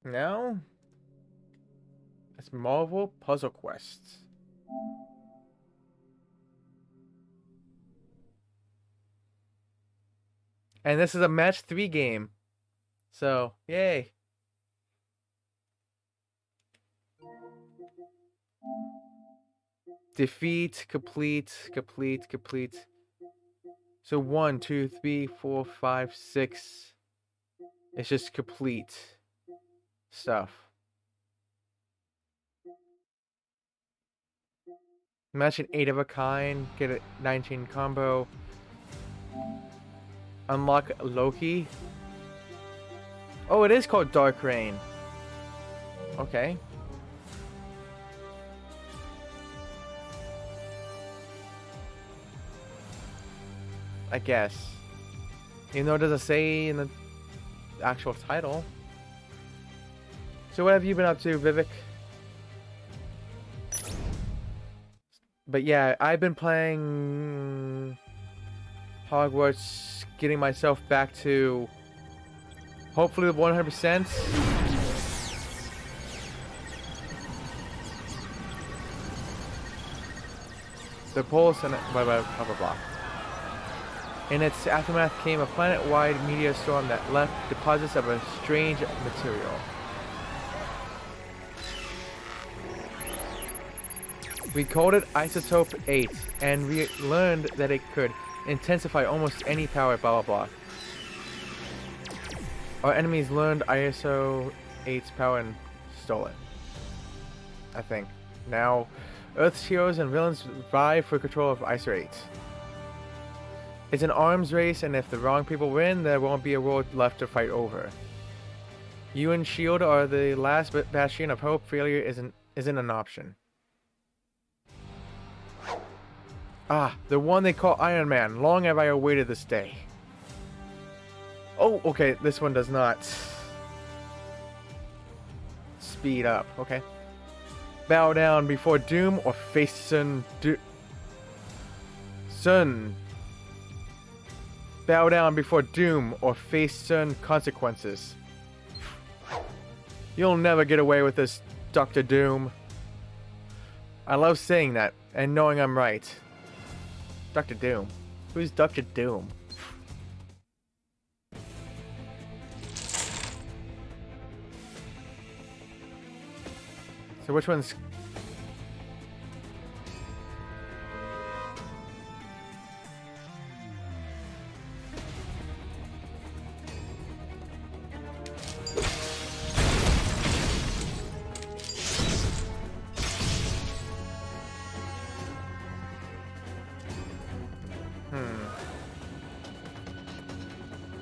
Now, it's Marvel Puzzle Quest. And this is a match 3 game. So, yay. Defeat, complete. So 1, 2, 3, 4, 5, 6. It's just complete stuff. Match an 8 of a kind, get a 19 combo. Unlock Loki. Oh, it is called Dark Reign. Okay. I guess. Even though it doesn't say in the actual title. So what have you been up to, Vivek? But yeah, I've been playing Hogwarts, getting myself back to hopefully the 100%. The pulse and blah blah blah blah blah. In its aftermath came a planet-wide meteor storm that left deposits of a strange material. We called it Isotope 8, and we learned that it could intensify almost any power, blah blah blah. Our enemies learned ISO 8's power and stole it. I think. Now, Earth's heroes and villains vie for control of ISO 8. It's an arms race, and if the wrong people win, there won't be a world left to fight over. You and S.H.I.E.L.D. are the last bastion of hope. Failure isn't an option. Ah, the one they call Iron Man. Long have I awaited this day. Oh, okay, this one does not speed up. Okay. Bow down before doom or face Sun. Bow down before doom or face certain consequences. You'll never get away with this, Dr. Doom. I love saying that and knowing I'm right. Dr. Doom. Who's Dr. Doom? So which one's...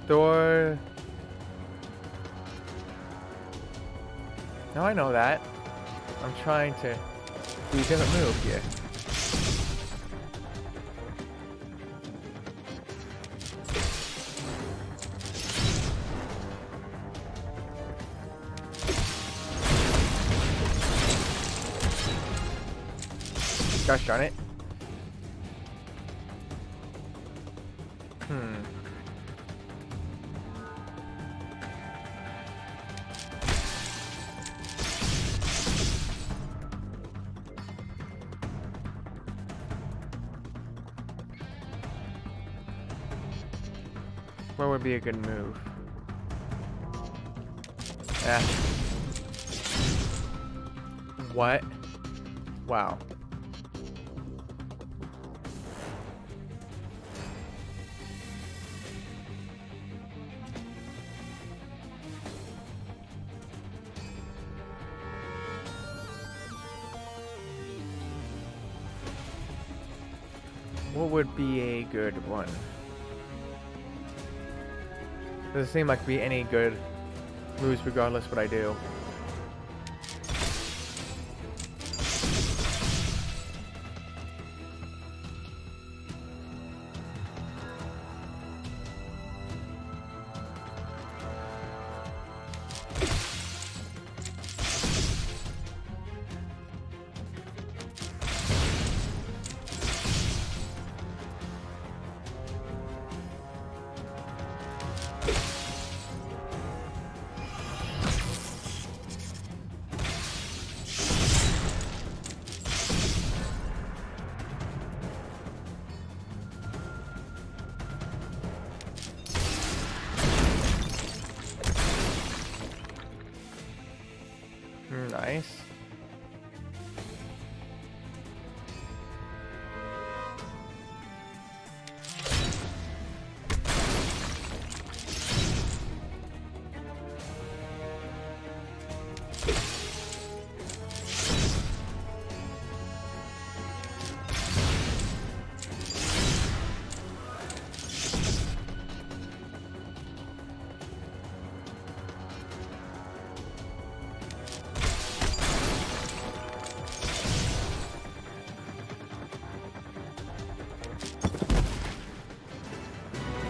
Thor... No, I know that. I'm trying to do a different move here. Gosh darn it. What would be a good move? Yeah. What? Wow. What would be a good one? Doesn't seem like be any good moves regardless what I do.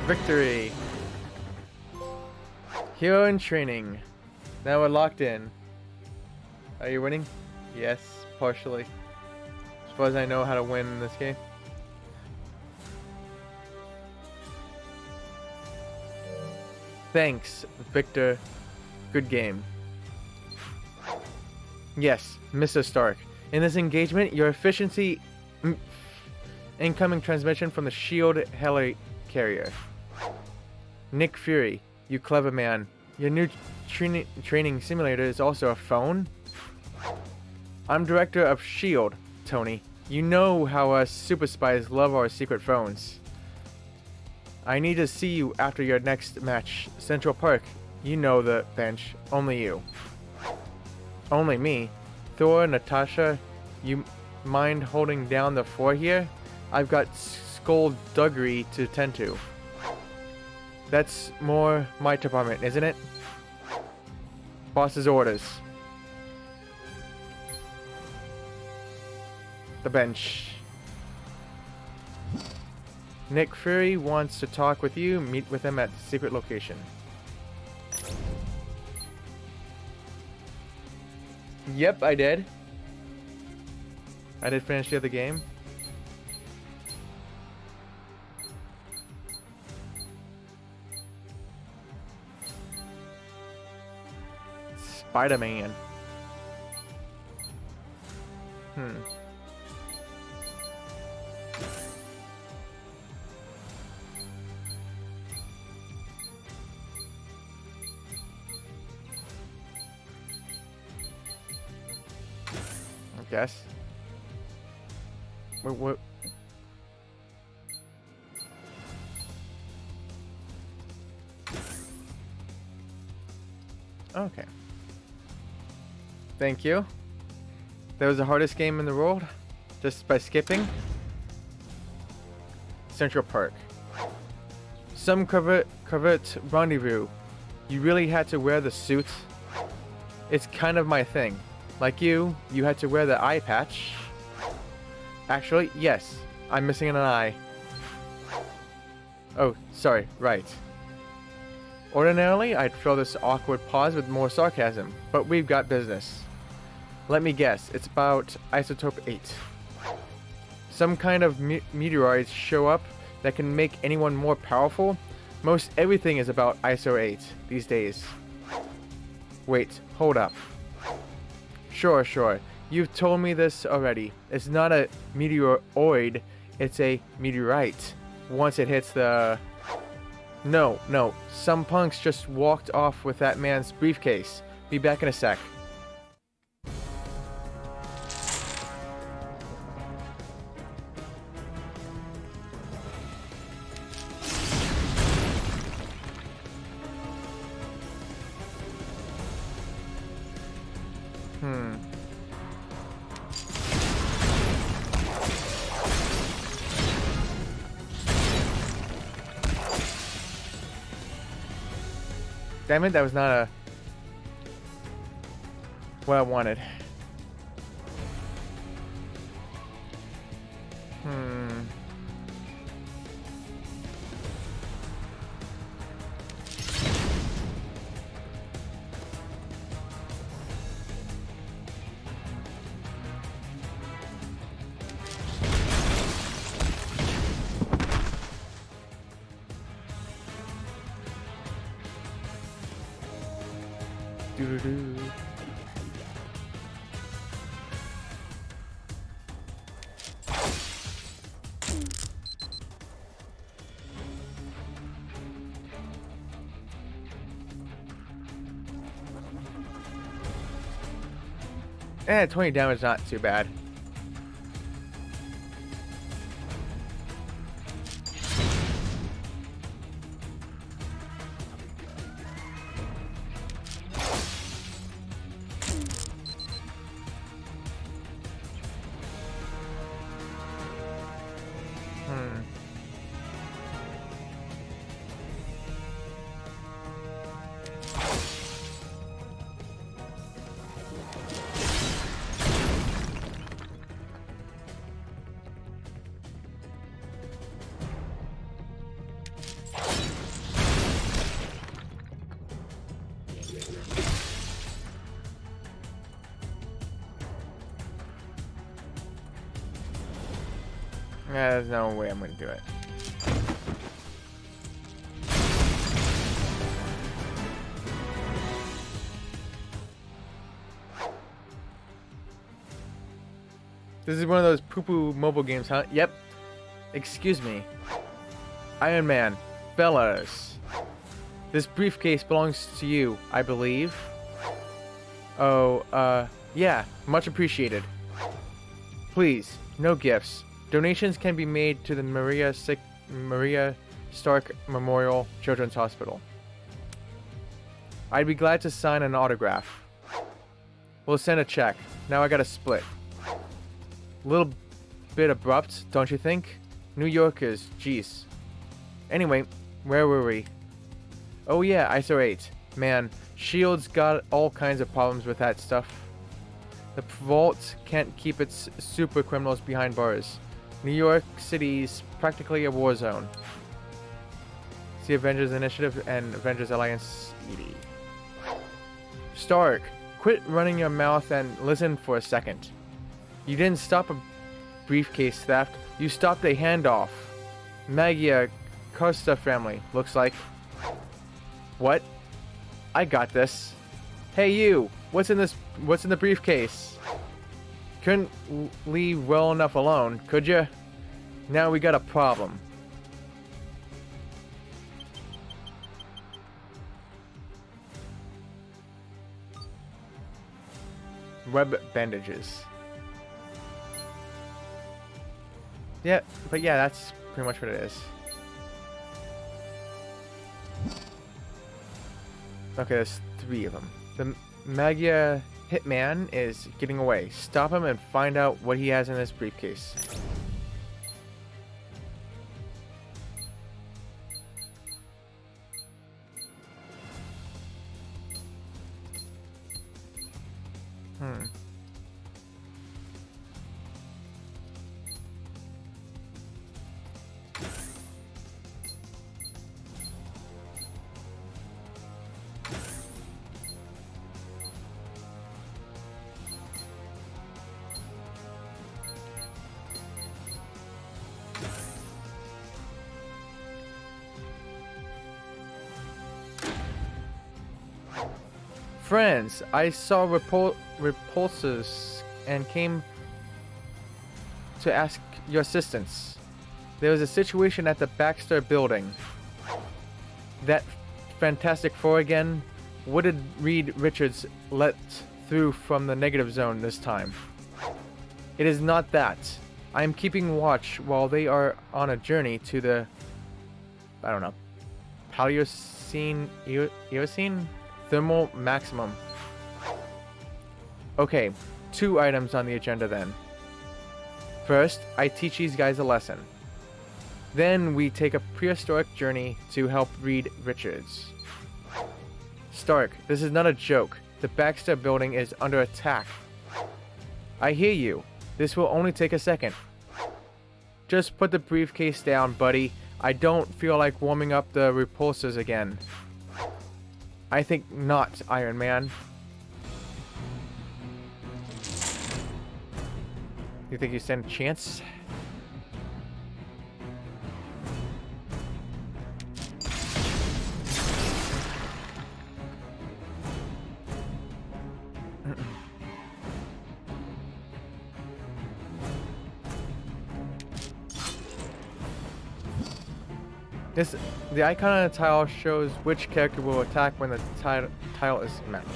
Victory! Hero in training. Now we're locked in. Are you winning? Yes, partially. Suppose I know how to win in this game. Thanks, Victor. Good game. Yes, Mr. Stark. In this engagement, your efficiency... incoming transmission from the SHIELD helicarrier. Nick Fury, you clever man. Your new training simulator is also a phone? I'm director of SHIELD, Tony. You know how us super spies love our secret phones. I need to see you after your next match. Central Park. You know the bench. Only you. Only me? Thor, Natasha, you mind holding down the floor here? I've got skullduggery to attend to. That's more my department, isn't it? Boss's orders. The bench. Nick Fury wants to talk with you. Meet with him at the secret location. Yep, I did. I did finish the other game. Spider-Man. I guess. What? Okay. Thank you. That was the hardest game in the world, just by skipping. Central Park. Some covert rendezvous. You really had to wear the suit. It's kind of my thing. Like you had to wear the eye patch. Actually, yes, I'm missing an eye. Oh, sorry, right. Ordinarily, I'd fill this awkward pause with more sarcasm, but we've got business. Let me guess, it's about Isotope 8. Some kind of meteoroids show up that can make anyone more powerful. Most everything is about ISO 8 these days. Wait, hold up. Sure. You've told me this already. It's not a meteoroid, it's a meteorite. Once it hits the... No. Some punks just walked off with that man's briefcase. Be back in a sec. Damn it, that was not a... what I wanted. Doo-doo-doo. Eh, 20 damage, not too bad. There's no way I'm gonna do it. This is one of those poo-poo mobile games, huh? Yep. Excuse me. Iron Man. Fellas. This briefcase belongs to you, I believe. Oh, yeah. Much appreciated. Please, no gifts. Donations can be made to the Maria Stark Memorial Children's Hospital. I'd be glad to sign an autograph. We'll send a check. Now I gotta split. Little bit abrupt, don't you think? New Yorkers, jeez. Anyway, where were we? Oh yeah, ISO 8. Man, S.H.I.E.L.D's got all kinds of problems with that stuff. The Vault can't keep its super criminals behind bars. New York City's practically a war zone. See Avengers Initiative and Avengers Alliance ED. Stark, quit running your mouth and listen for a second. You didn't stop a briefcase theft, you stopped a handoff. Magia Costa family, looks like. What? I got this. Hey you, what's in the briefcase? Couldn't leave well enough alone, could ya? Now we got a problem. Web bandages. Yeah, but yeah, that's pretty much what it is. Okay, there's 3 of them. The Magia Hitman is getting away. Stop him and find out what he has in this briefcase. Friends, I saw repulsors and came to ask your assistance. There was a situation at the Baxter building. That Fantastic Four again? What did Reed Richards let through from the negative zone this time? It is not that. I am keeping watch while they are on a journey to the... I don't know. Paleocene... Eocene? Thermal maximum. Okay, 2 items on the agenda then. First, I teach these guys a lesson. Then we take a prehistoric journey to help Reed Richards. Stark, this is not a joke. The Baxter building is under attack. I hear you. This will only take a second. Just put the briefcase down, buddy. I don't feel like warming up the repulsors again. I think not, Iron Man. You think you stand a chance? The icon on the tile shows which character will attack when the tile is matched.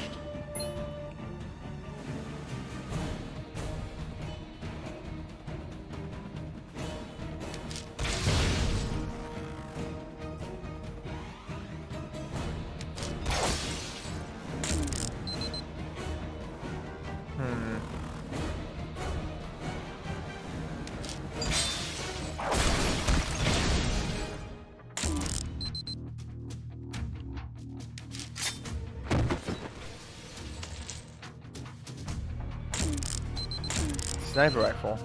Sniper rifle.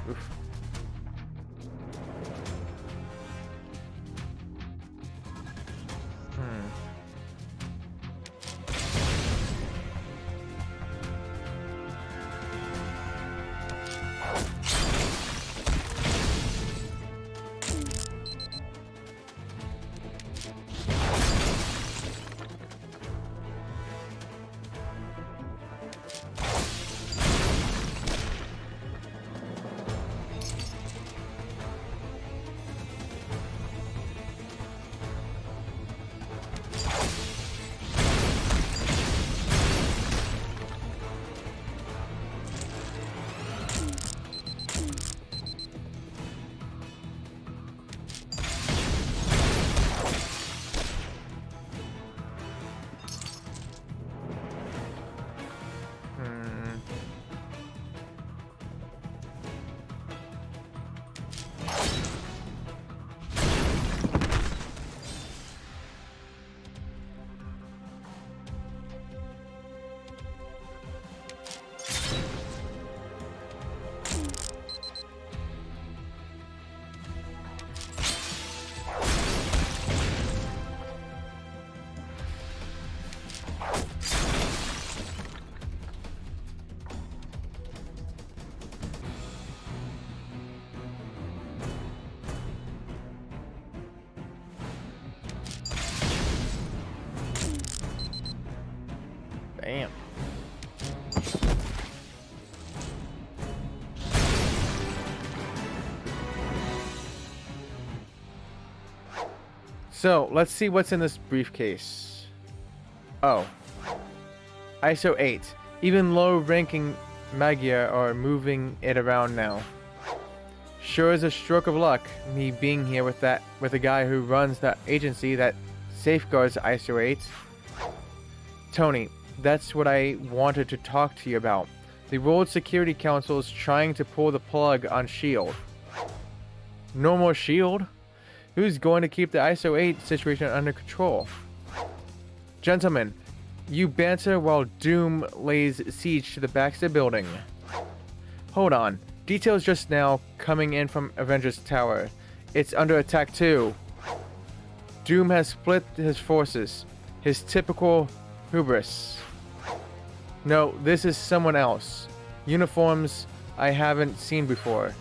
Oof. Damn. So, let's see what's in this briefcase. Oh. ISO 8. Even low-ranking Magyar are moving it around now. Sure is a stroke of luck, me being here with the guy who runs that agency that safeguards ISO 8. Tony, that's what I wanted to talk to you about. The World Security Council is trying to pull the plug on S.H.I.E.L.D. No more S.H.I.E.L.D.? Who's going to keep the ISO 8 situation under control? Gentlemen, you banter while Doom lays siege to the Baxter building. Hold on. Details just now coming in from Avengers Tower. It's under attack too. Doom has split his forces. His typical hubris. No, this is someone else. Uniforms I haven't seen before.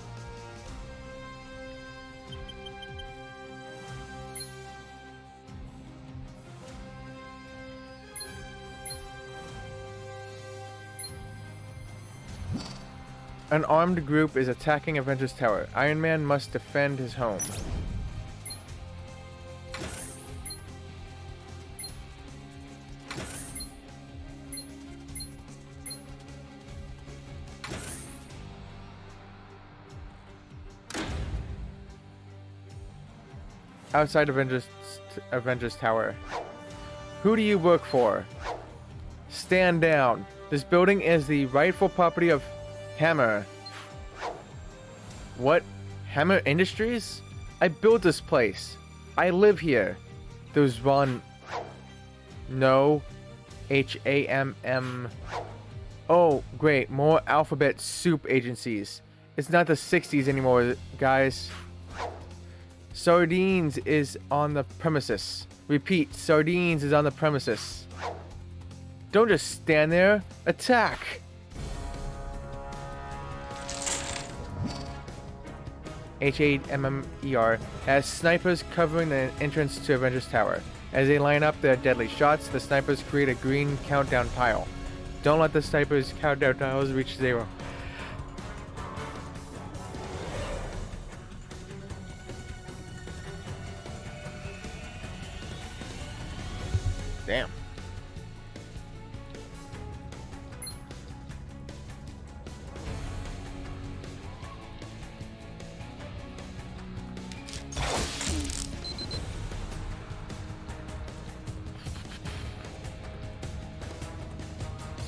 An armed group is attacking Avengers Tower. Iron Man must defend his home. Outside Avengers Tower. Who do you work for? Stand down. This building is the rightful property of Hammer. What? Hammer Industries? I built this place. I live here. Those Ron... No. H-A-M-M... Oh, great. More alphabet soup agencies. It's not the 60s anymore, guys. Sardines is on the premises. Repeat, Sardines is on the premises. Don't just stand there. Attack! H-A-M-M-E-R has snipers covering the entrance to Avengers Tower. As they line up their deadly shots, the snipers create a green countdown tile. Don't let the snipers' countdown tiles reach 0. Damn.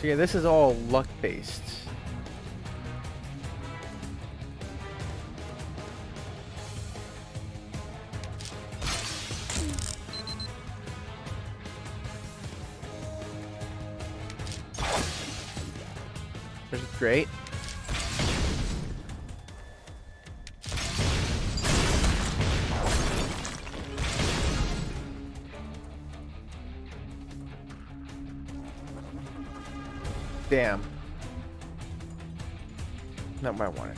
So yeah, this is all luck based. Which is great. Damn. Not what I wanted.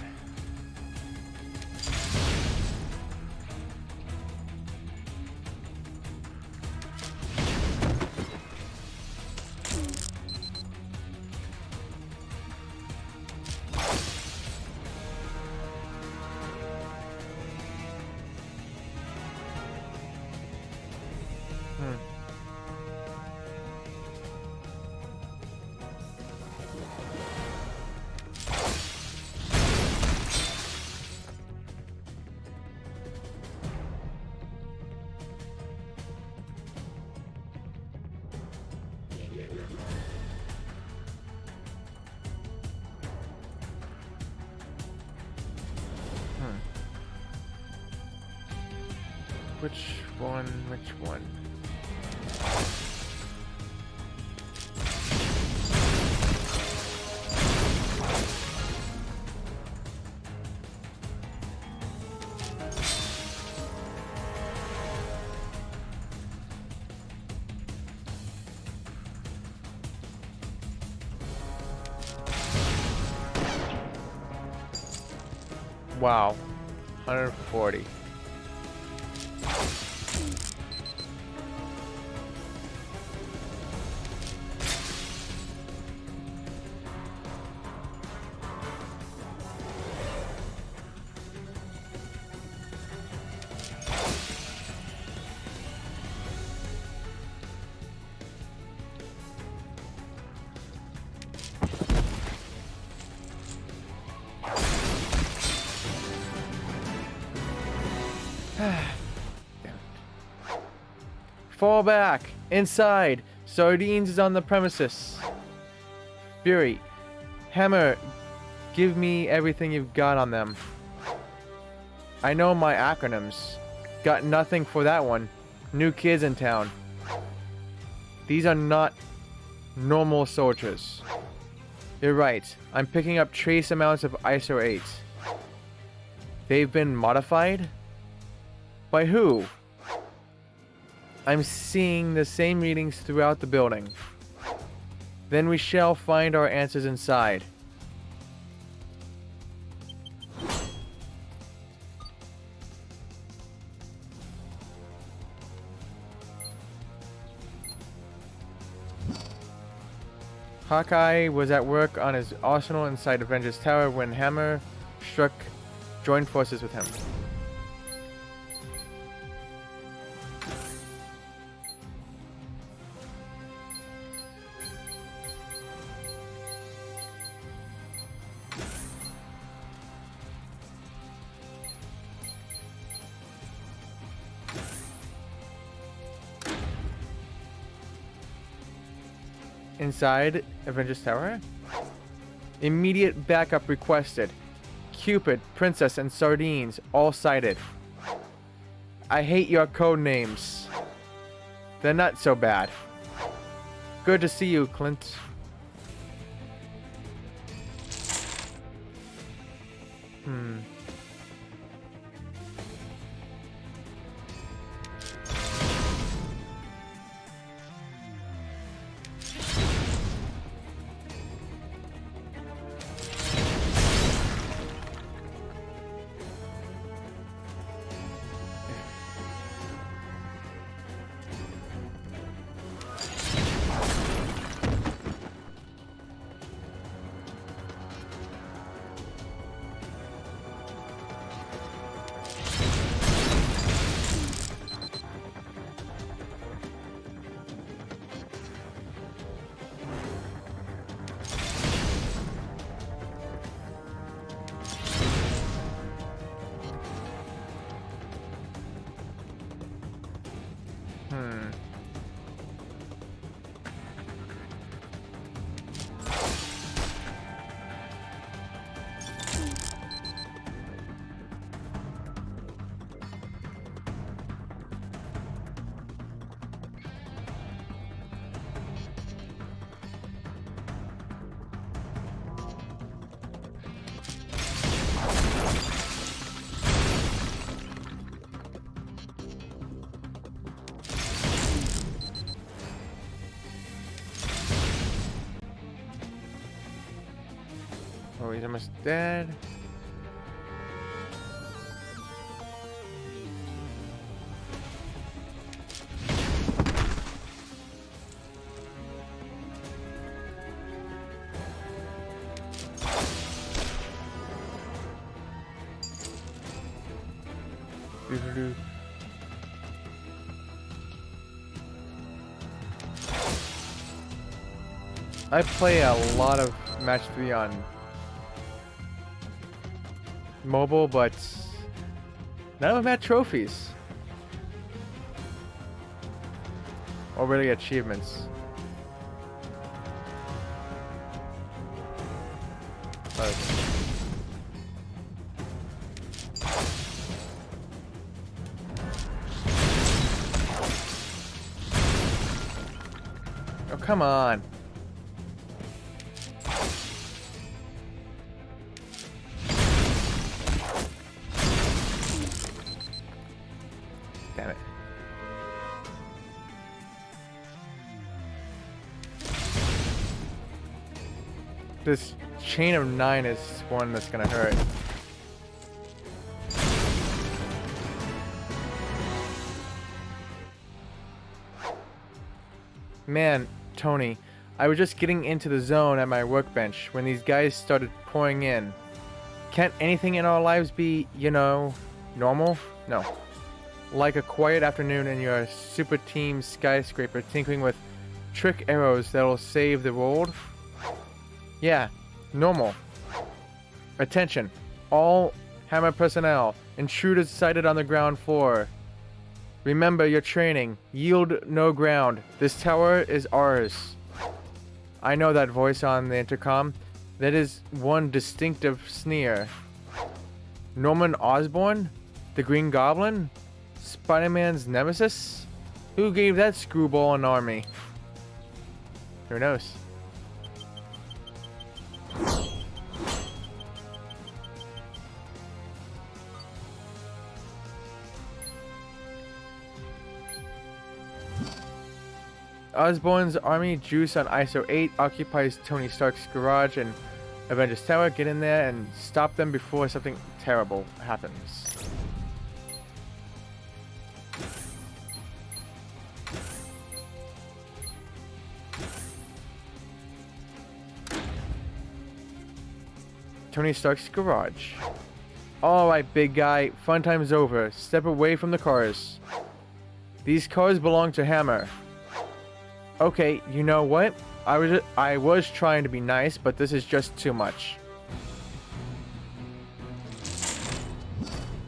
Which one? Wow. 140. Fall back! Inside! Sardines is on the premises! Fury, Hammer, give me everything you've got on them. I know my acronyms. Got nothing for that one. New kids in town. These are not normal soldiers. You're right. I'm picking up trace amounts of ISO 8. They've been modified? By who? I'm seeing the same readings throughout the building. Then we shall find our answers inside. Hawkeye was at work on his arsenal inside Avengers Tower when Hammer joined forces with him. Inside Avengers Tower? Immediate backup requested. Cupid, Princess, and Sardines all sighted. I hate your code names. They're not so bad. Good to see you, Clint. Oh, he's almost dead. Doo-doo-doo. I play a lot of Match 3 on mobile, but none of them had trophies. Or really achievements. Oh, come on. Damn it. This chain of 9 is one that's gonna hurt. Man, Tony, I was just getting into the zone at my workbench when these guys started pouring in. Can't anything in our lives be, you know, normal? No. Like a quiet afternoon in your super team skyscraper tinkering with trick arrows that'll save the world? Yeah, normal. Attention, all Hammer personnel. Intruders sighted on the ground floor. Remember your training. Yield no ground. This tower is ours. I know that voice on the intercom. That is one distinctive sneer. Norman Osborn? The Green Goblin? Spider-Man's nemesis? Who gave that screwball an army? Who knows? Osborn's army, Juice on ISO 8, occupies Tony Stark's garage and Avengers Tower. Get in there and stop them before something terrible happens. Tony Stark's garage. Alright, big guy. Fun time's over. Step away from the cars. These cars belong to Hammer. Okay, you know what? I was trying to be nice, but this is just too much.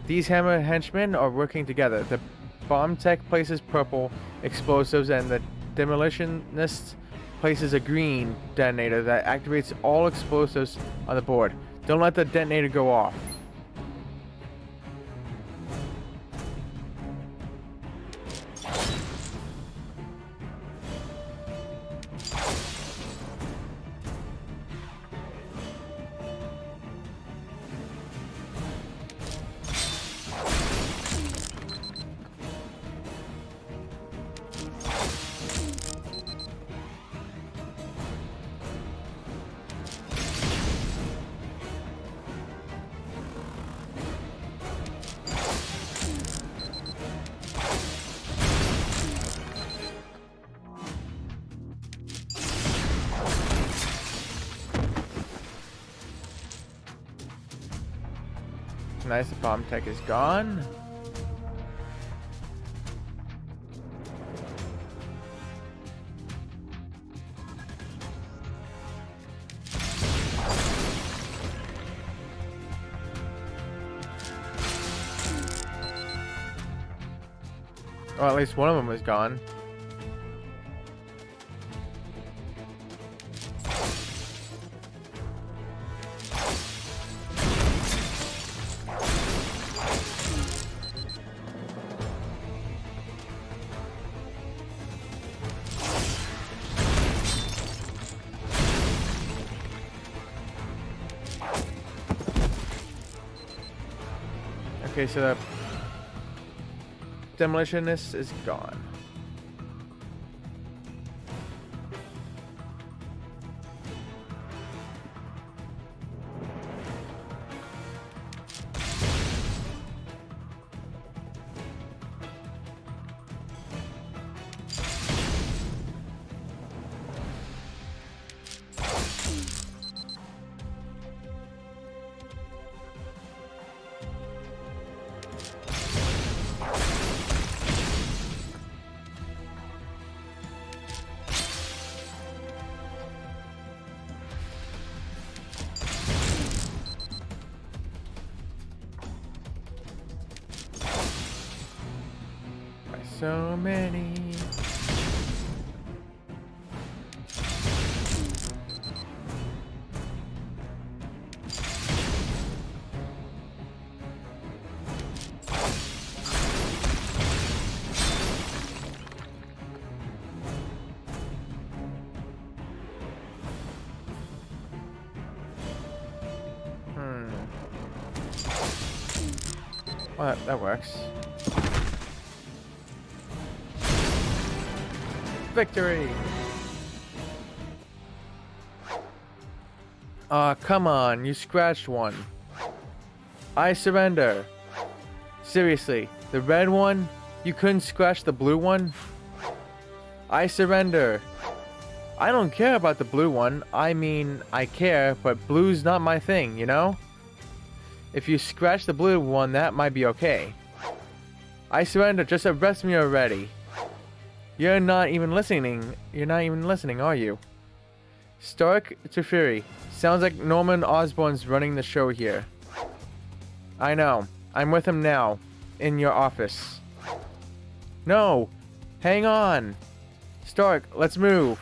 These Hammer henchmen are working together. The bomb tech places purple explosives and the demolitionist places a green detonator that activates all explosives on the board. Don't let the detonator go off. Nice, the bomb tech is gone. Well, at least one of them was gone. Okay, so the demolitionist is gone. So many. Well, that works. Victory! Aw, come on, you scratched one. I surrender. Seriously, the red one? You couldn't scratch the blue one? I surrender. I don't care about the blue one. I mean, I care, but blue's not my thing, you know? If you scratch the blue one, that might be okay. I surrender, just arrest me already. You're not even listening. You're not even listening, are you? Stark to Fury. Sounds like Norman Osborn's running the show here. I know. I'm with him now. In your office. No! Hang on! Stark, let's move!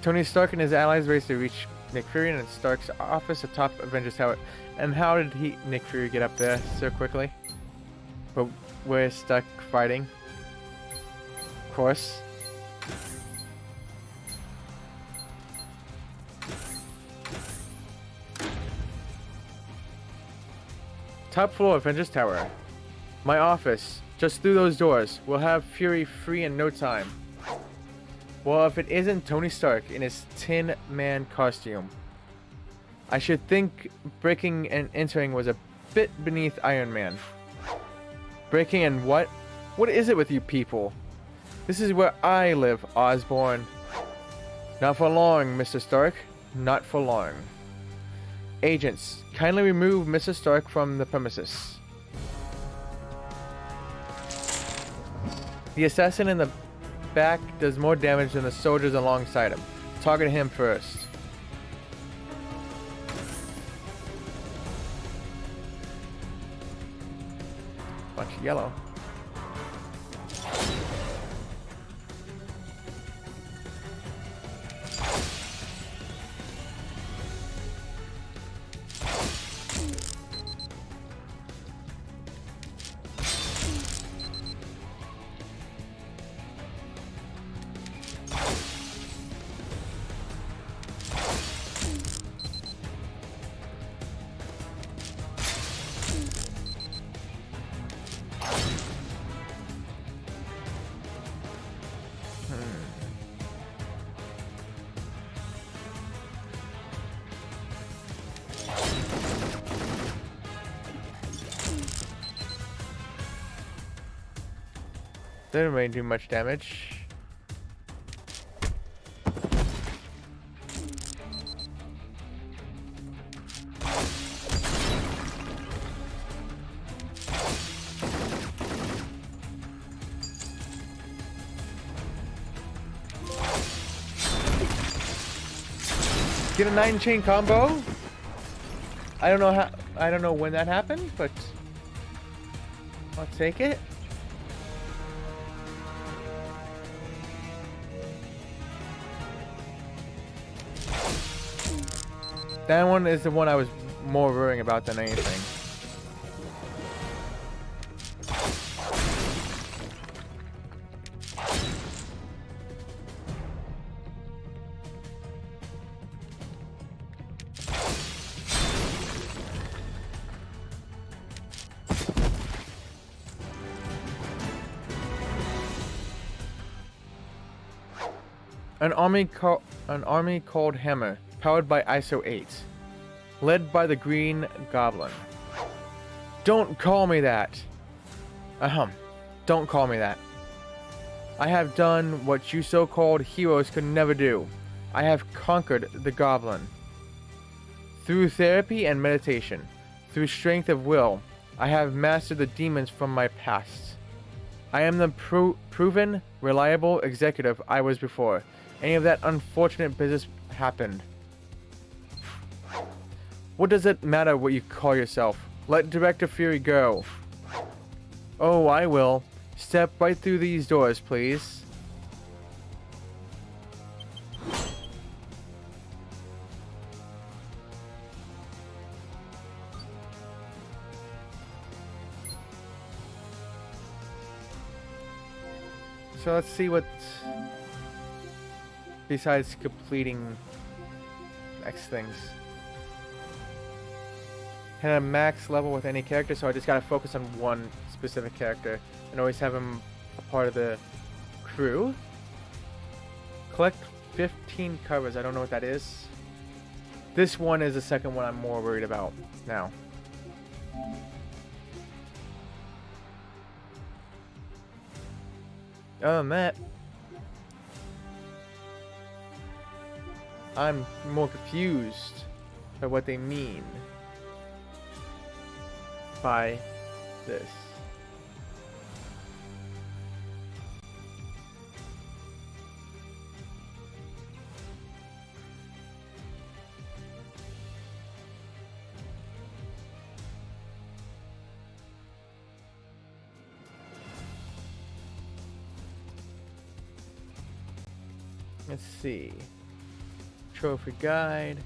Tony Stark and his allies race to reach Nick Fury and Stark's office atop Avengers Tower. And how did Nick Fury get up there so quickly? But we're stuck fighting. Of course. Top floor, Avengers Tower. My office. Just through those doors. We'll have Fury free in no time. Well, if it isn't Tony Stark in his Tin Man costume. I should think breaking and entering was a bit beneath Iron Man. Breaking and what? What is it with you people? This is where I live, Osborn. Not for long, Mr. Stark. Not for long. Agents, kindly remove Mr. Stark from the premises. The assassin in the back does more damage than the soldiers alongside him. Target him first. Bunch of yellow. Didn't really do much damage. Get a 9-chain combo. I don't know when that happened, but I'll take it. That one is the one I was more worrying about than anything. An army called Hammer, powered by ISO 8, led by the Green Goblin. Don't call me that. Don't call me that. I have done what you so-called heroes could never do. I have conquered the Goblin. Through therapy and meditation, through strength of will, I have mastered the demons from my past. I am the proven, reliable executive I was before. Any of that unfortunate business happened. What does it matter what you call yourself? Let Director Fury go. Oh, I will. Step right through these doors, please. So let's see what, besides completing next things. Hit a max level with any character, so I just gotta focus on one specific character and always have him a part of the crew. Collect 15 covers. I don't know what that is. This one is the second one I'm more worried about now. Other than that, I'm more confused by what they mean by this. Let's see. Trophy guide.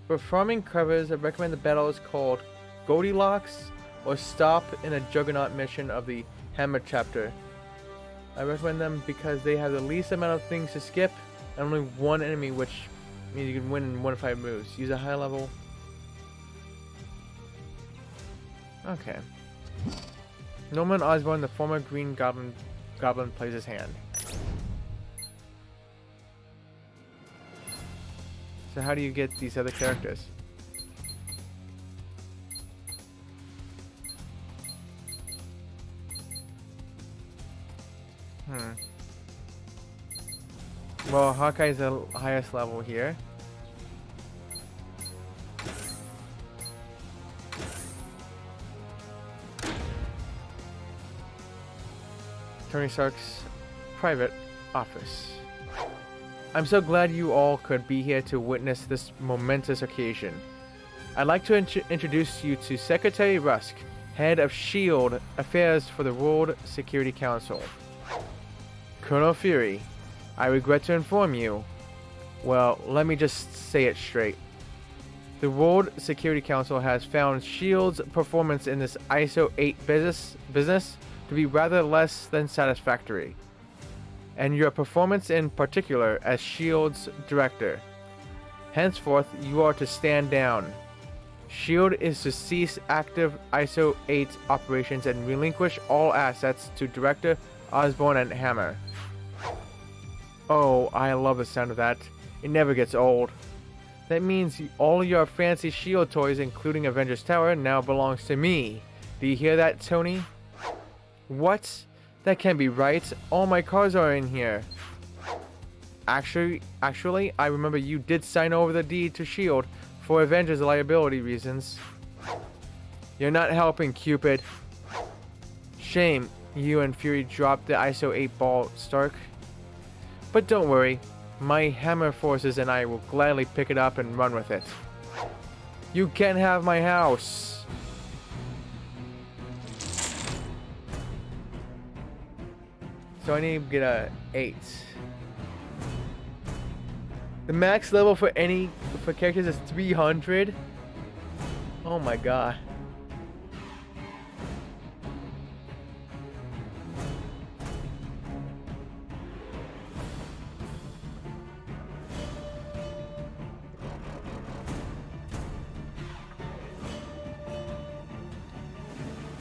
For farming covers, I recommend the battles called Goldilocks or Stop in a Juggernaut mission of the Hammer chapter. I recommend them because they have the least amount of things to skip and only one enemy, which means you can win in 1 to 5 moves. Use a high level. Okay. Norman Osborn, the former Green Goblin plays his hand. So how do you get these other characters? Well, Hawkeye's the highest level here. Tony Stark's private office. I'm so glad you all could be here to witness this momentous occasion. I'd like to introduce you to Secretary Rusk, head of S.H.I.E.L.D. Affairs for the World Security Council. Colonel Fury, I regret to inform you. Well, let me just say it straight. The World Security Council has found S.H.I.E.L.D.'s performance in this ISO 8 business to be rather less than satisfactory. And your performance in particular as S.H.I.E.L.D.'s director. Henceforth, you are to stand down. S.H.I.E.L.D. is to cease active ISO 8 operations and relinquish all assets to Director Osborn and Hammer. Oh, I love the sound of that. It never gets old. That means all your fancy S.H.I.E.L.D. toys, including Avengers Tower, now belongs to me. Do you hear that, Tony? What? That can't be right. All my cars are in here. Actually, I remember you did sign over the deed to S.H.I.E.L.D. for Avengers liability reasons. You're not helping, Cupid. Shame you and Fury dropped the ISO 8 ball, Stark. But don't worry, my Hammer forces and I will gladly pick it up and run with it. You can't have my house. So I need to get a 8. The max level for characters is 300. Oh my god.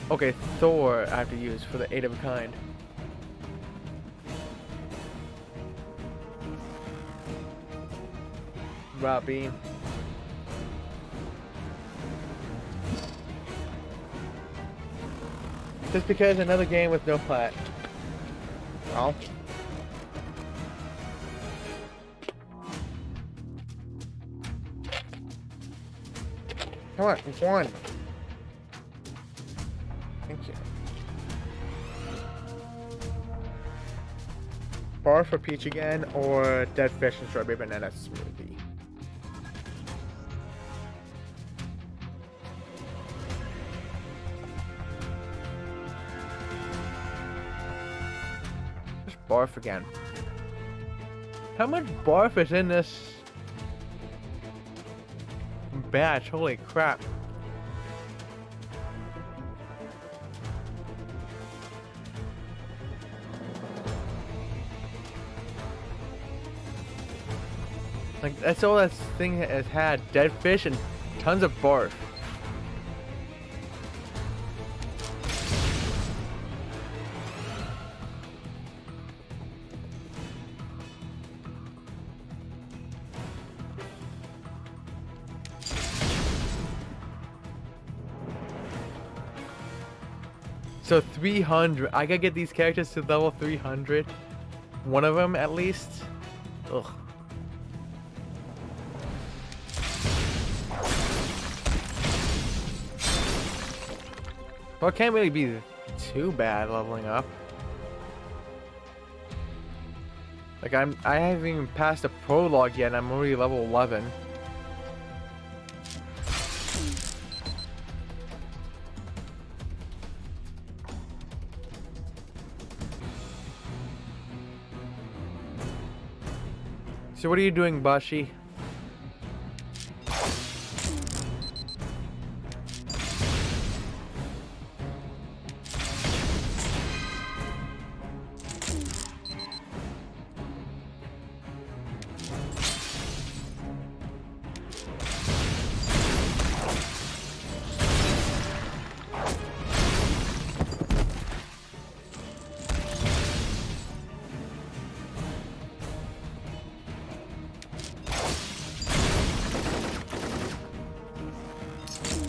Okay, Thor I have to use for the 8 of a kind. Robbie. Just because another game with no plat. Well. Come on, it's one. Thank you. Bar for peach again, or dead fish and strawberry banana smoothie. Barf again. How much barf is in this batch? Holy crap. Like, that's all that thing has had. Dead fish and tons of barf. So 300. I gotta get these characters to level 300. One of them at least. Ugh. Well, it can't really be too bad leveling up. Like I haven't even passed a prologue yet and I'm already level 11. So what are you doing, Bashi?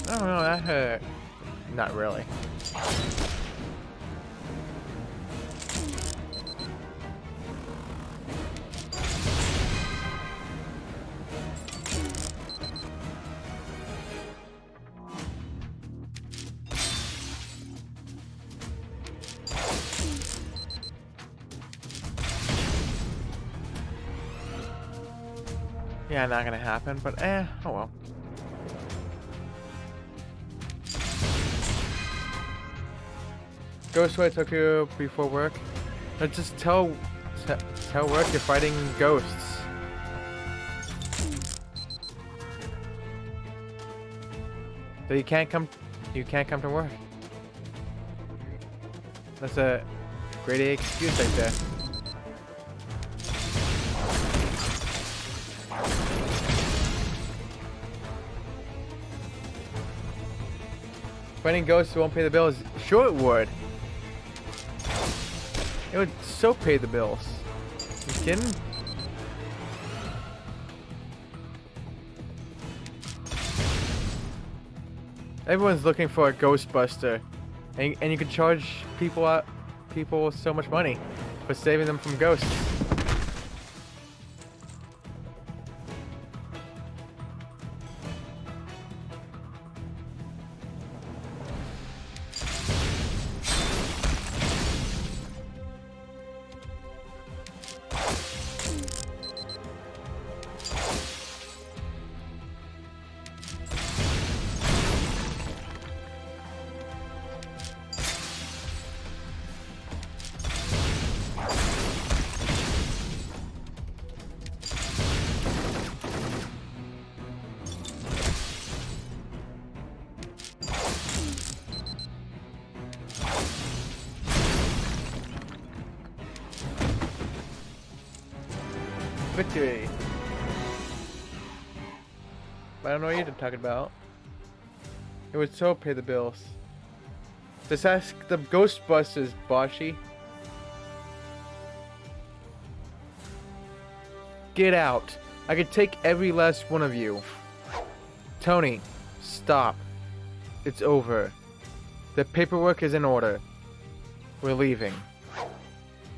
Oh no, that hurt. Not really. Yeah, not gonna happen, but oh well. Ghostway took you before work. Just tell work you're fighting ghosts. So you can't come to work. That's a great excuse right there. Fighting ghosts won't pay the bills. Sure it would. It would so pay the bills. You kidding? Everyone's looking for a Ghostbuster, and you can charge people so much money for saving them from ghosts. Victory. I don't know what you're talking about. It would so pay the bills. Just ask the Ghostbusters, Bashi. Get out. I could take every last one of you. Tony, stop. It's over. The paperwork is in order. We're leaving.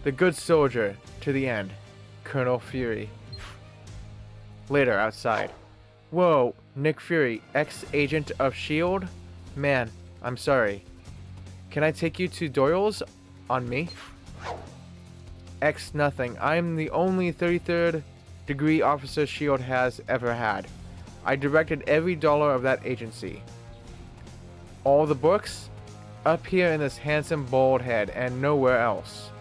The good soldier to the end. Colonel Fury. Later, outside. Whoa, Nick Fury, ex-agent of S.H.I.E.L.D.? Man, I'm sorry. Can I take you to Doyle's on me? X nothing. I'm the only 33rd degree officer S.H.I.E.L.D. has ever had. I directed every dollar of that agency. All the books? Up here in this handsome bald head and nowhere else.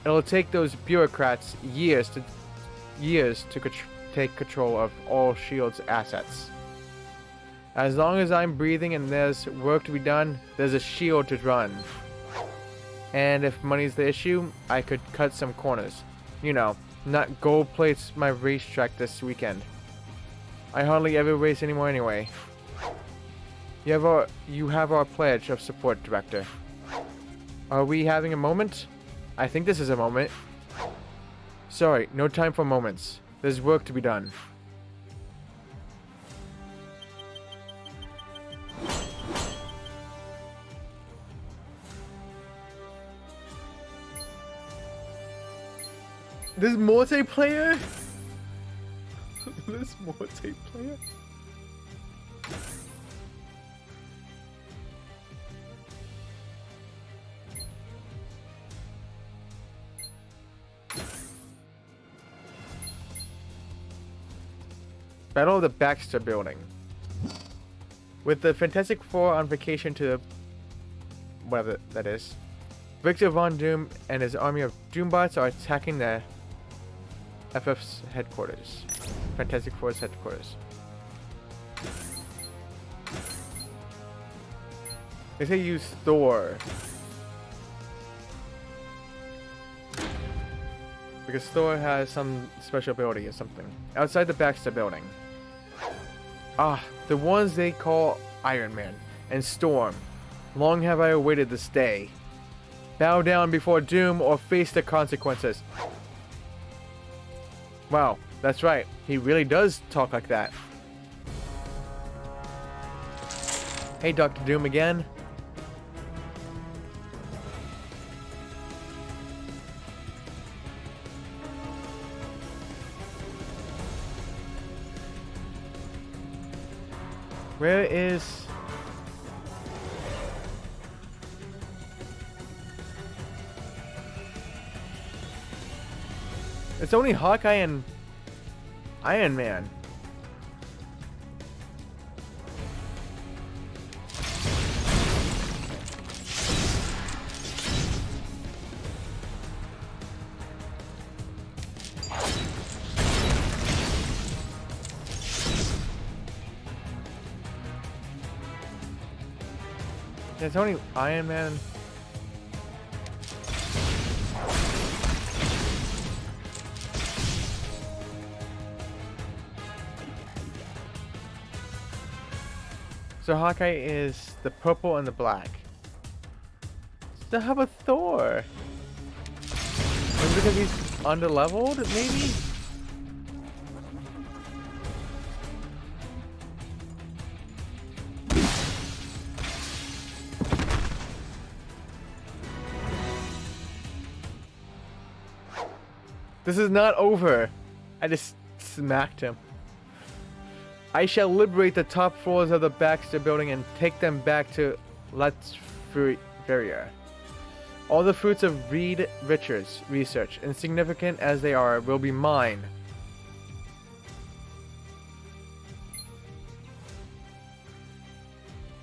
It'll take those bureaucrats years to take control of all S.H.I.E.L.D.'s assets. As long as I'm breathing and there's work to be done, there's a S.H.I.E.L.D. to run. And if money's the issue, I could cut some corners. You know, not gold plates my racetrack this weekend. I hardly ever race anymore anyway. You have our pledge of support, Director. Are we having a moment? I think this is a moment. Sorry, no time for moments. There's work to be done. This multiplayer? This multiplayer? Battle of the Baxter Building. With the Fantastic Four on vacation to the... whatever that is. Victor Von Doom and his army of Doombots are attacking the FF's headquarters. Fantastic Four's headquarters. They say use Thor. Because Thor has some special ability or something. Outside the Baxter Building. Ah, the ones they call Iron Man and Storm. Long have I awaited this day. Bow down before Doom or face the consequences. Wow, that's right. He really does talk like that. Hey, Dr. Doom again. Where is... It's only Hawkeye and Iron Man. It's only Iron Man. So Hawkeye is the purple and the black. So how about Thor? Maybe because he's underleveled, maybe? This is not over. I just smacked him. I shall liberate the top floors of the Baxter Building and take them back to Latveria. All the fruits of Reed Richards' research, insignificant as they are, will be mine.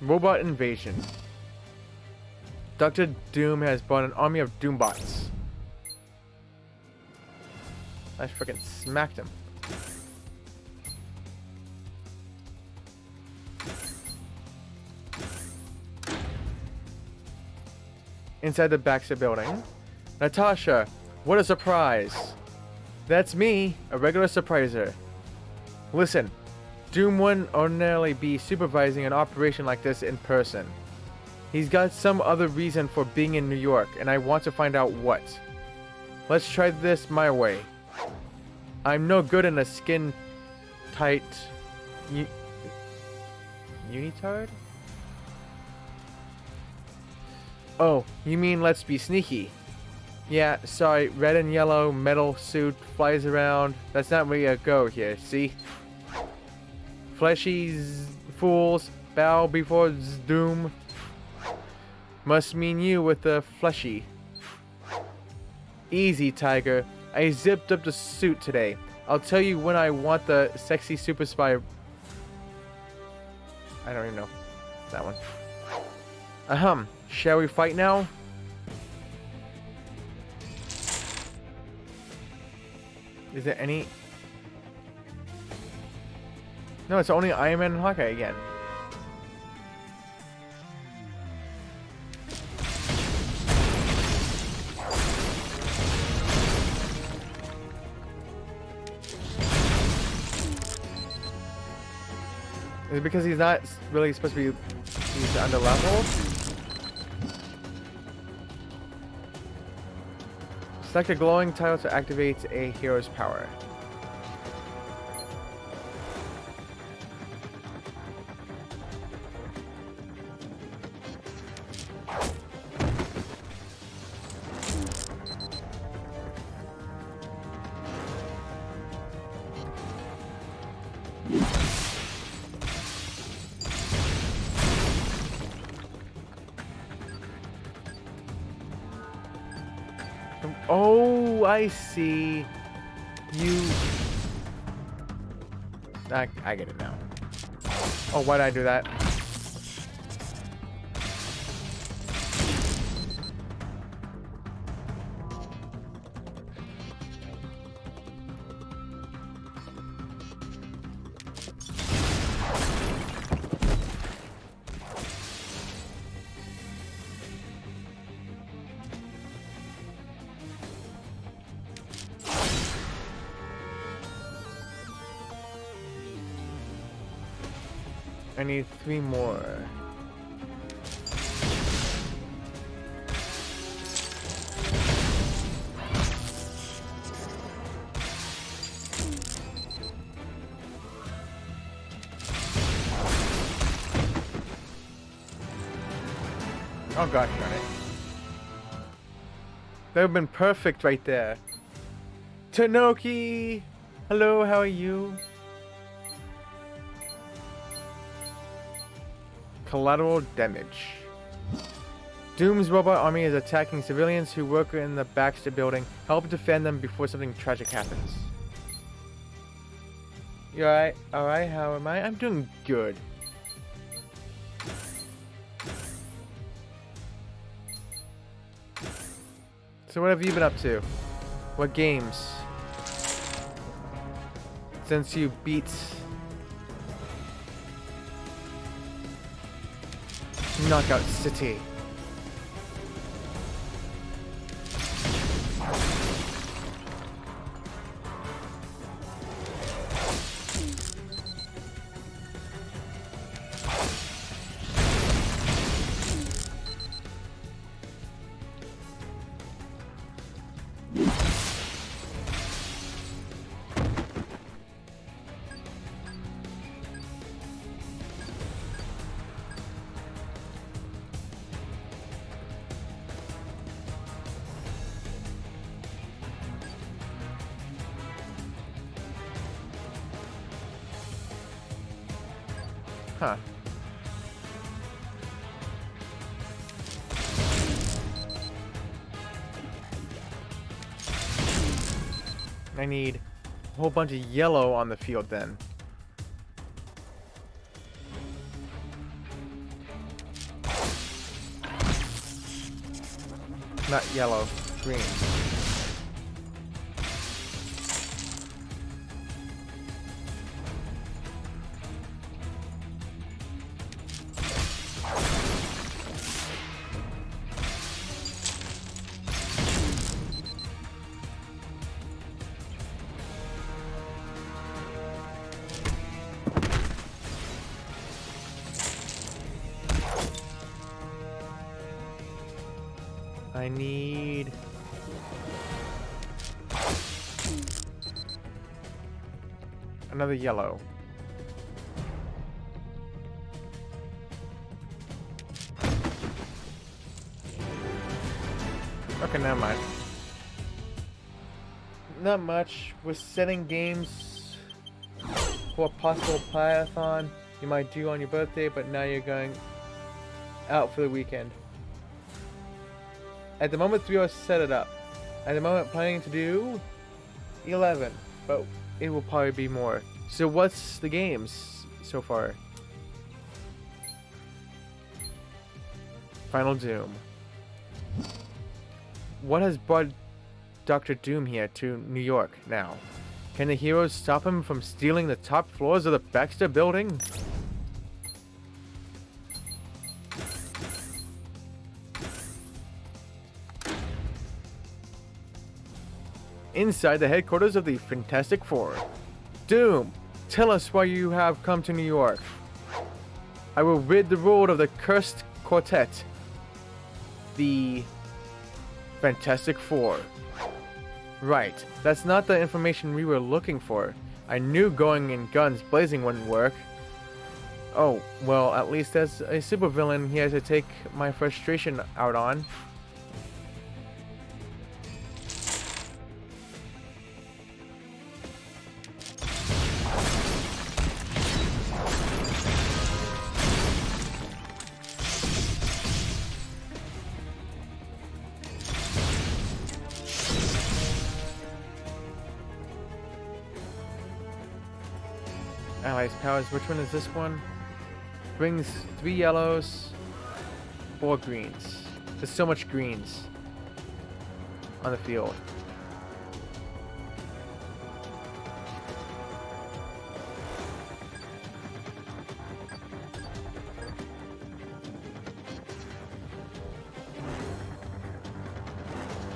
Robot invasion. Dr. Doom has brought an army of Doombots. I freaking smacked him. Inside the Baxter Building. Natasha, what a surprise. That's me, a regular surpriser. Listen, Doom wouldn't ordinarily be supervising an operation like this in person. He's got some other reason for being in New York, and I want to find out what. Let's try this my way. I'm no good in a skin-tight... unitard? Oh, you mean let's be sneaky. Yeah, sorry, red and yellow metal suit flies around. That's not where you go here, see? Fleshy fools bow before Doom. Must mean you with the fleshy. Easy, Tiger. I zipped up the suit today. I'll tell you when I want the sexy super spy... I don't even know that one. Ahem. Shall we fight now? Is there any... No, it's only Iron Man and Hawkeye again. Is it because he's not really supposed to be... He's underleveled? Select a glowing tile to activate a hero's power. Oh, I see. You... I get it now. Oh, why did I do that? I need 3 more. Oh gosh darn it. That would have been perfect right there. Tanoki! Hello, how are you? Collateral damage. Doom's robot army is attacking civilians who work in the Baxter building. Help defend them before something tragic happens. You alright? Alright, how am I? I'm doing good. So what have you been up to? What games? Since you beat Knockout City. Huh. I need a whole bunch of yellow on the field then. Not yellow, green. I need another yellow. Okay, never mind. Not much. We're setting games for a possible play-a-thon you might do on your birthday, but now you're going out for the weekend. At the moment, 3 hours set it up. At the moment, planning to do 11, but it will probably be more. So what's the games so far? Final Doom. What has brought Dr. Doom here to New York now? Can the heroes stop him from stealing the top floors of the Baxter building? Inside the headquarters of the Fantastic Four. Doom, tell us why you have come to New York. I will rid the world of the cursed quartet. The Fantastic Four. Right, that's not the information we were looking for. I knew going in guns blazing wouldn't work. Oh, well, at least as a supervillain he has to take my frustration out on. Allies powers. Which one is this one? Brings 3 yellows, 4 greens. There's so much greens on the field.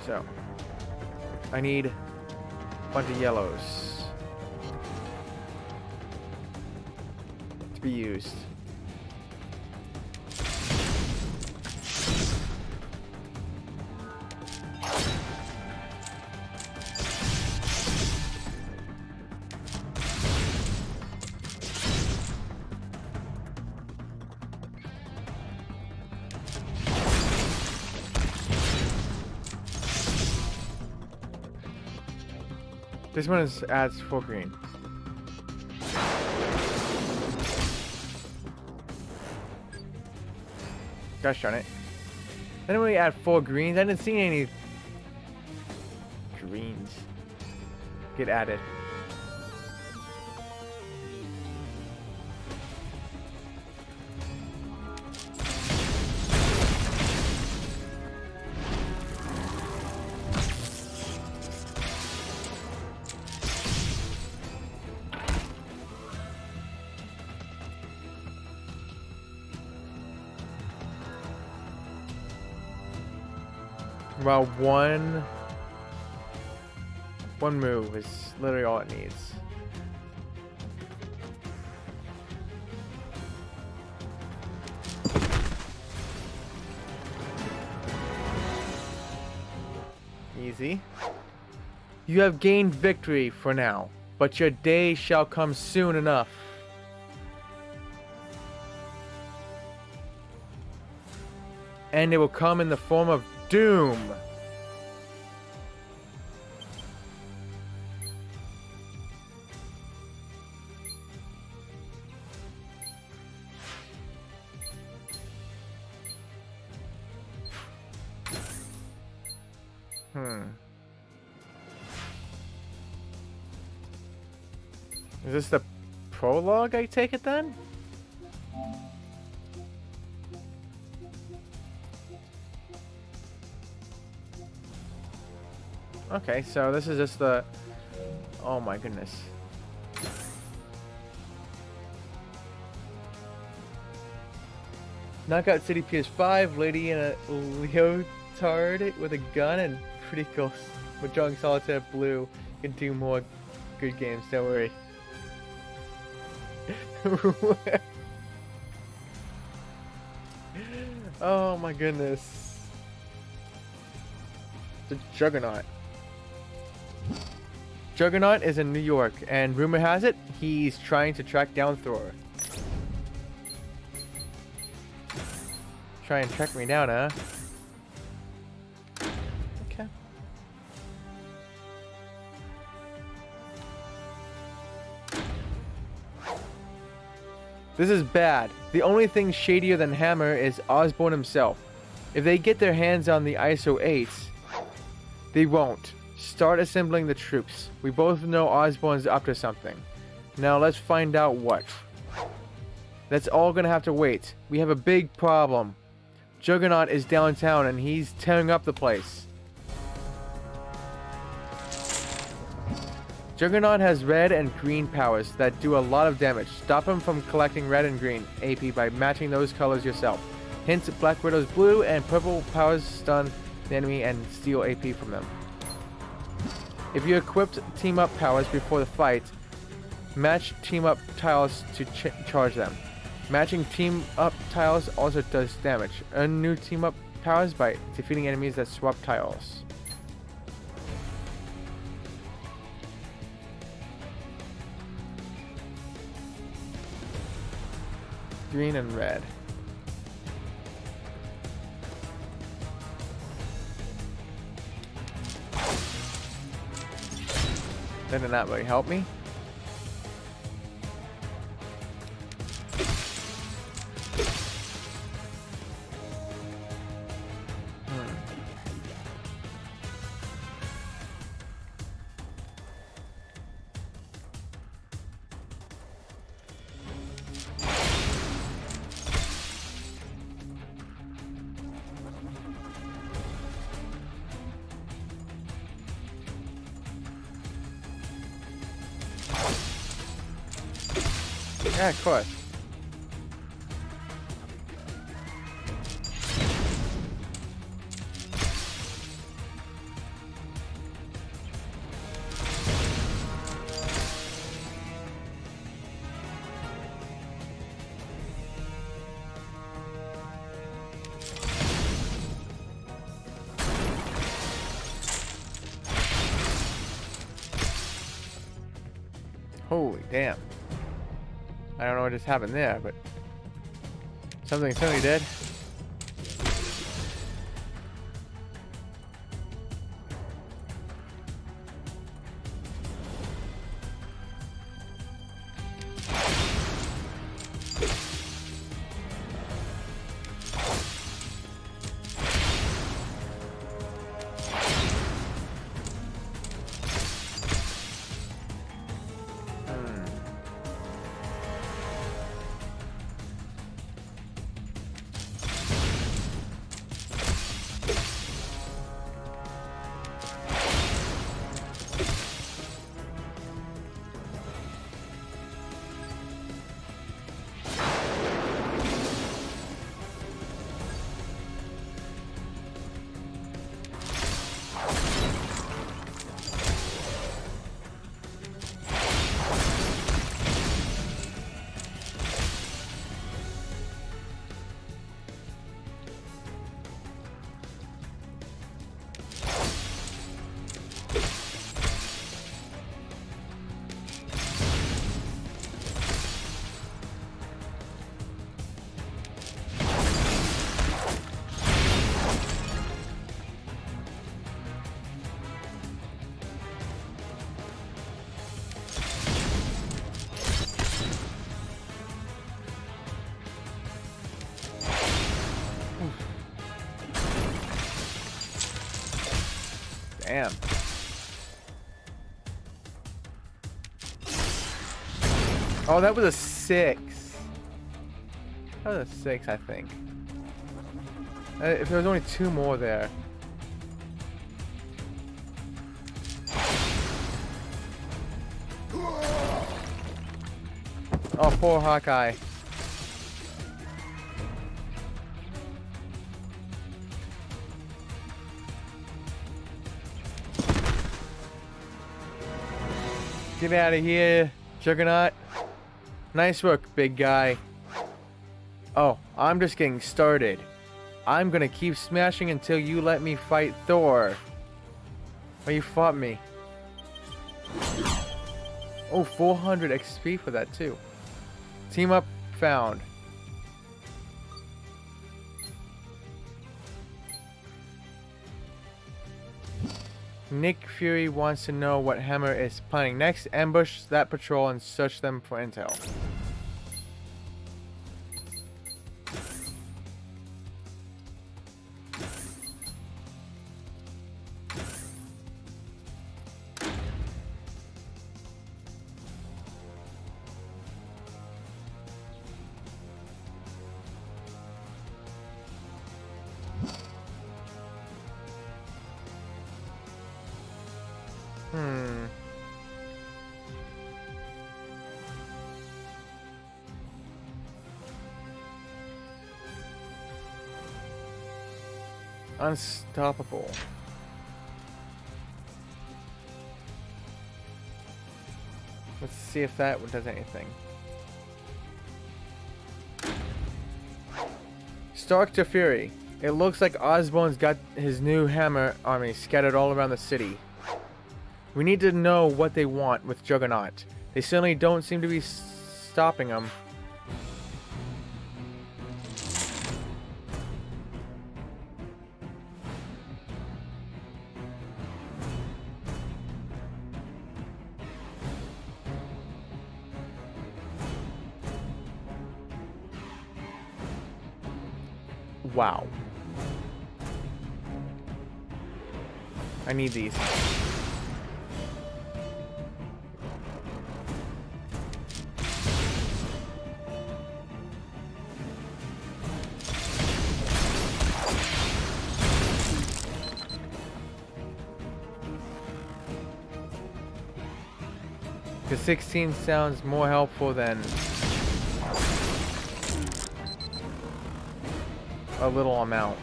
So, I need a bunch of yellows to be used. This one adds 4 green. Gosh darn it. Then we add 4 greens. I didn't see any greens get added. Well, one move is literally all it needs. Easy. You have gained victory for now, but your day shall come soon enough. And it will come in the form of doom. Is this the prologue, I take it then? Okay, so this is just the... Oh my goodness. Knockout City PS5, lady in a leotard with a gun and pretty cool. Mahjong Solitaire Blue can do more good games, don't worry. Oh my goodness. The Juggernaut. Juggernaut is in New York, and rumor has it, he's trying to track down Thor. Try and track me down, huh? Okay. This is bad. The only thing shadier than Hammer is Osborn himself. If they get their hands on the ISO 8s, they won't. Start assembling the troops. We both know Osborn's up to something. Now let's find out what. That's all gonna have to wait. We have a big problem. Juggernaut is downtown and he's tearing up the place. Juggernaut has red and green powers that do a lot of damage. Stop him from collecting red and green AP by matching those colors yourself. Hint, Black Widow's blue and purple powers stun the enemy and steal AP from them. If you equipped team-up powers before the fight, match team-up tiles to charge them. Matching team-up tiles also does damage. Earn new team-up powers by defeating enemies that swap tiles. Green and red. That did not really help me. Yeah, of course. Holy damn. I don't know what just happened there, but something certainly did. Damn. Oh, that was a 6. That was a 6, I think. If there was only 2 more there. Oh, poor Hawkeye. Get out of here, Juggernaut. Nice work, big guy. Oh, I'm just getting started. I'm gonna keep smashing until you let me fight Thor. Oh, you fought me. Oh, 400 XP for that too. Team up found. Nick Fury wants to know what Hammer is planning next. Ambush that patrol and search them for intel. Unstoppable. Let's see if that does anything. Stark to Fury. It looks like Osborn's got his new Hammer army scattered all around the city. We need to know what they want with Juggernaut. They certainly don't seem to be stopping him. Wow. I need these. The 16 sounds more helpful than a little amount.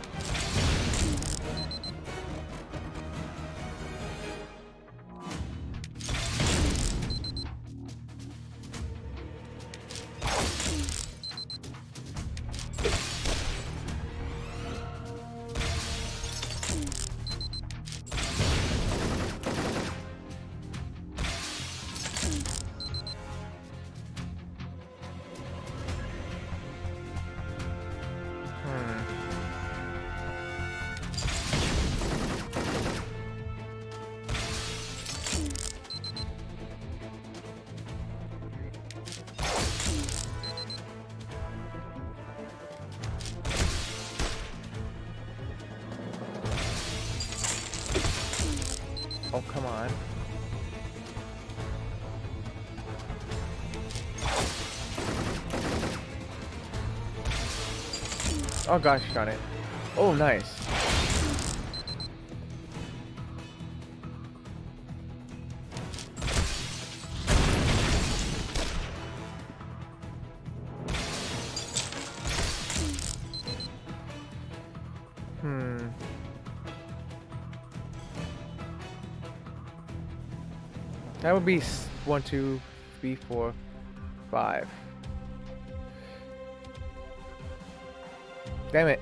Oh, come on. Oh gosh darn it. Oh, nice. That would be 1, 2, 3, 4, 5. Damn it.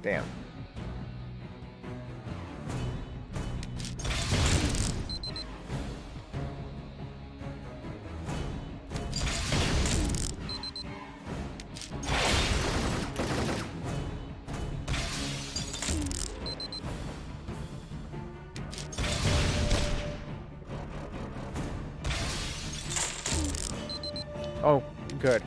Damn. Oh, good.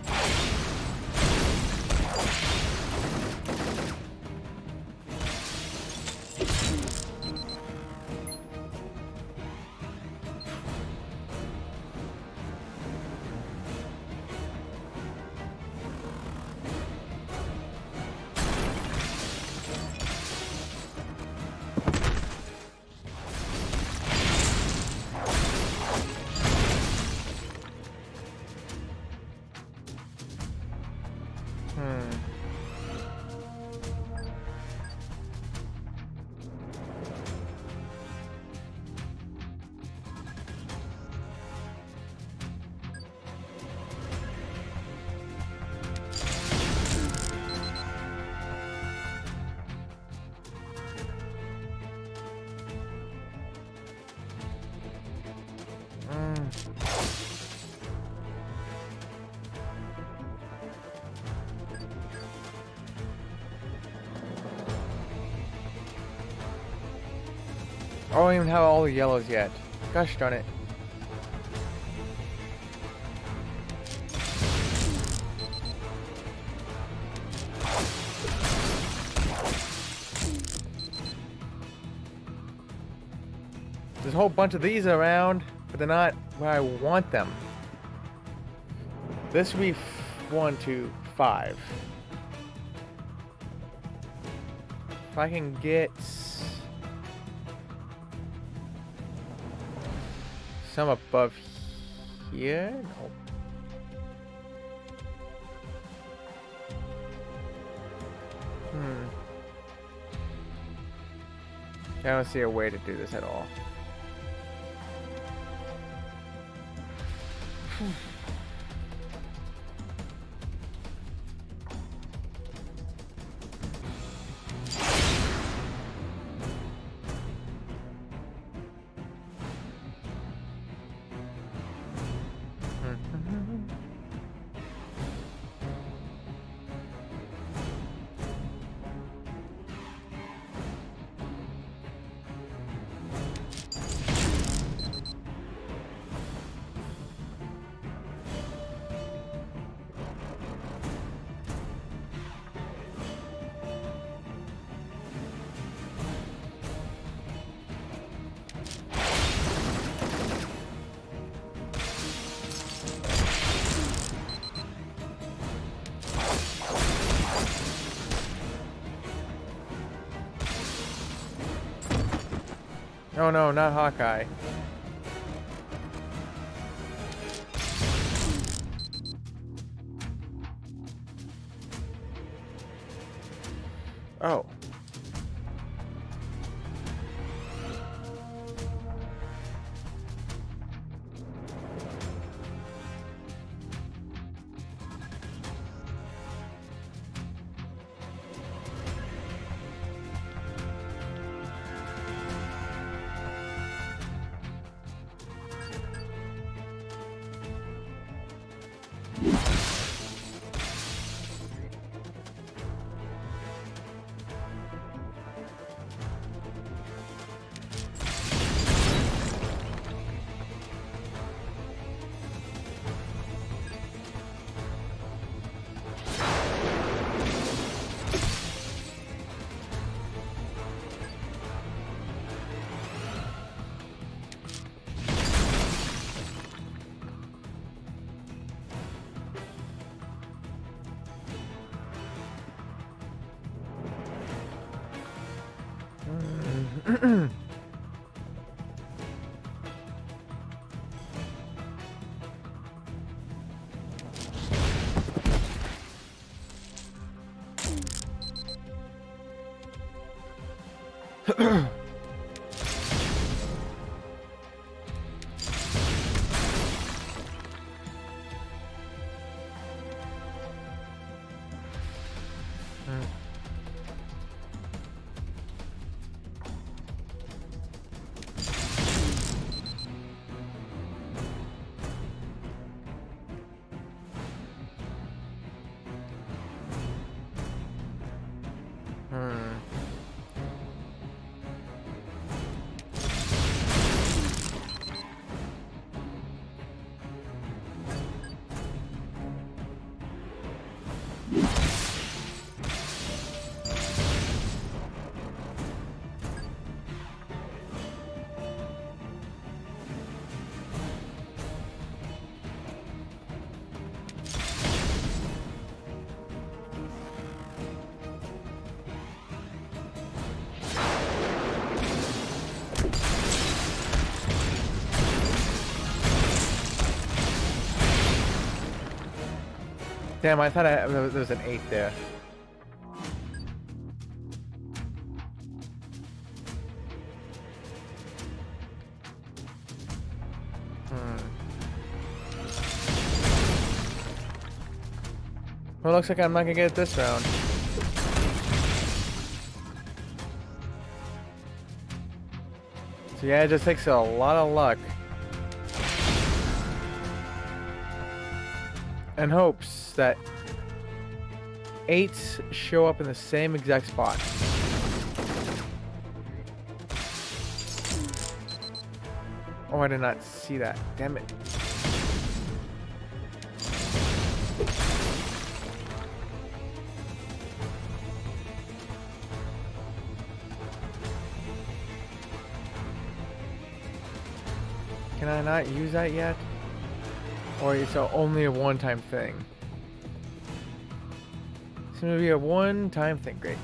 I don't even have all the yellows yet. Gosh darn it. There's a whole bunch of these around, but they're not where I want them. This would be 1, 2, 5. If I can get some above here? No. I don't see a way to do this at all. Oh no, not Hawkeye. Oh. Damn, I thought there was an 8 there. Well, looks like I'm not gonna get it this round. So yeah, it just takes a lot of luck. And hopes that 8s show up in the same exact spot. Oh, I did not see that. Damn it. Can I not use that yet? Or it's only a one-time thing? It's gonna be a one-time thing. Great.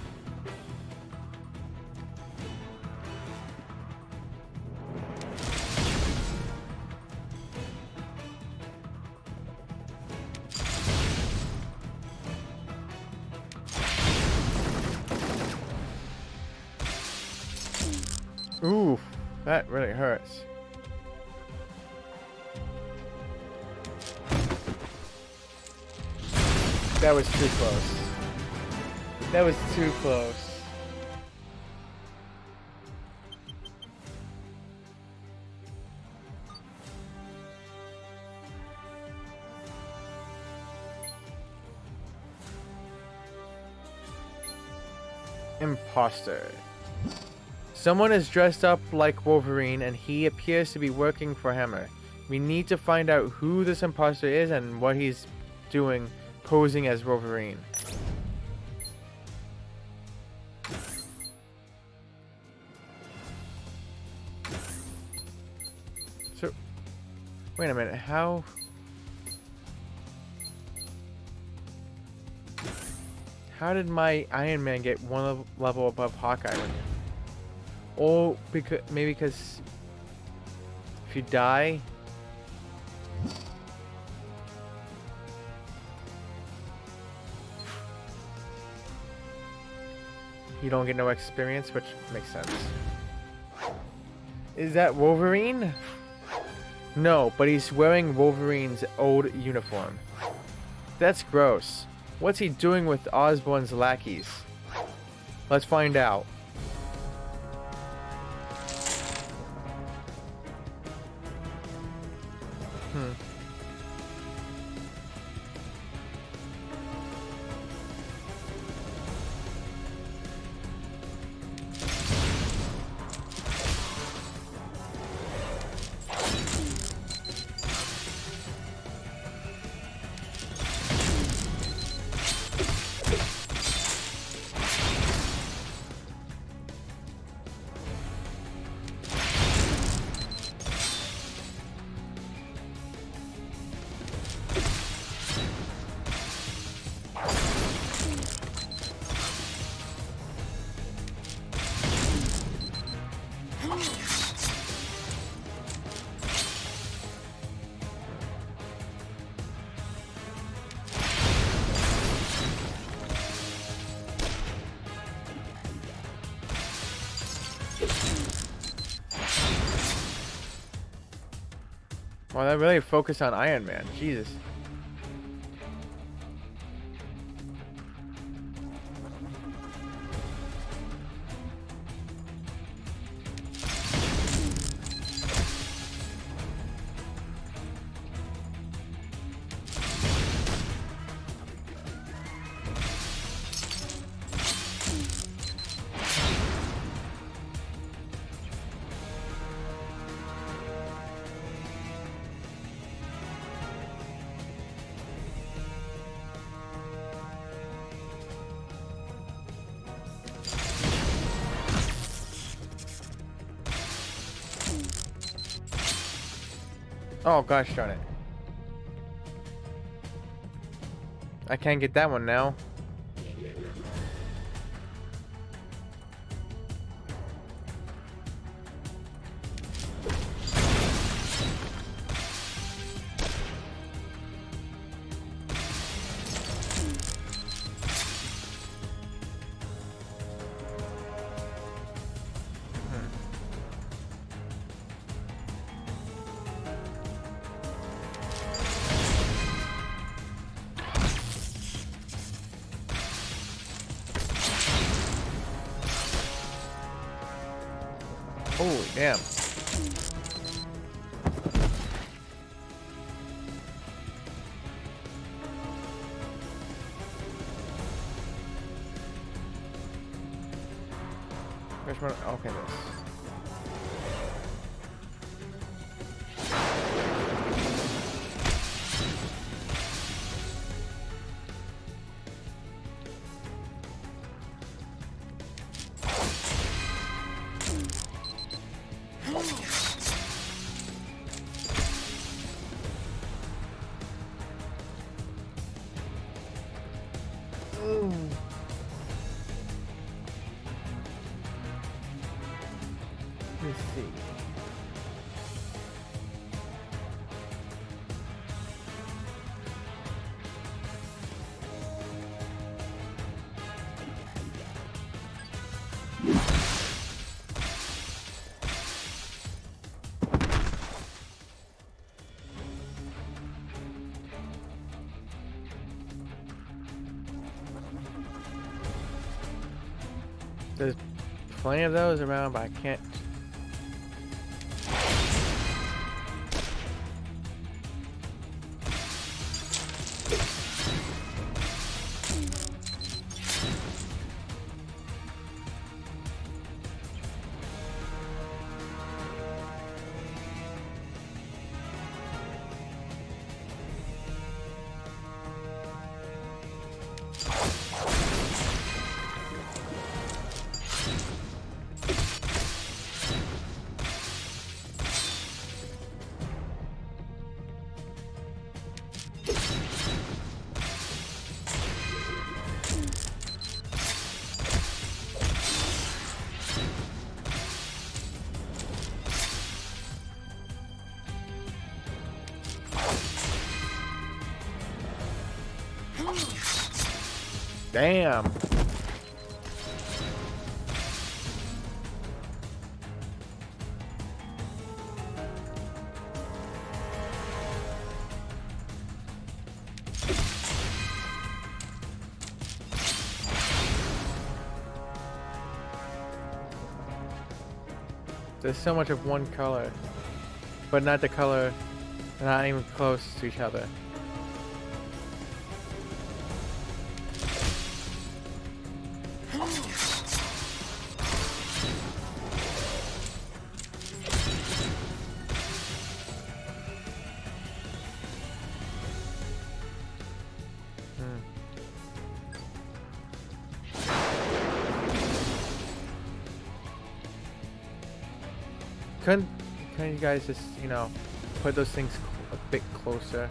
Ooh, that really hurts. That was too close. That was too close. Imposter. Someone is dressed up like Wolverine and he appears to be working for Hammer. We need to find out who this imposter is and what he's doing posing as Wolverine. So, wait a minute, how did my Iron Man get one level above Hawkeye? Or because maybe because if you die, you don't get no experience, which makes sense. Is that Wolverine? No, but he's wearing Wolverine's old uniform. That's gross. What's he doing with Osborn's lackeys? Let's find out. Well, that really focused on Iron Man. Jesus. Oh gosh darn it. I can't get that one now. Holy damn. Which one? Okay, this. Let's see. There's plenty of those around, but I can't. Damn. There's so much of one color, but not the color, not even close to each other. Couldn't you guys just, you know, put those things a bit closer?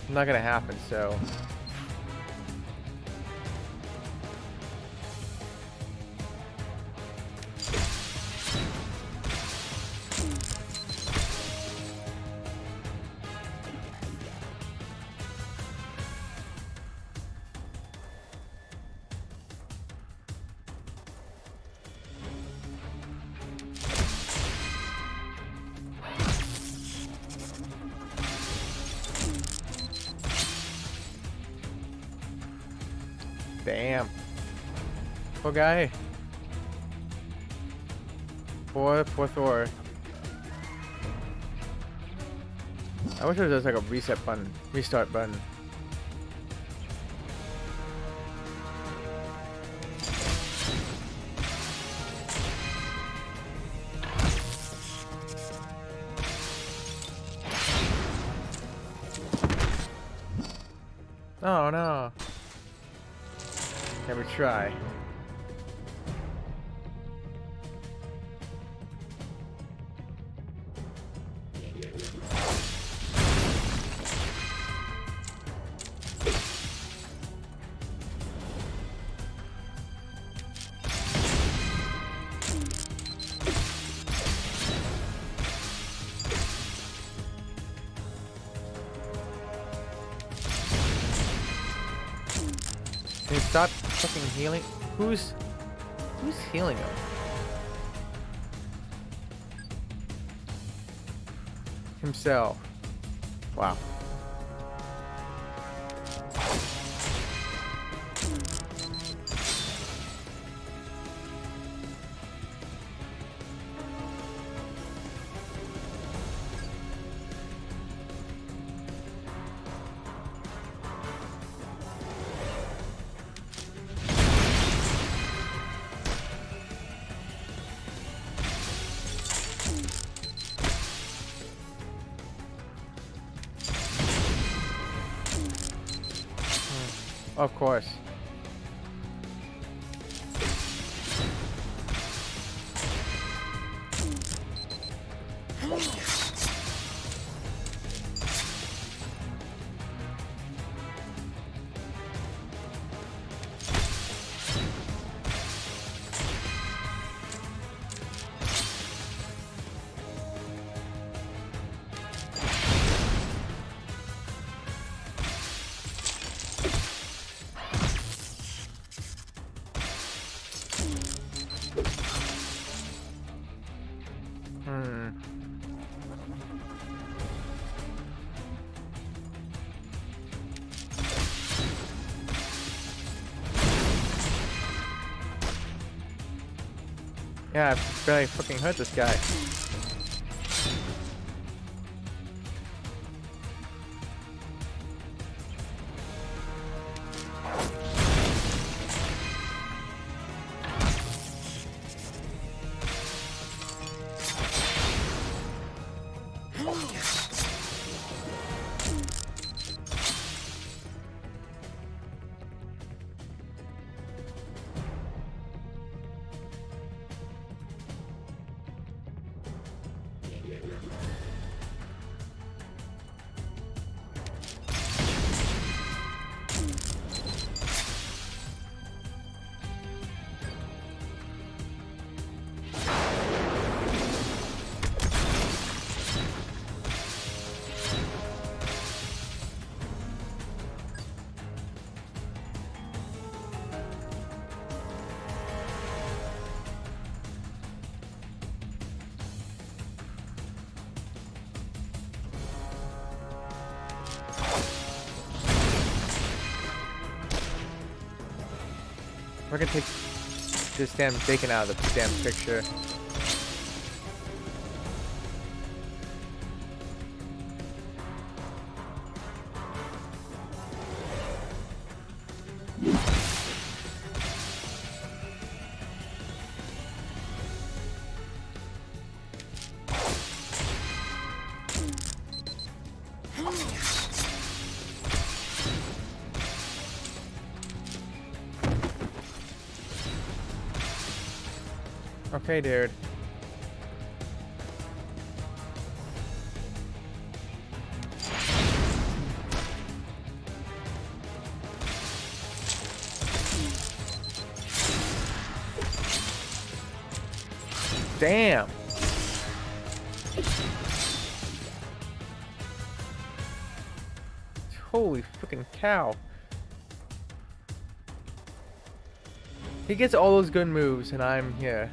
Not gonna happen, so. Damn. Poor guy. Poor Thor. I wish there was like a reset button, restart button. Oh no. Never try. Can you stop fucking healing? Who's healing him? Himself. Wow. Of course. Yeah, I barely fucking hurt this guy. We're gonna take this damn bacon out of the damn picture. Okay, dude. Damn. Holy freaking cow. He gets all those good moves and I'm here.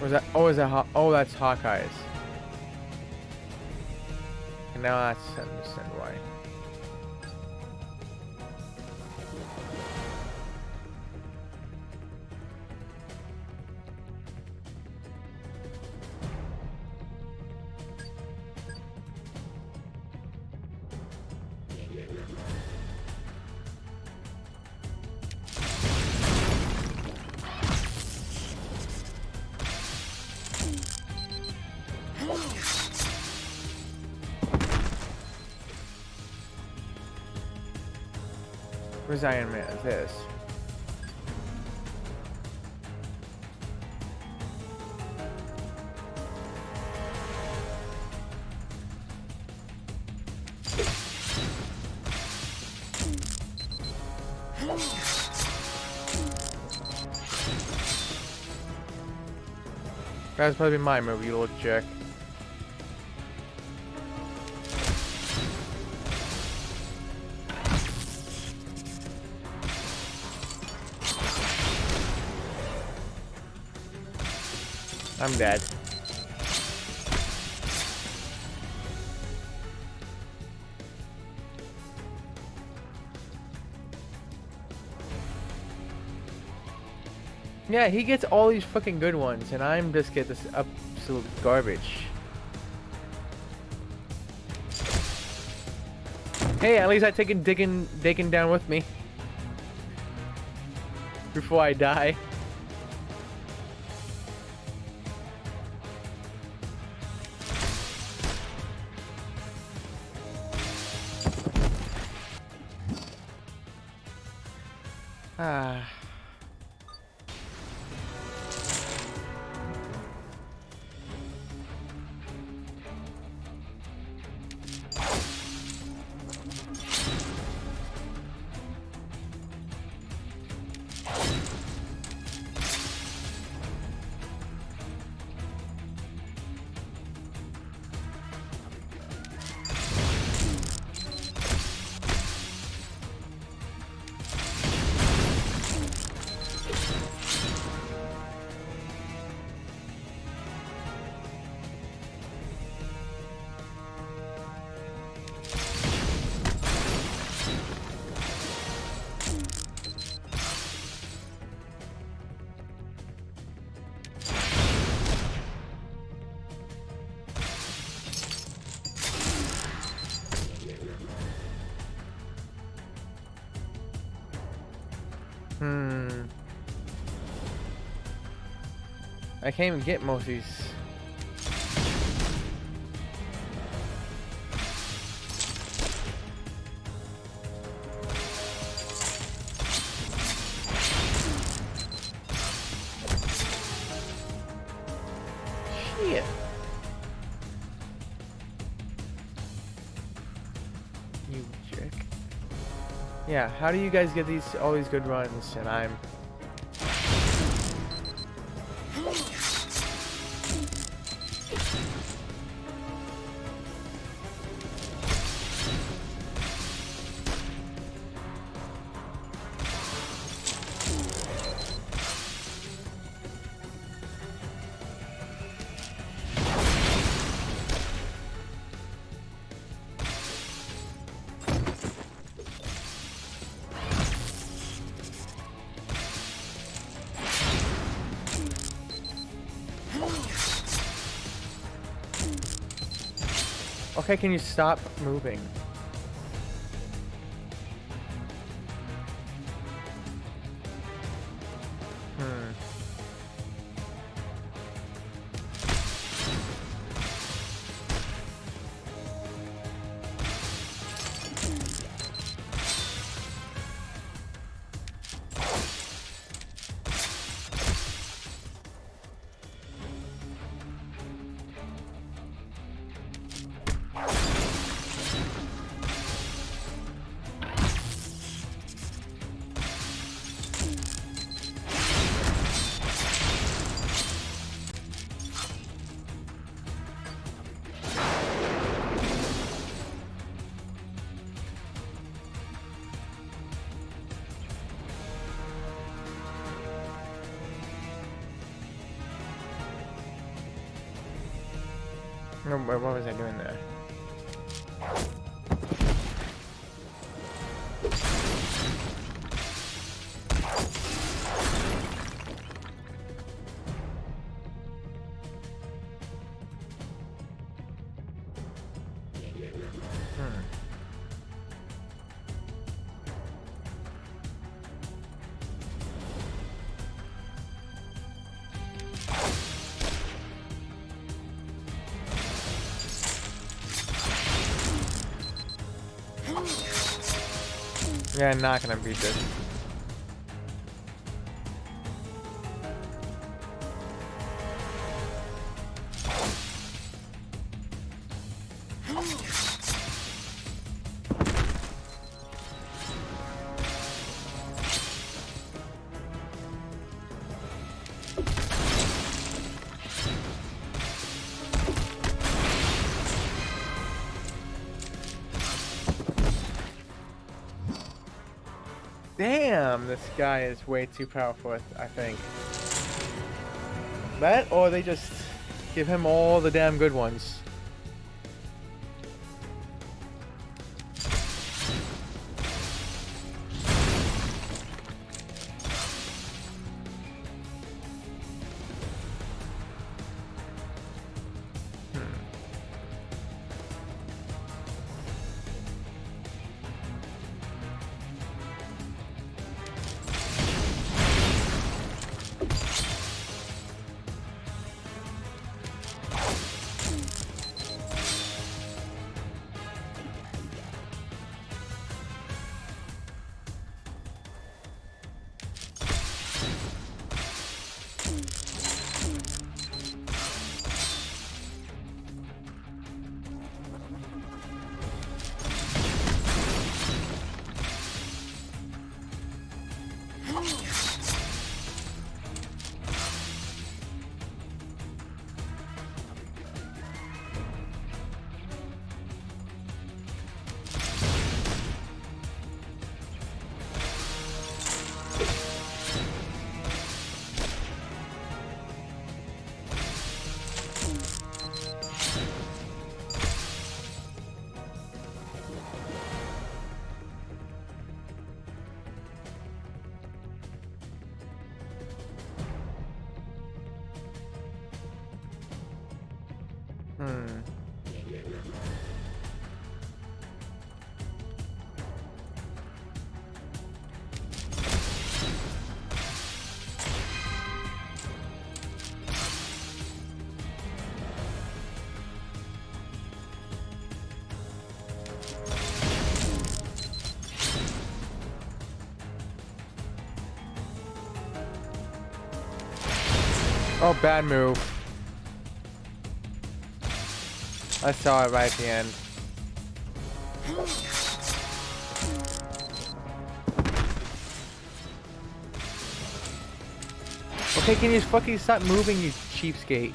Was that? Oh, is that? Oh, that's Hawkeye's. And now that's understand why. Where's Iron Man? This. That's probably my move, you little jerk. I'm dead. Yeah, he gets all these fucking good ones, and I'm just get this absolute garbage. Hey, at least I taken digging down with me before I die. Ah. I can't even get most of these. Shit. You jerk. Yeah, how do you guys get all these good runs and I'm Okay, can you stop moving? Hmm. No, what was I doing there? Hmm. Yeah, I'm not gonna beat this. Damn, this guy is way too powerful, I think. That, or they just give him all the damn good ones. Hmm. Oh, bad move. I saw it right at the end. Okay, can you just fucking stop moving, you cheapskate?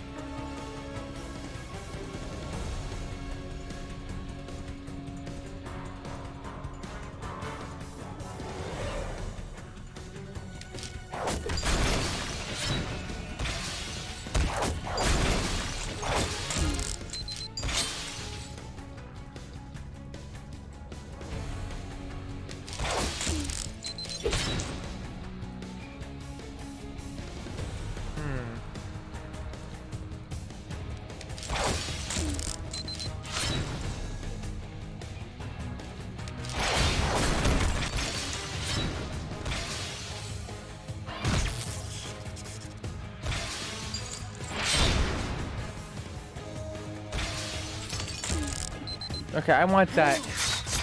Okay, I want that.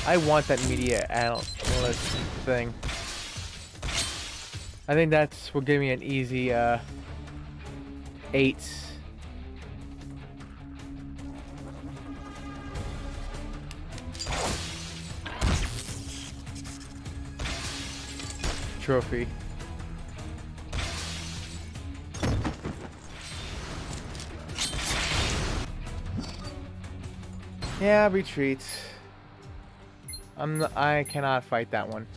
I want that media analyst thing. I think that's will give me an easy 8. Trophy. Yeah, retreat. I cannot fight that one.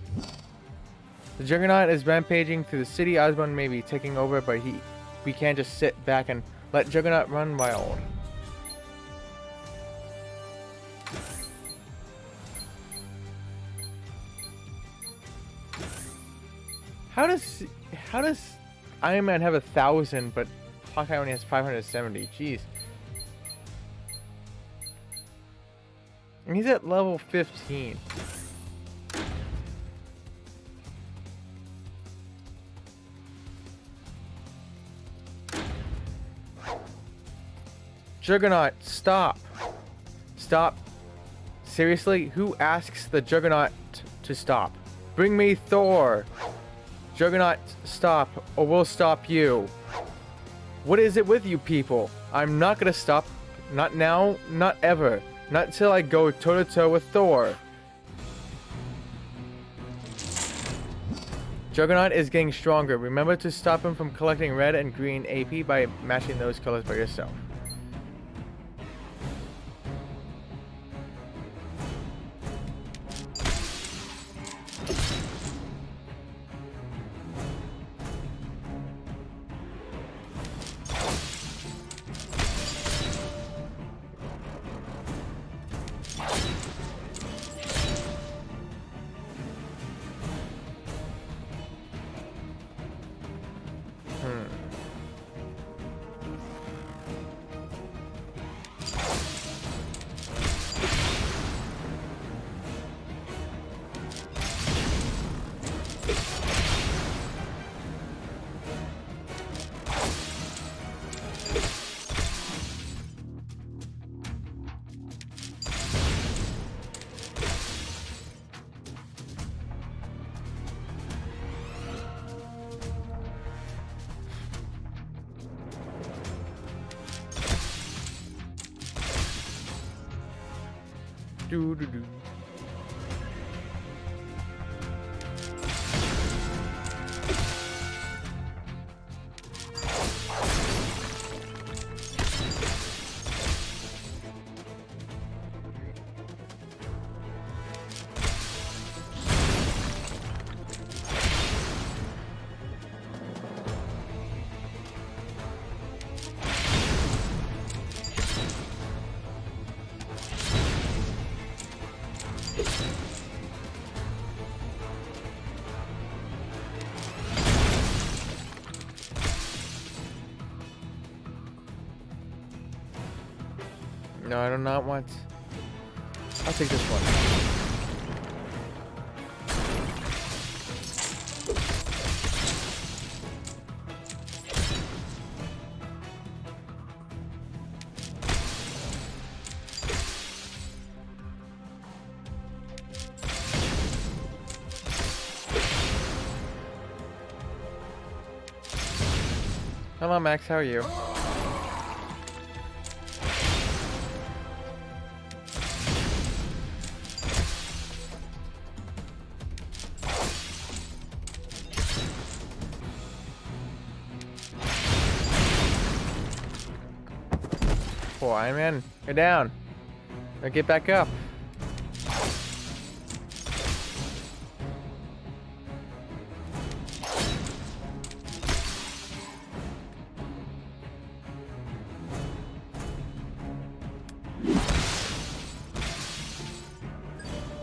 The Juggernaut is rampaging through the city. Osborn may be taking over, but we can't just sit back and let Juggernaut run wild. How does Iron Man have 1,000, but Hawkeye only has 570? Jeez. And he's at level 15. Juggernaut, stop. Stop. Seriously? Who asks the Juggernaut to stop? Bring me Thor. Juggernaut, stop, or we'll stop you. What is it with you people? I'm not gonna stop. Not now, not ever. Not till I go toe-to-toe with Thor. Juggernaut is getting stronger. Remember to stop him from collecting red and green AP by matching those colors by yourself. Do do do. No, I do not want. I'll take this one. Hello, Max. How are you? Poor Iron Man, you're down. Now get back up.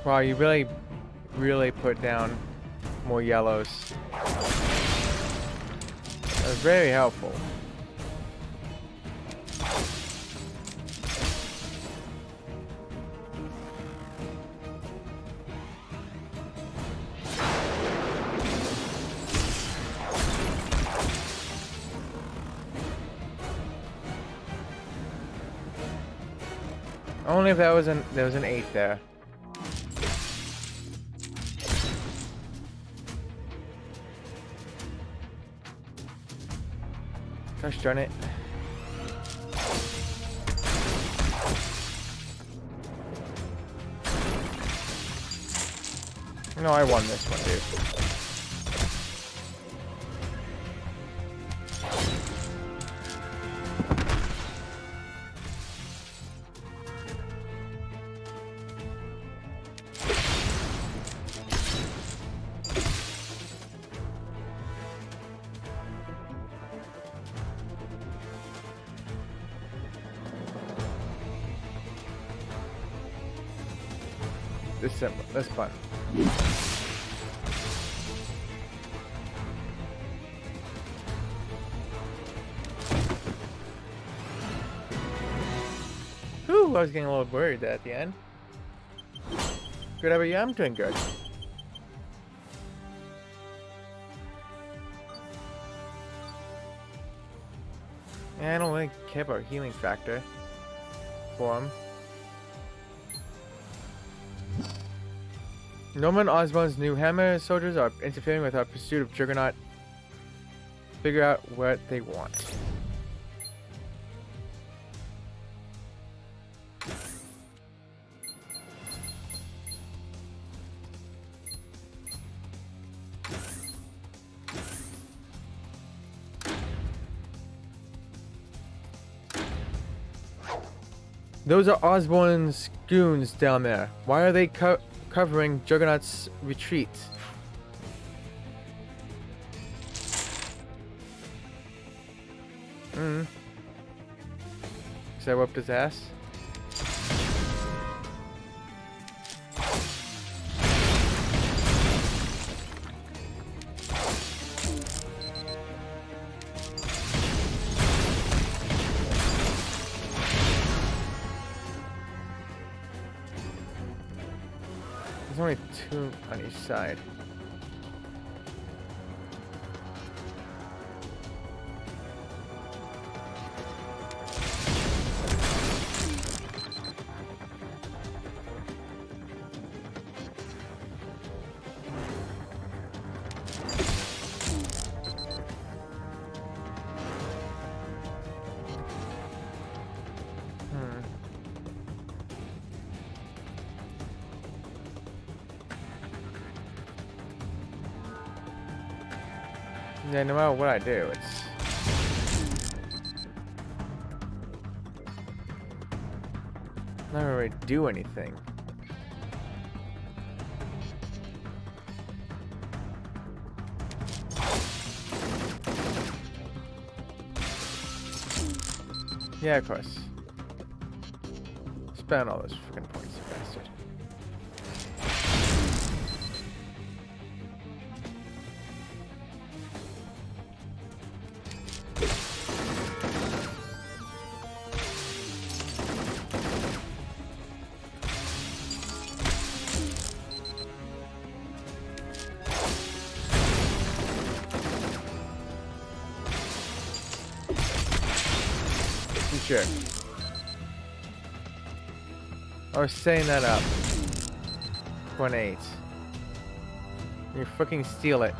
Wow, you really put down more yellows. That was very helpful. Only if there was an 8 there. Gosh darn it. No, I won this one, dude. This fun. Whew, I was getting a little worried there at the end. Good, how about you? I'm doing good. Yeah, I don't really care about healing factor for him. Norman Osborn's new Hammer soldiers are interfering with our pursuit of Juggernaut. Figure out what they want. Those are Osborn's goons down there. Why are they covering Juggernaut's retreat? Because I whooped his ass? There's only 2 on each side. Yeah, no matter what I do, it's not really do anything. Yeah, of course. Spend all those freaking points, you bastard. Sure. I was setting that up for an 8. You fucking steal it.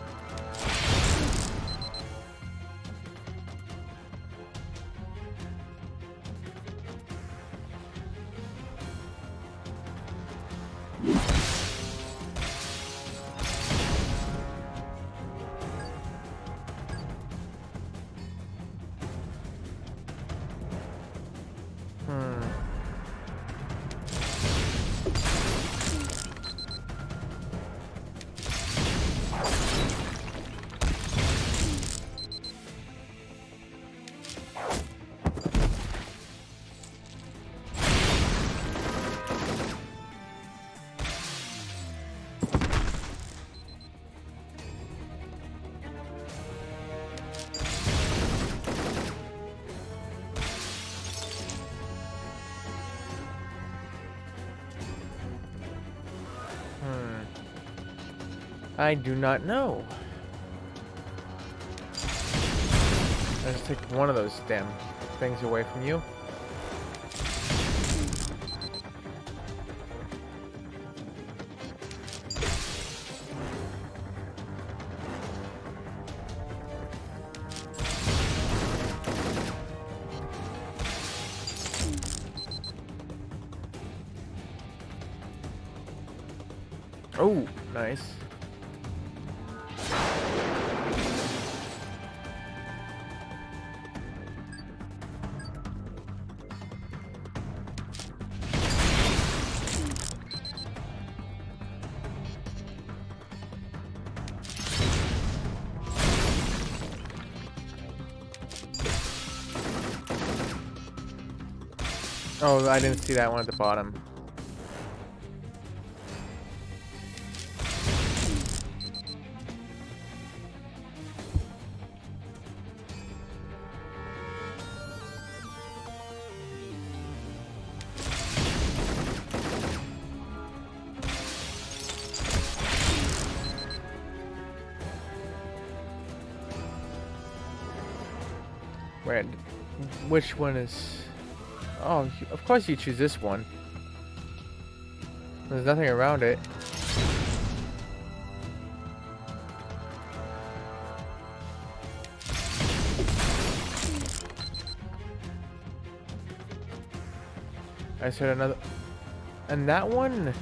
I do not know. I'll just take one of those damn things away from you. Oh, nice. Oh, I didn't see that one at the bottom. Wait, which one is... Oh, of course you choose this one. There's nothing around it. I said another... And that one...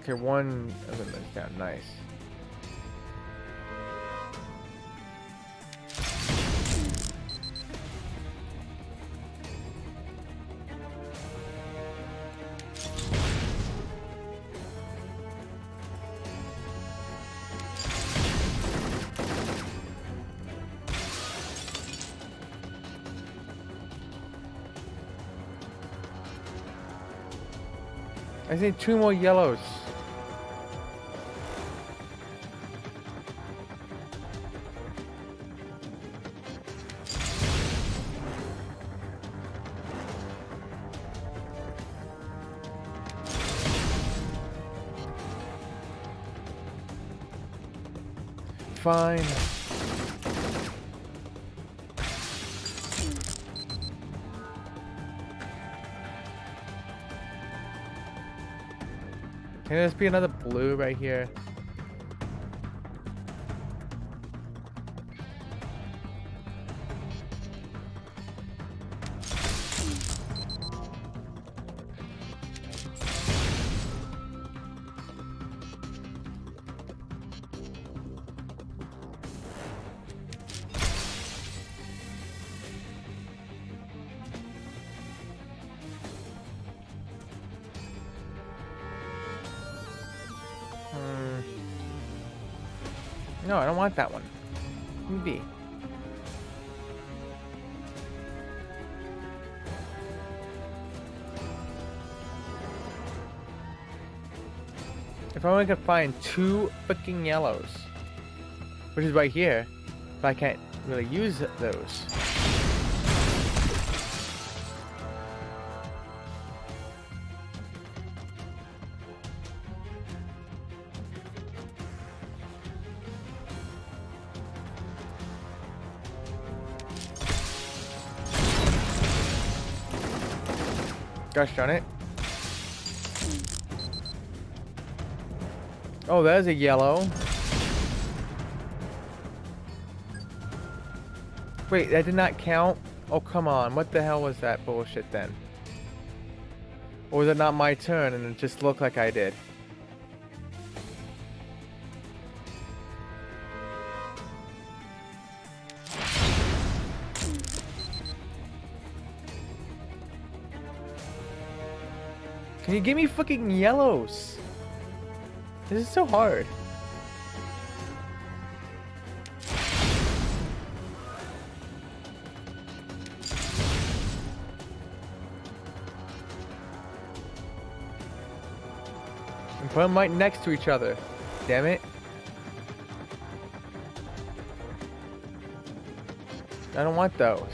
Okay, one of them is down. Nice. I see 2 more yellows. Fine. Can this be another blue right here? No, I don't want that one. B. If I only could find 2 freaking yellows, which is right here, but I can't really use those. Gosh darn it. Oh, there's a yellow. Wait, that did not count? Oh, come on. What the hell was that bullshit then? Or was it not my turn and it just looked like I did? Can you give me fucking yellows? This is so hard. And put them right next to each other. Damn it. I don't want those.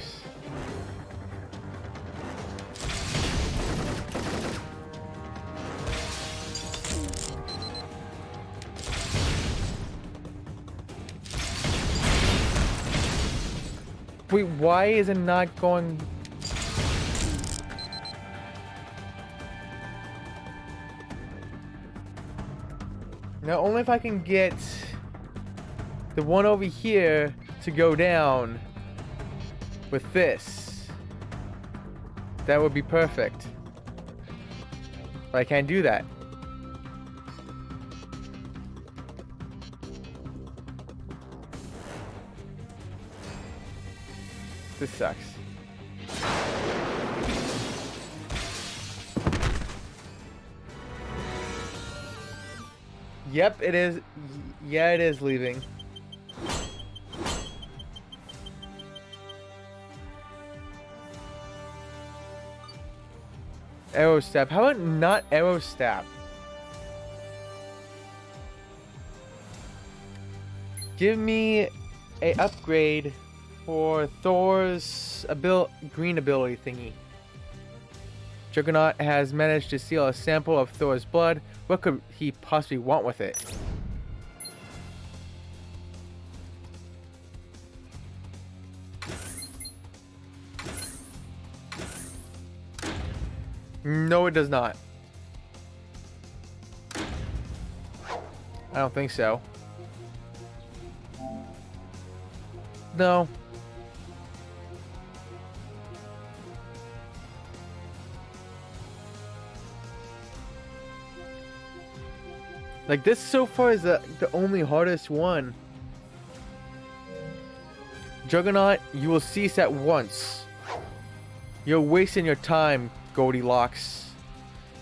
Wait, why is it not going? Now, only if I can get the one over here to go down with this. That would be perfect. But I can't do that. This sucks. Yep, it is. Yeah, it is leaving. Arrow stab. How about not arrow stab? Give me a upgrade for Thor's green ability thingy. Juggernaut has managed to steal a sample of Thor's blood. What could he possibly want with it? No, it does not. I don't think so. No. Like, this so far is the only hardest one. Juggernaut, you will cease at once. You're wasting your time, Goldilocks.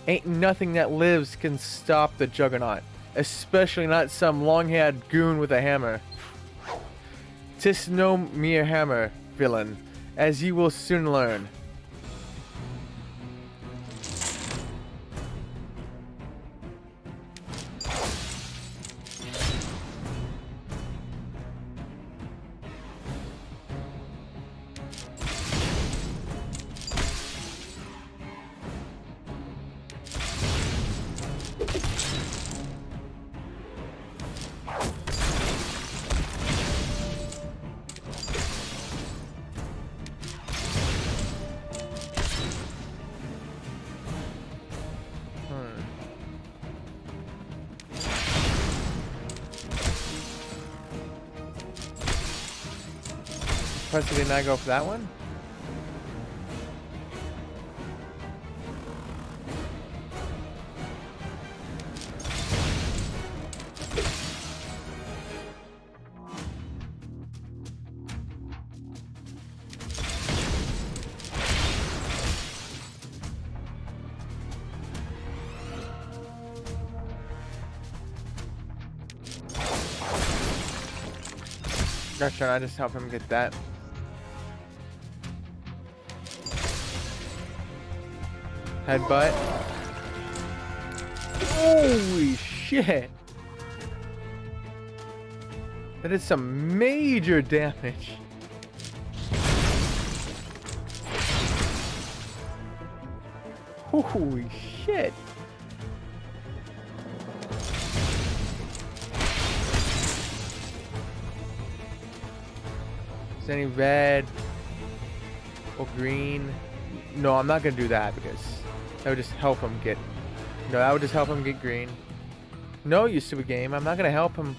Ain't nothing that lives can stop the Juggernaut. Especially not some long-haired goon with a hammer. 'Tis no mere hammer, villain, as you will soon learn. Press did not go for that one? Gosh darn, I just help him get that. Headbutt. Holy shit! That is some major damage. Holy shit! Is there any red or green? No, I'm not gonna do that because that would just help him get. No, that would just help him get green. No, you stupid game. I'm not gonna help him.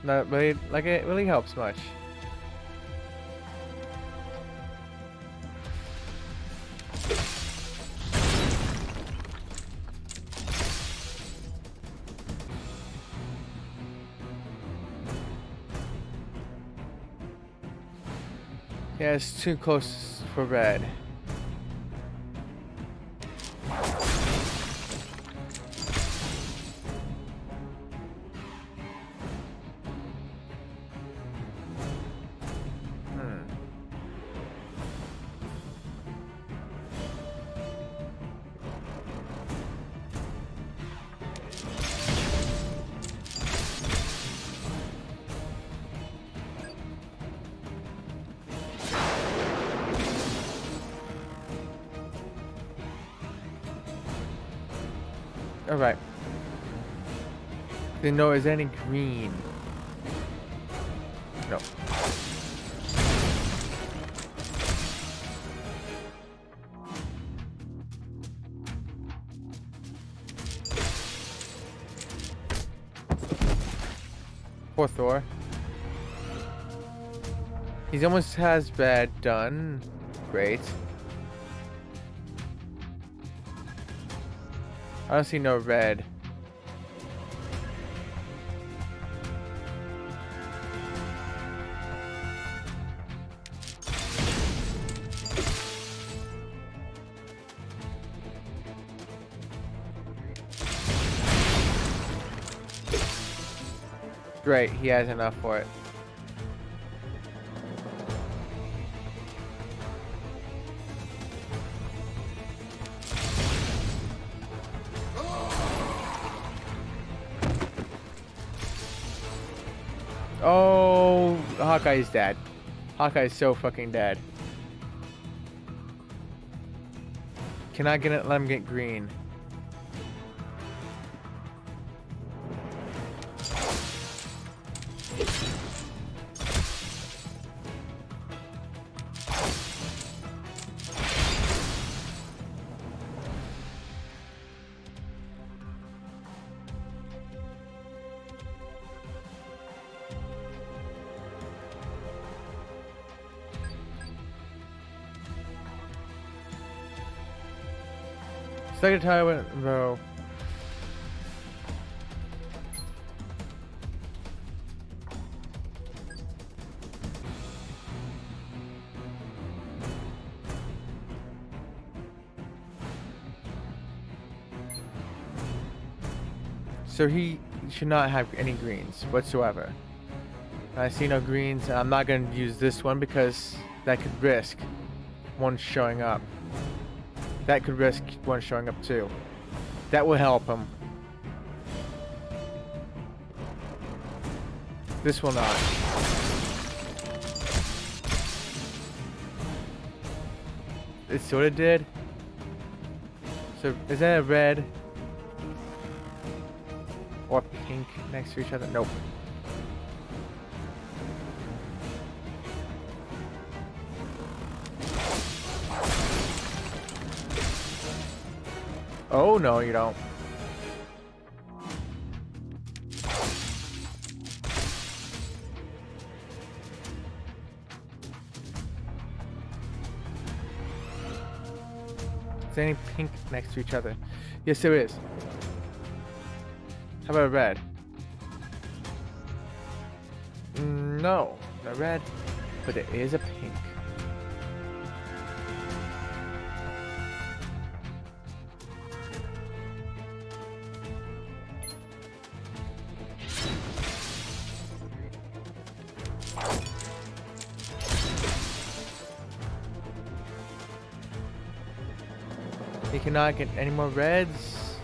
Not really, like it really helps much. Yeah, it's too close for red. Alright. Didn't know is any green. No. Poor Thor. He's almost has bad done. Great. I don't see no red. Great, he has enough for it. Oh, Hawkeye's dead. Hawkeye's so fucking dead. Can I get it? Let him get green. Second time in a row. So he should not have any greens whatsoever. I see no greens. I'm not going to use this one because that could risk one showing up. That could risk one showing up too. That will help him. This will not. It sort of did. So is that a red or pink next to each other? Nope. Oh, no, you don't. Is there any pink next to each other? Yes, there is. How about red? No, not red. But there is a pink. He cannot get any more reds.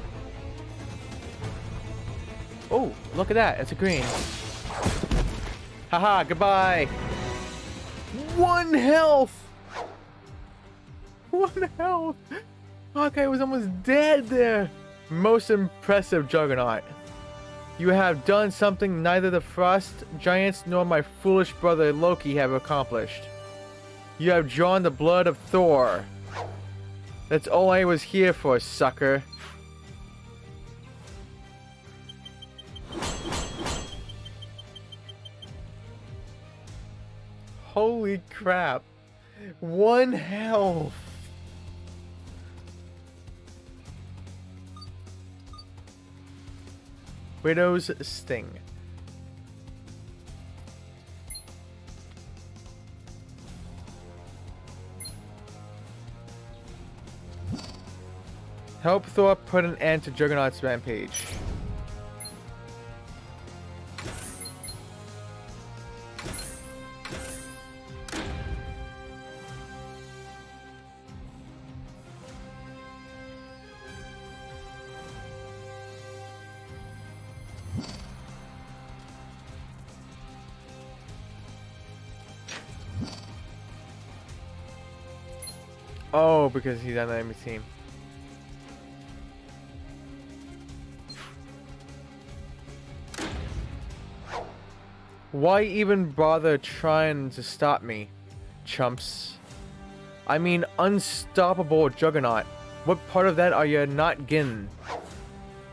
Oh, look at that. It's a green. Haha, goodbye. 1 health. 1 health. Hawkeye was almost dead there. Most impressive, Juggernaut. You have done something neither the Frost Giants nor my foolish brother Loki have accomplished. You have drawn the blood of Thor. That's all I was here for, sucker. Holy crap. 1 health. Widow's Sting. Help Thor put an end to Juggernaut's rampage. Oh, because he's on the enemy team. Why even bother trying to stop me, chumps? I mean, unstoppable Juggernaut. What part of that are you not getting?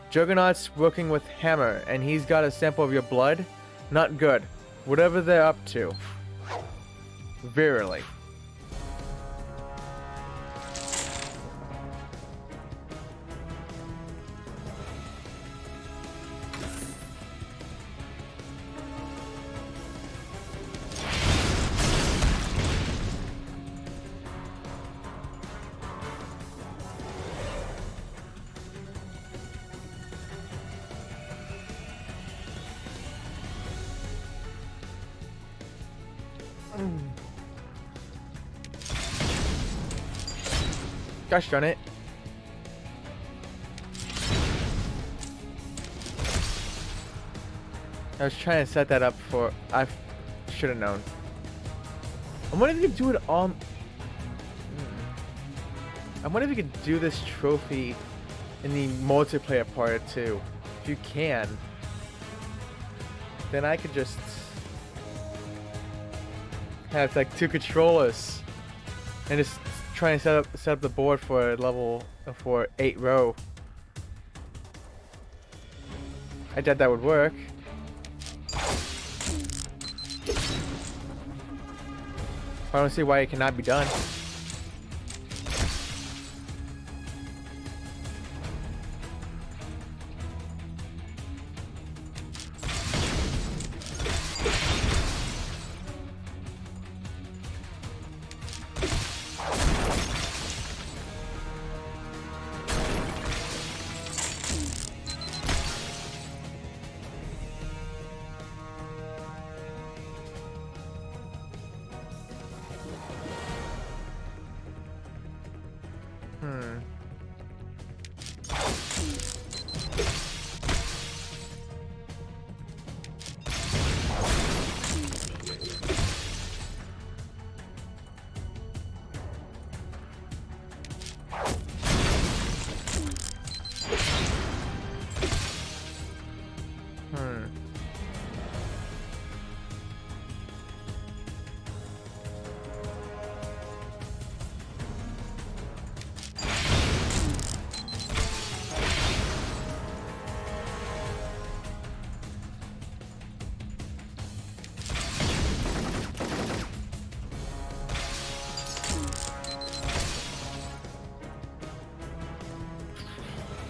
Juggernaut's working with Hammer, and he's got a sample of your blood? Not good. Whatever they're up to. Verily. Gosh darn it. I was trying to set that up for... I should have known. I wonder if you could do it on... I wonder if you could do this trophy in the multiplayer part too. If you can, then I could just have like 2 controllers and just try and set up the board for level for 8 row. I doubt that would work. I don't see why it cannot be done.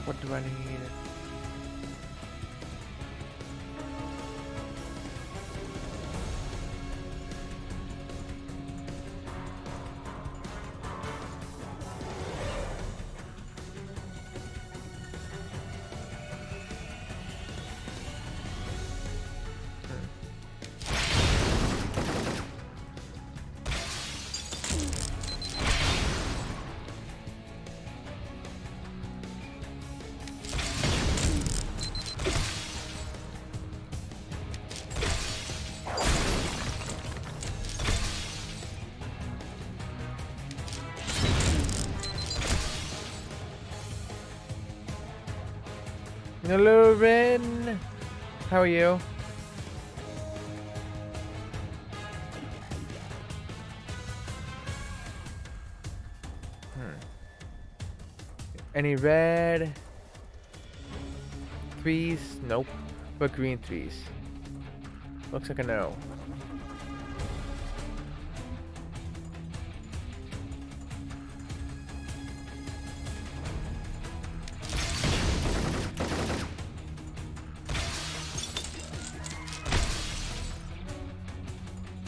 What do I need? Hello, Ren. How are you? Any red threes? Nope. But green threes. Looks like a no.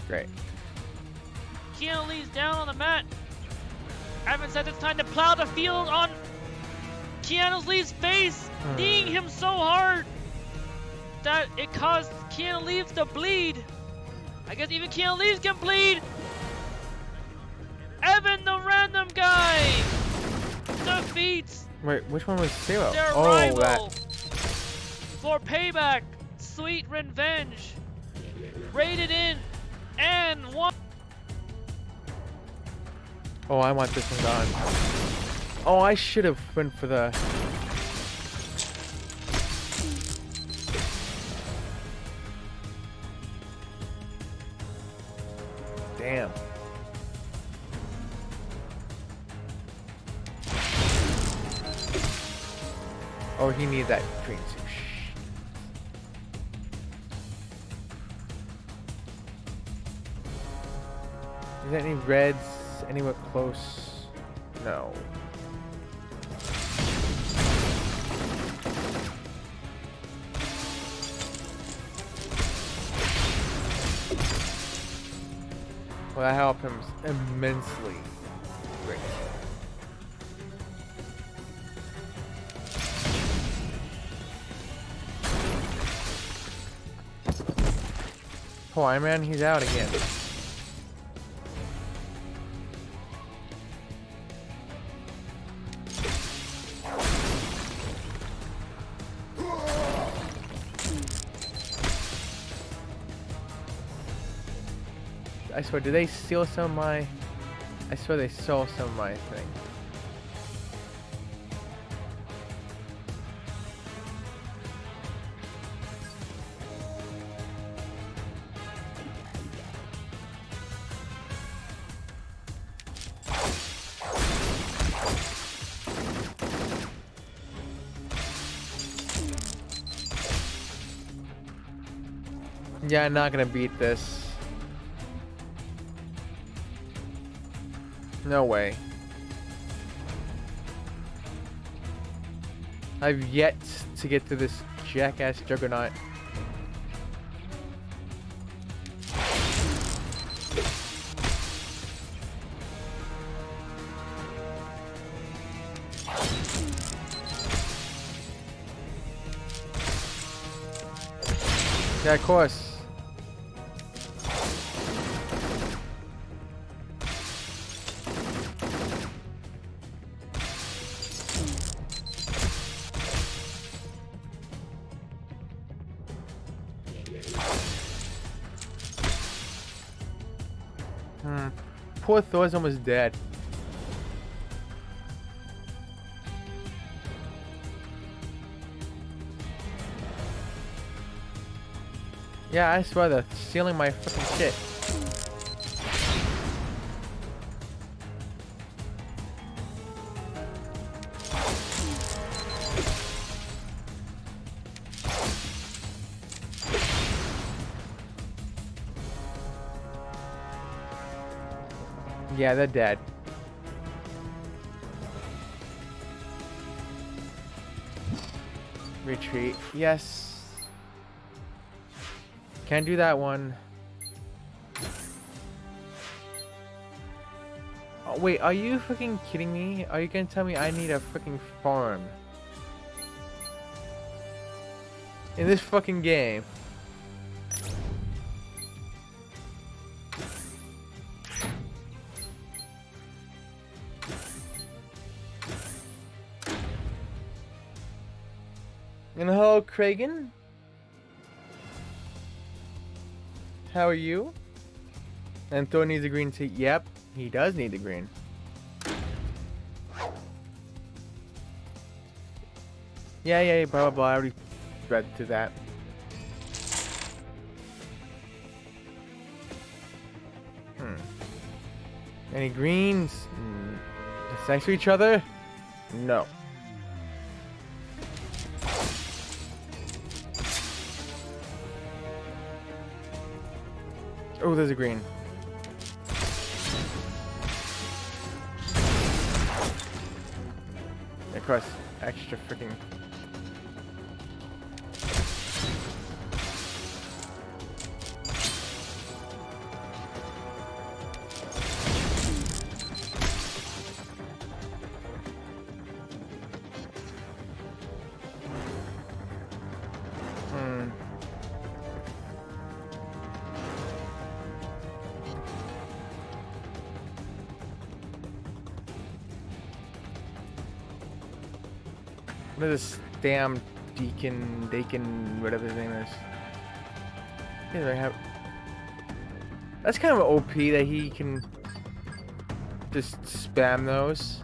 Great. Keanu Lee's down on the mat. Evan said it's time to plow the field on Keanu Lee's face, kneeing him so hard that it caused Keanu Reeves to bleed. I guess even Keanu Reeves can bleed. Evan, the random guy, defeats. Wait, which one was Zero? Their rival for payback, sweet revenge. Rated in and won. Oh, I want this one gone. Oh, I should have went for the... Damn. Oh, he needs that green suit. Is there any reds anywhere close? No. Well, that helped him immensely. Great. Oh, Iron Man, he's out again. I swear, did they steal some of my... I swear they stole some of my thing. Yeah, I'm not gonna beat this. No way. I've yet to get to this jackass Juggernaut. Yeah, of course. Poor Thor's almost dead. Yeah, I swear they're stealing my fucking shit. Yeah, they're dead. Retreat. Yes. Can't do that one. Oh, wait, are you fucking kidding me? Are you gonna tell me I need a fucking farm? In this fucking game. And hello, Kragan. How are you? And Thor needs a green tea. Yep, he does need the green. Yeah, blah blah blah. I already read through that. Any greens? Next to each other? No. Oh, there's a green. Of course, extra freaking. What is this damn Dakin, whatever his name is? That's kind of OP that he can just spam those.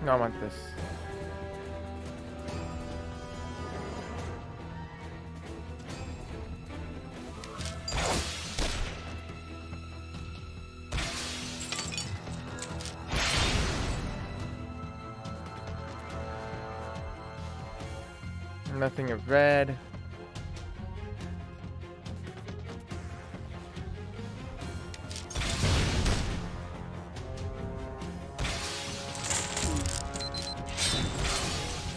No, I want this. Nothing of red.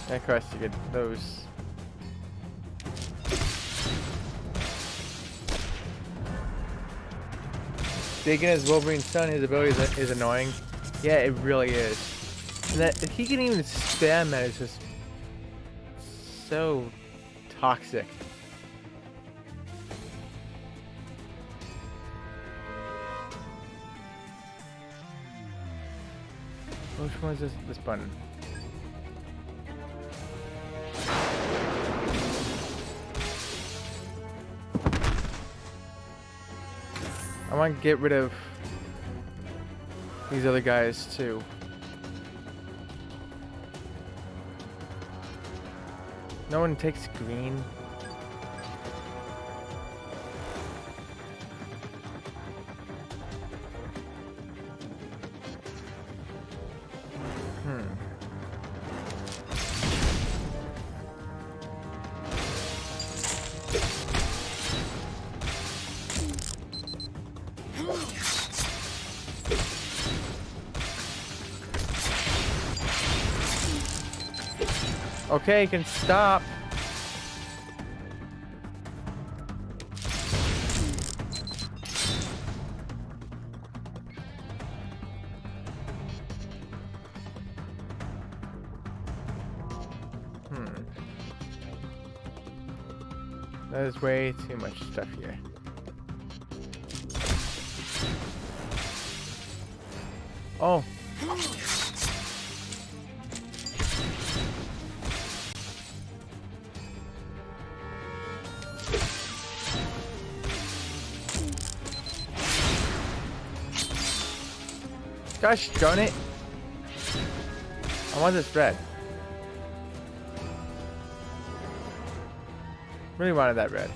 Of course, you get those. Digging his Wolverine stun, his ability is annoying. Yeah, it really is. And that he can even spam that is just so toxic. Which one is this button? I want to get rid of these other guys too. No one takes green. Okay, you can stop. There's way too much stuff here. Oh. Gosh darn it. I want this red. Really wanted that red.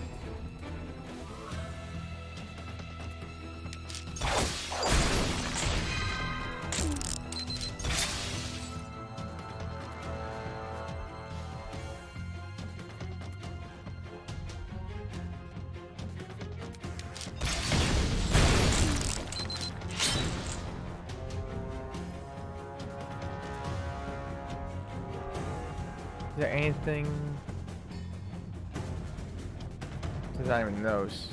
Is there anything? There's not even those.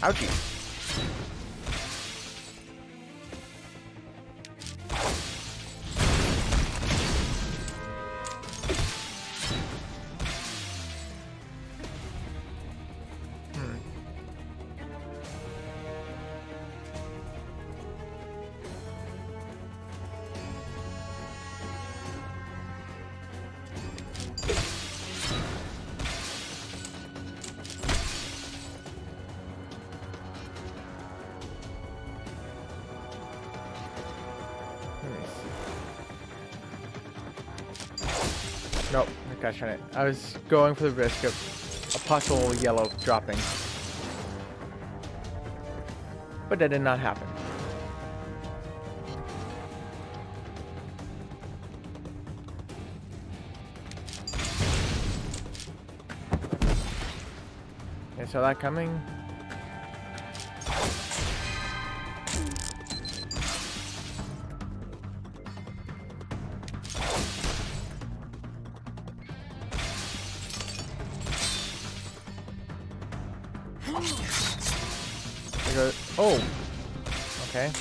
Ouchie. Nope, gosh darn it. I was going for the risk of a possible yellow dropping. But that did not happen. Okay, saw that coming. Oh, okay.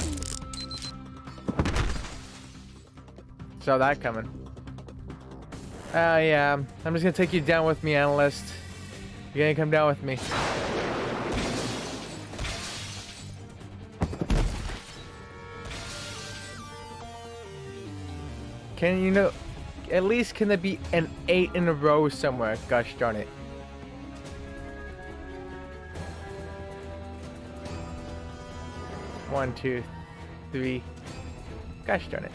Saw that coming. Yeah, I'm just gonna take you down with me, analyst. You're gonna come down with me. Can you know, at least can there be an 8 in a row somewhere? Gosh darn it. 1, 2, 3. Gosh darn it.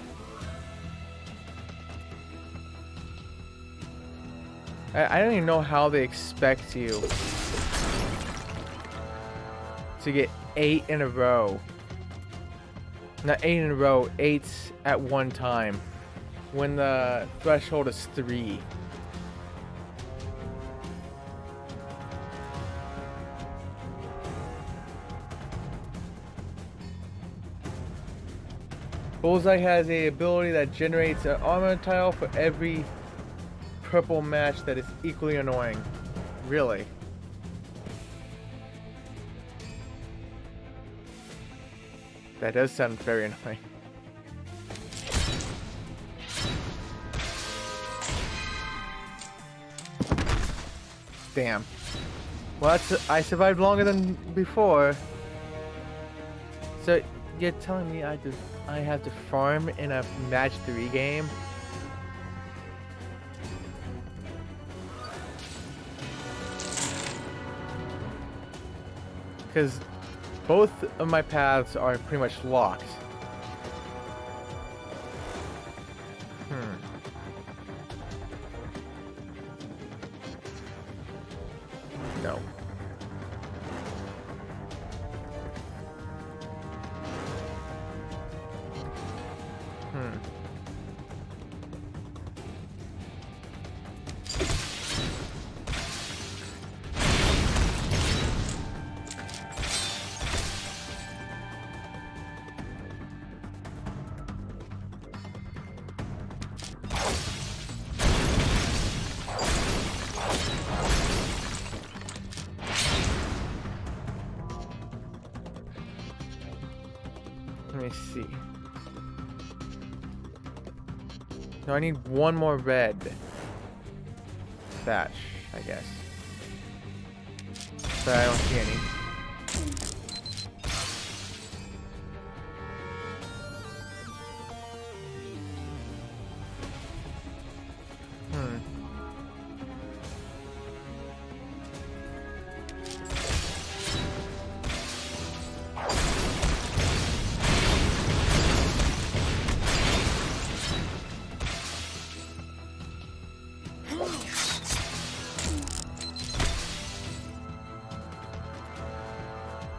I don't even know how they expect you to get 8 in a row. Not 8 in a row, 8 at one time. When the threshold is 3. Bullseye has a ability that generates an armor tile for every purple match that is equally annoying. Really? That does sound very annoying. Damn. Well, I survived longer than before. So you're telling me I have to farm in a match 3 game? Because both of my paths are pretty much locked. No. Let me see. No, I need one more red thatch, I guess. But I don't see any.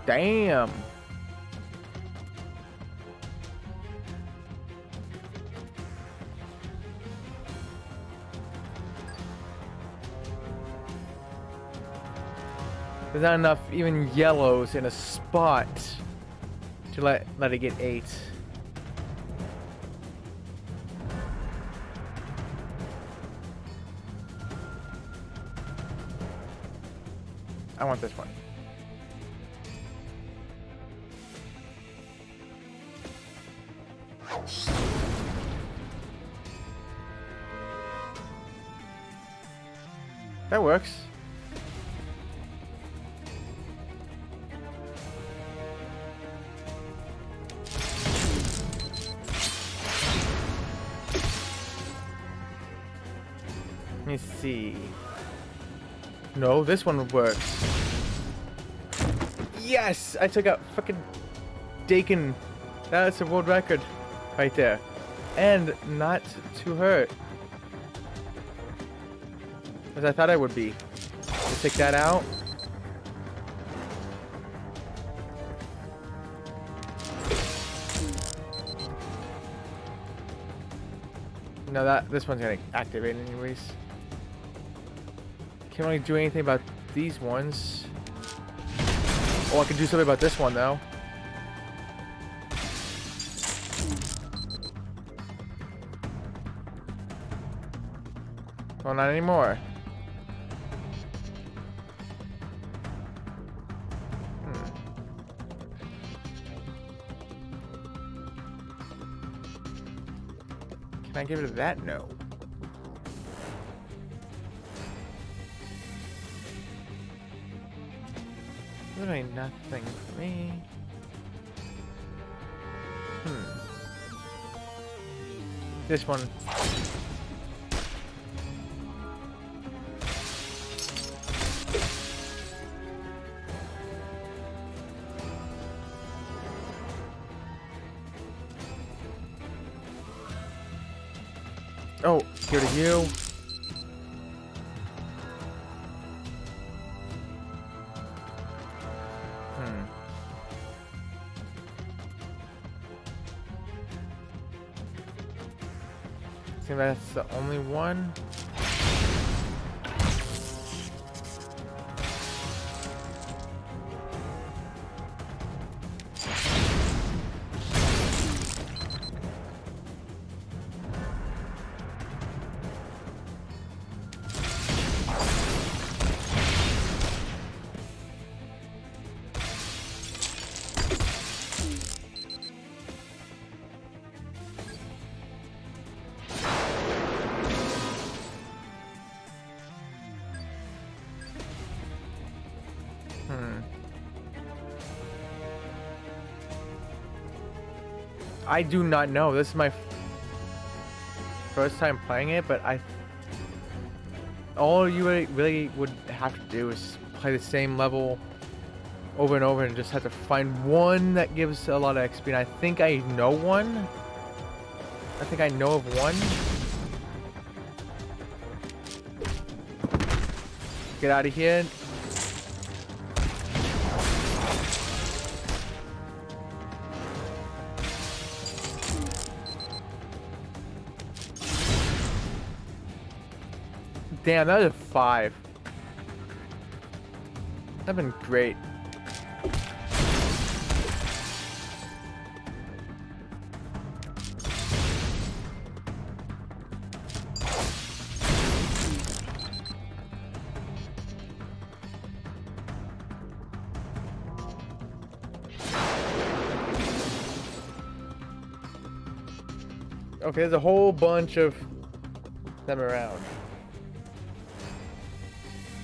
Damn. There's not enough even yellows in a spot to let it get 8. I want this one. That works. Let me see. No, this one works. Yes! I took out fucking Dakin. That's a world record right there. And not too hurt. As I thought I would be. Let's take that out. No, this one's gonna activate anyways. Can't really do anything about these ones. Oh, I can do something about this one though. Well, not anymore. Can I give it that? No. Literally nothing for me. This one. Oh, here to you. I think that's the only one. I do not know. This is my first time playing it, but all you really would have to do is play the same level over and over and just have to find one that gives a lot of XP. And I think I know one. I think I know of one. Get out of here. Damn, that was a 5. That'd been great. Okay, there's a whole bunch of them around.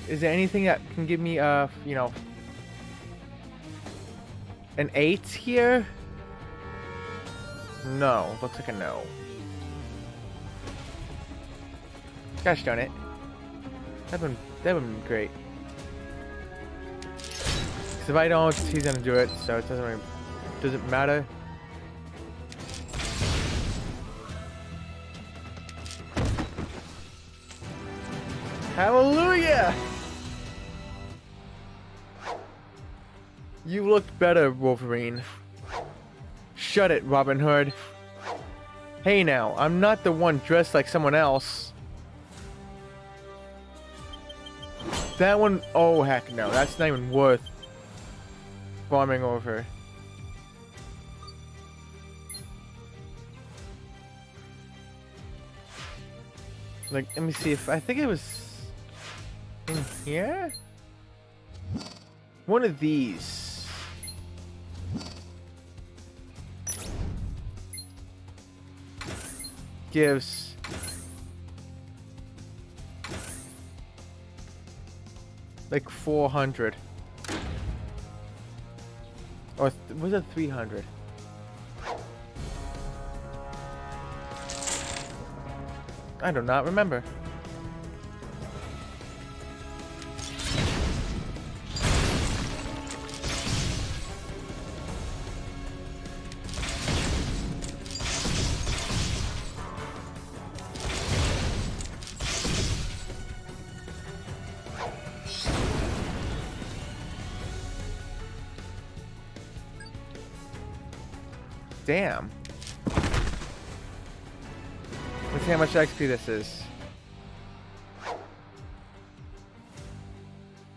Is there anything that can give me, you know, an 8 here? No, looks like a no. Gosh darn it. That'd been great. 'Cause if I don't, he's gonna do it, so it doesn't matter. Hallelujah! You looked better, Wolverine. Shut it, Robin Hood. Hey now, I'm not the one dressed like someone else. That one, oh heck no, that's not even worth farming over. Like, let me see if, I think it was in here? One of these. Gives like 400 or was it 300? I do not remember. Damn. Let's see how much XP this is.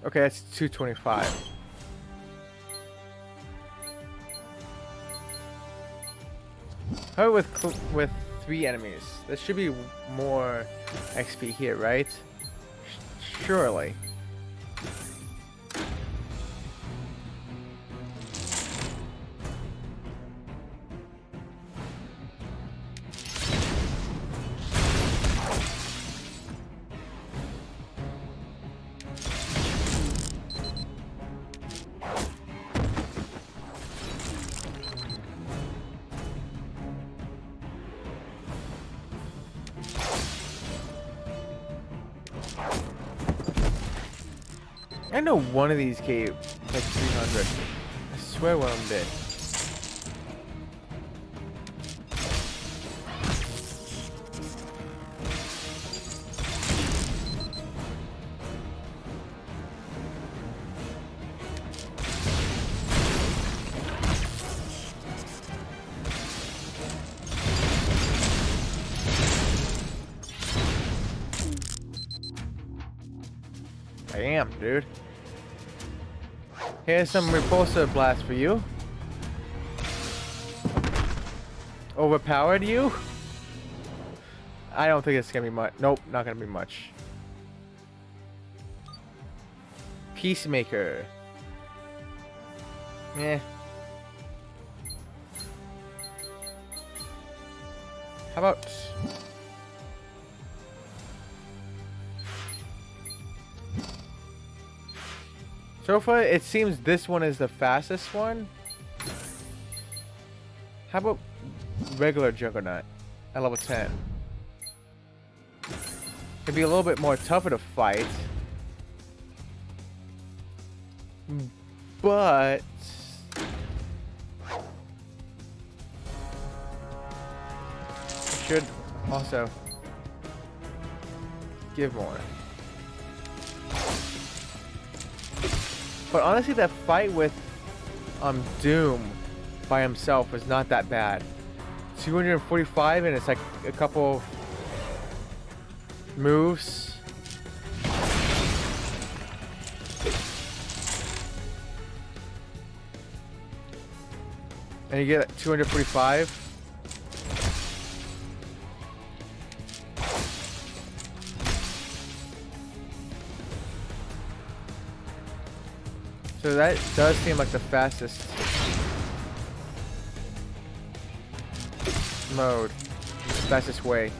Okay, that's 225. How about with 3 enemies? There should be more XP here, right? Surely. I know one of these gave like 300. I swear one of them did. I am, dude. Here's some repulsor blast for you. Overpowered you? I don't think it's gonna be much. Nope, not gonna be much. Peacemaker. Eh. How about... So far, it seems this one is the fastest one. How about regular Juggernaut at level 10? It'd be a little bit more tougher to fight. But... it should also give more. But honestly, that fight with Doom by himself was not that bad. 245 and it's like a couple moves. And you get 245. So that does seem like the fastest mode, fastest way.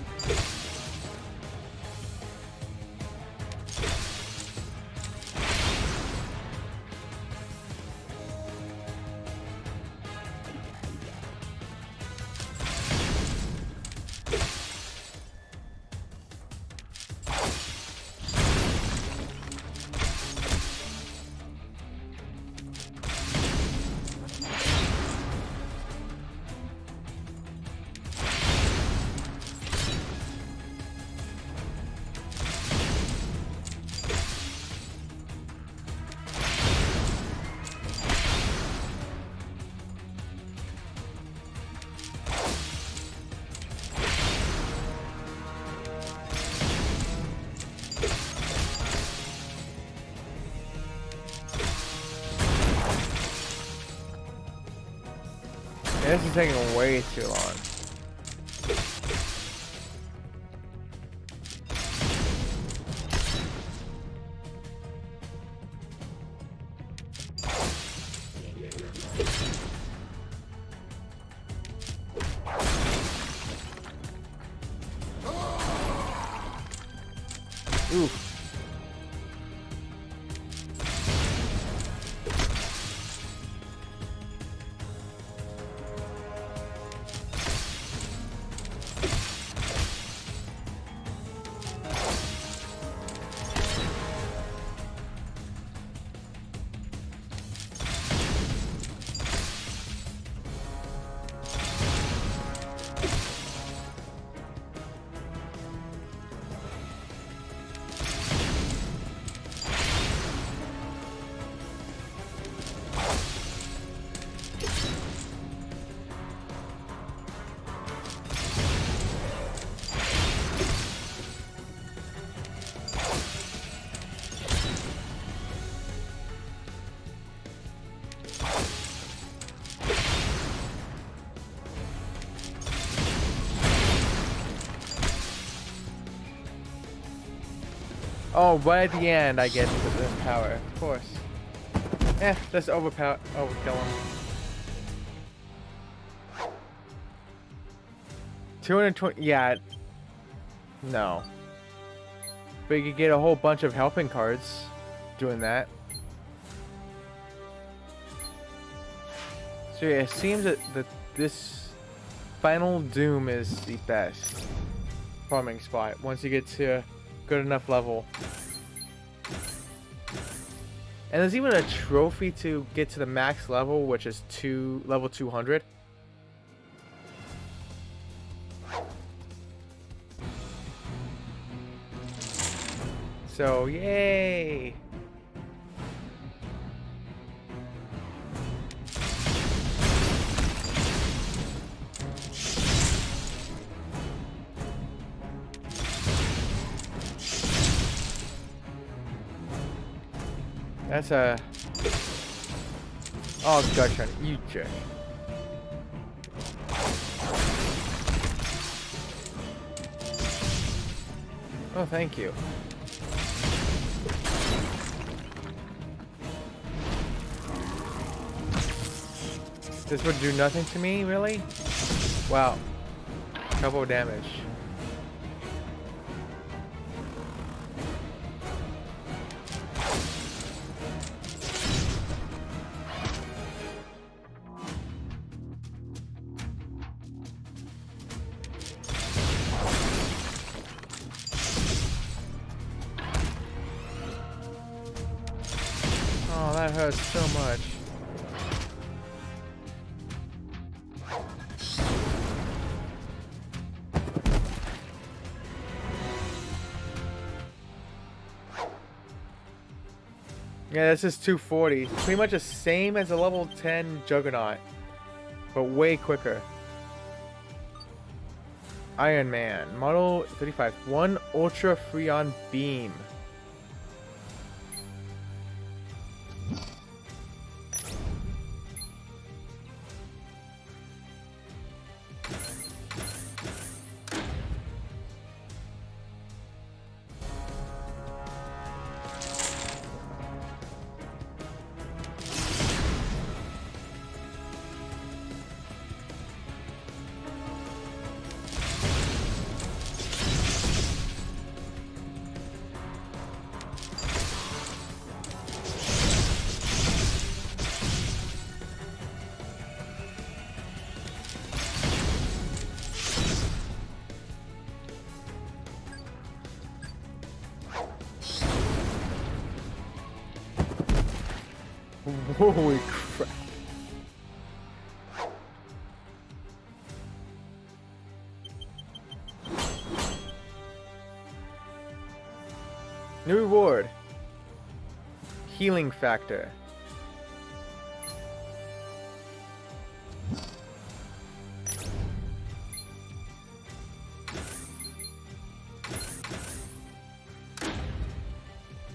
This is taking way too long. Oof. Oh, right at the end I get the power, of course. Let's overkill him. 220, yeah. No. But you could get a whole bunch of helping cards doing that. So yeah, it seems that this final Doom is the best farming spot once you get to a good enough level. And there's even a trophy to get to the max level, which is level 200. So, yay! That's a... Oh, gotcha. You jerk. Oh, thank you. This would do nothing to me, really? Wow. Couple of damage. Oh, that hurts so much. Yeah, this is 240. Pretty much the same as a level 10 Juggernaut, but way quicker. Iron Man, Model 35, 1 Ultra Freon Beam. Holy crap. New reward. Healing factor.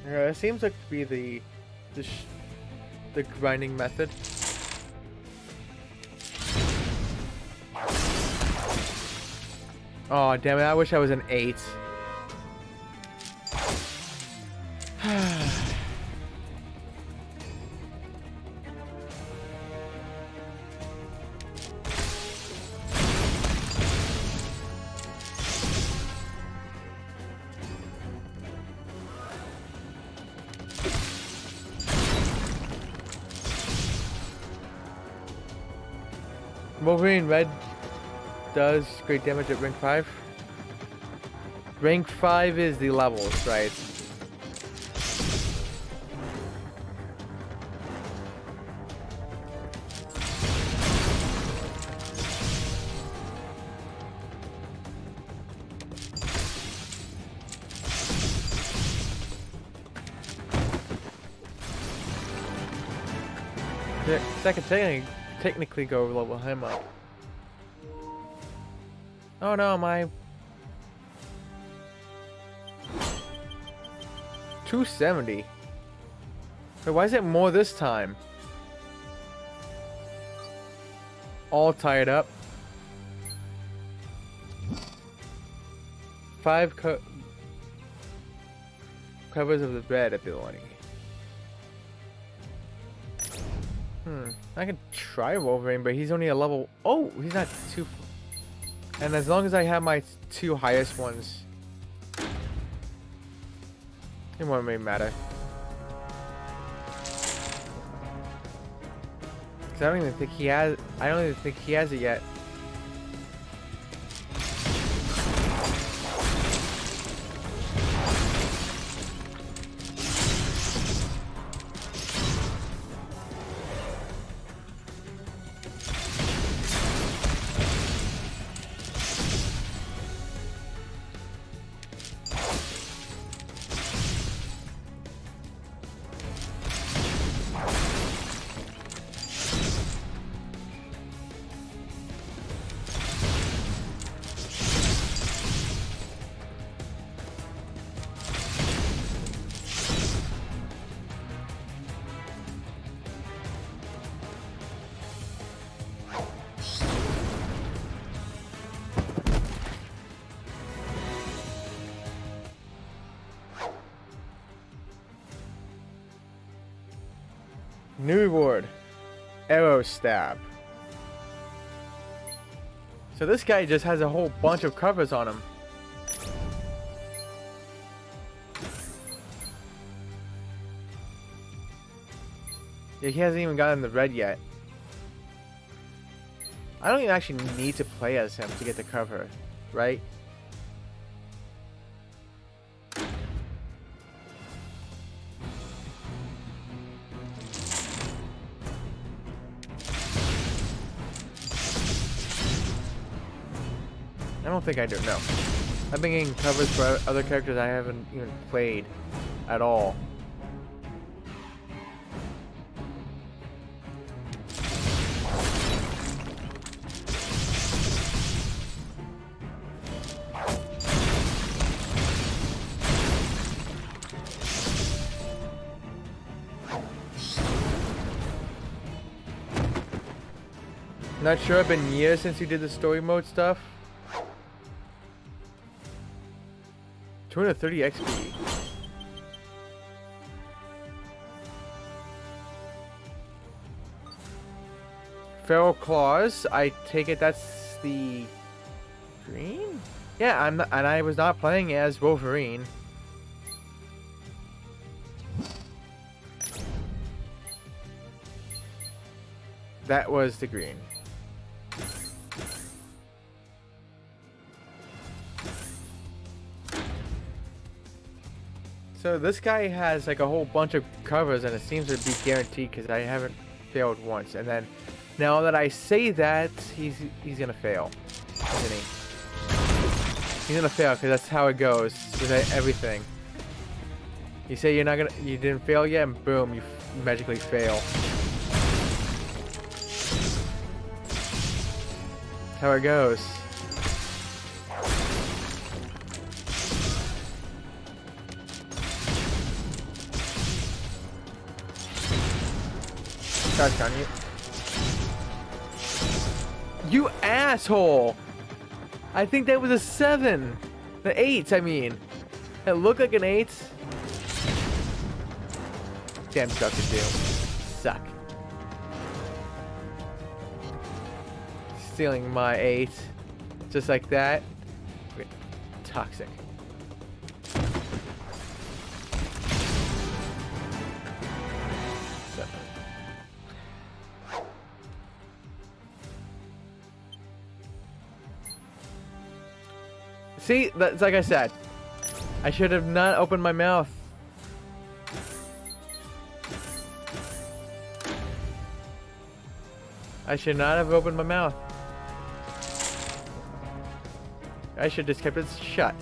Yeah, it seems like to be the grinding method. Oh damn it! I wish I was an 8. Wolverine Red does great damage at rank 5. Rank 5 is the levels, right? Second technically go level him up. Oh no, my 270. Wait, why is it more this time? All tied up. 5 covers of the bed ability. I can try Wolverine, but he's only a level... Oh, he's not too... And as long as I have my 2 highest ones, it won't really matter. Cause I don't even think he has... I don't even think he has it yet. New reward. Arrow stab. So this guy just has a whole bunch of covers on him. Yeah, he hasn't even gotten the red yet. I don't even actually need to play as him to get the cover, right? I don't think I do, no. I've been getting covers for other characters I haven't even played at all. Not sure, it's been years since you did the story mode stuff. 230 XP. Feral Claws, I take it that's the green? Yeah, I'm not, and I was not playing as Wolverine. That was the green. So this guy has like a whole bunch of covers and it seems to be guaranteed because I haven't failed once. And then now that I say that, he's gonna fail, isn't he? He's gonna fail because that's how it goes with everything. You say you didn't fail yet, and boom, you magically fail. That's how it goes. Charge on you. You asshole! I think that was a 7. The 8, I mean. It looked like an 8. Damn stuff to do. Suck. Stealing my 8. Just like that. Toxic. See, that's like I said. I should have not opened my mouth. I should not have opened my mouth. I should just kept it shut.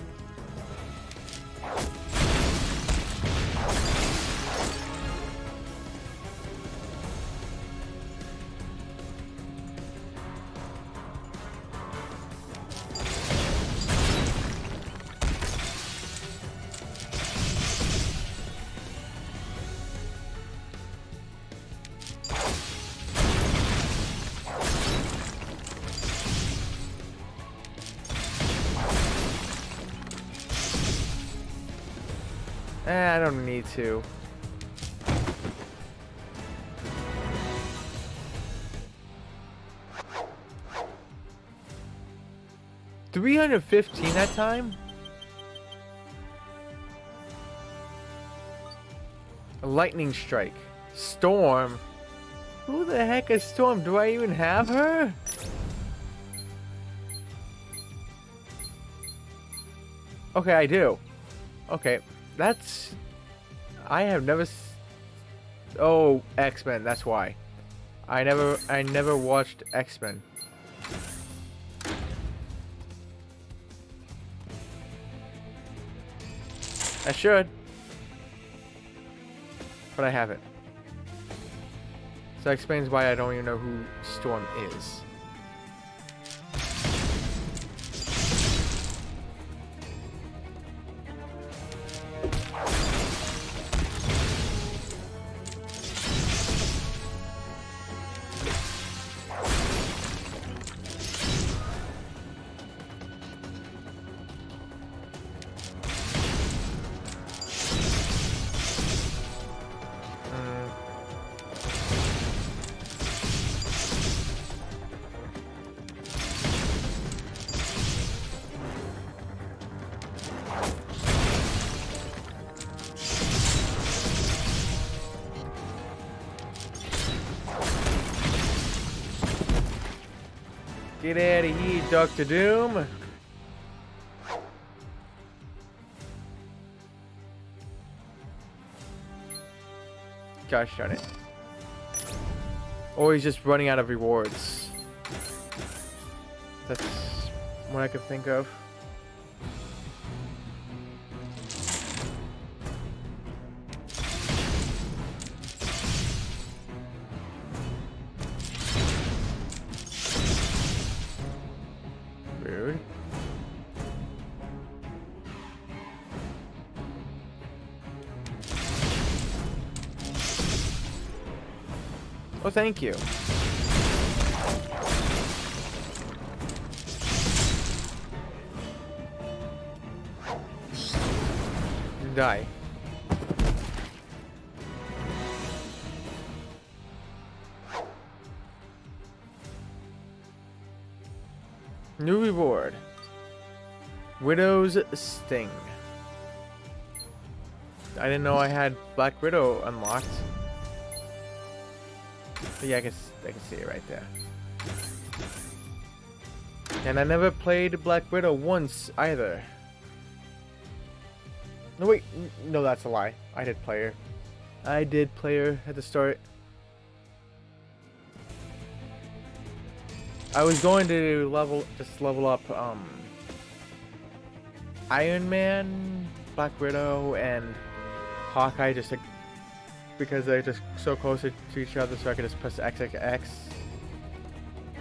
I don't need to. $315 that time? A lightning strike. Storm? Who the heck is Storm? Do I even have her? Okay, I do. Okay. That's... I have never... Oh, X-Men, that's why. I never watched X-Men. I should. But I haven't. So that explains why I don't even know who Storm is. Get out of here, Dr. Doom. Gosh darn it. Or he's just running out of rewards. That's what I could think of. Rude. Oh, thank you. Die. New reward. Widow's Sting. I didn't know I had Black Widow unlocked. But yeah, I can see it right there. And I never played Black Widow once either. No wait, no, that's a lie. I did play her. I did play her at the start. I was going to level up Iron Man, Black Widow, and Hawkeye just like because they're just so close to each other, so I could just press XXX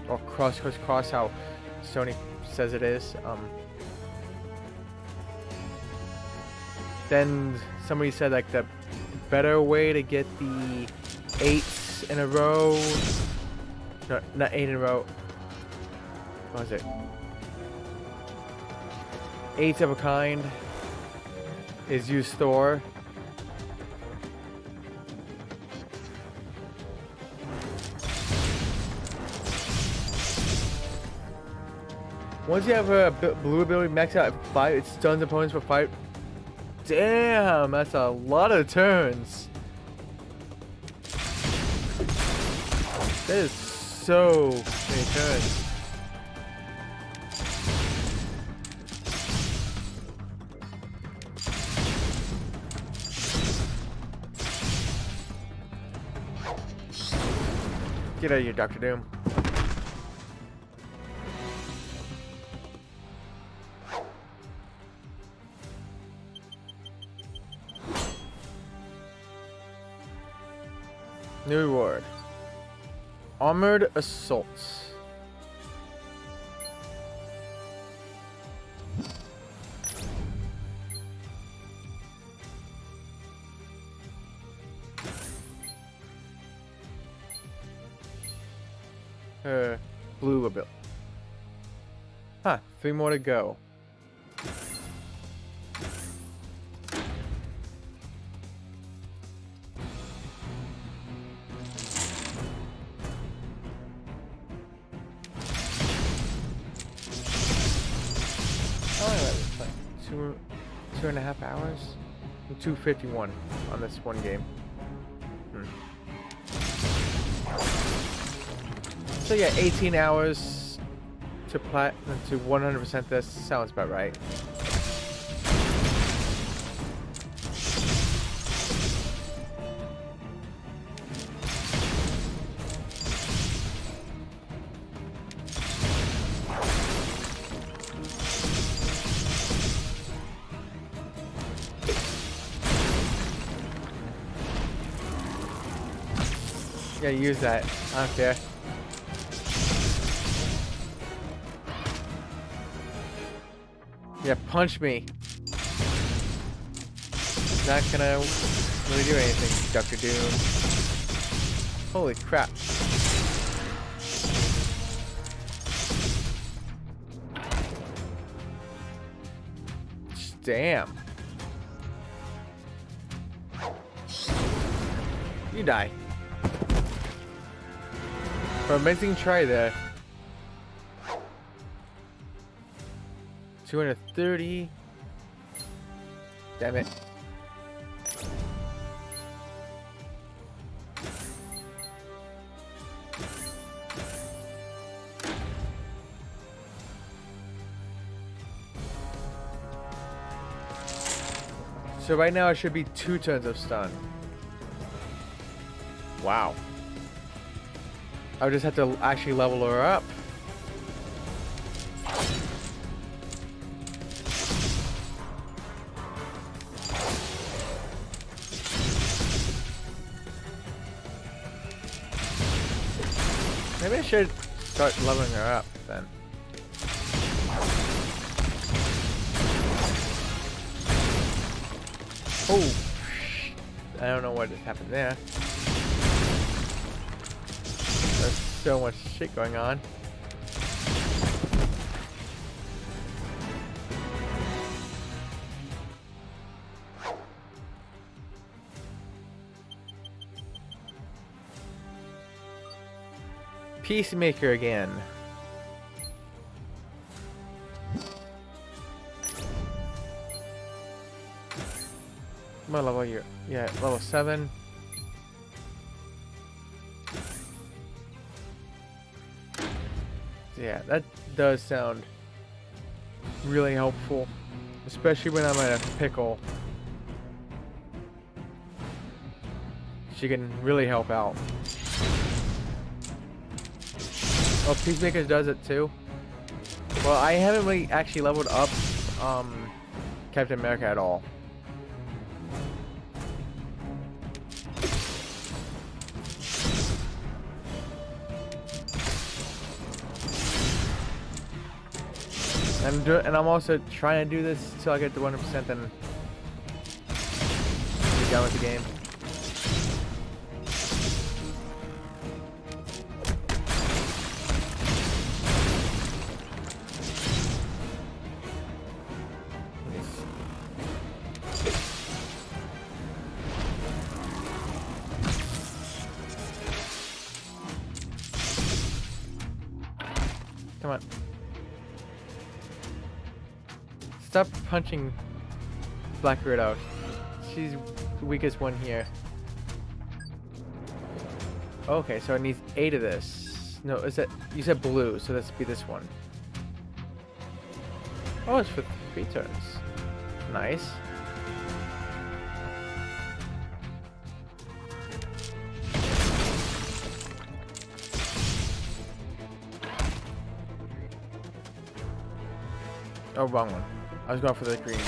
or cross how Sony says it is. Then somebody said like the better way to get the 8s in a row. No, not 8 in a row. What was it? 8 of a kind is use Thor. Once you have a blue ability maxed out at 5, it stuns opponents for 5. Damn, that's a lot of turns. That is so many turns. Get out of here, Dr. Doom. New reward. Armored Assaults. Blue ability. Huh, 3 more to go. Like 2.5 hours? 251 on this one game. So yeah, 18 hours to 100% this sounds about right. Yeah, use that. I don't care. Yeah, punch me. Not gonna really do anything, Dr. Doom. Holy crap. Damn. You die. For amazing try there. 230. Damn it. So right now it should be 2 turns of stun. Wow. I'll just have to actually level her up. Maybe I should start leveling her up then. Oh, I don't know what just happened there. There's so much shit going on. Peacemaker again. What level are you? Yeah, level 7. Yeah, that does sound really helpful, especially when I'm in a pickle. She can really help out. Oh, Peacemaker does it too? Well, I haven't really actually leveled up Captain America at all. And I'm also trying to do this till I get to 100%, then be done with the game. Come on. Stop punching Black Widow. She's the weakest one here. Okay, so it needs 8 of this. No, is that you said blue, so let's be this one. Oh, it's for 3 turns. Nice. Oh, wrong one. I was going for the green.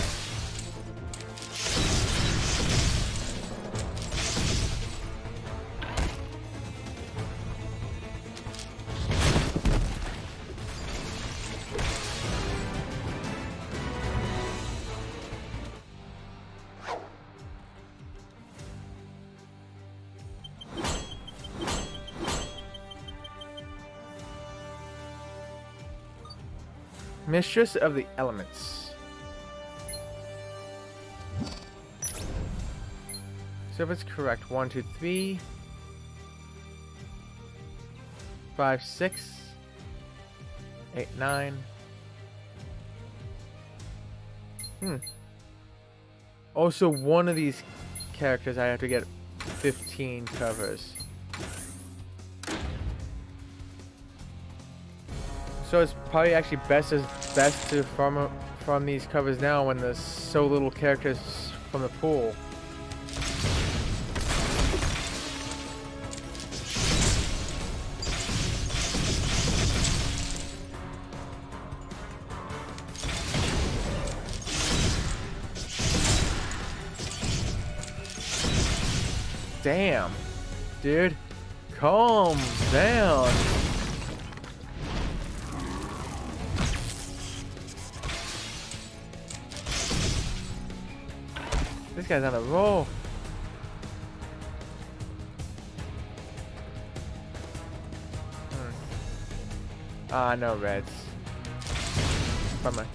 Mistress of the Elements. So if it's correct, 1, 2, 3, 5, 6, 8, 9. Also, one of these characters I have to get 15 covers. So it's probably actually best to farm these covers now when there's so little characters from the pool. Damn, dude, calm down. This guy's on a roll. Ah, no reds. Bummer.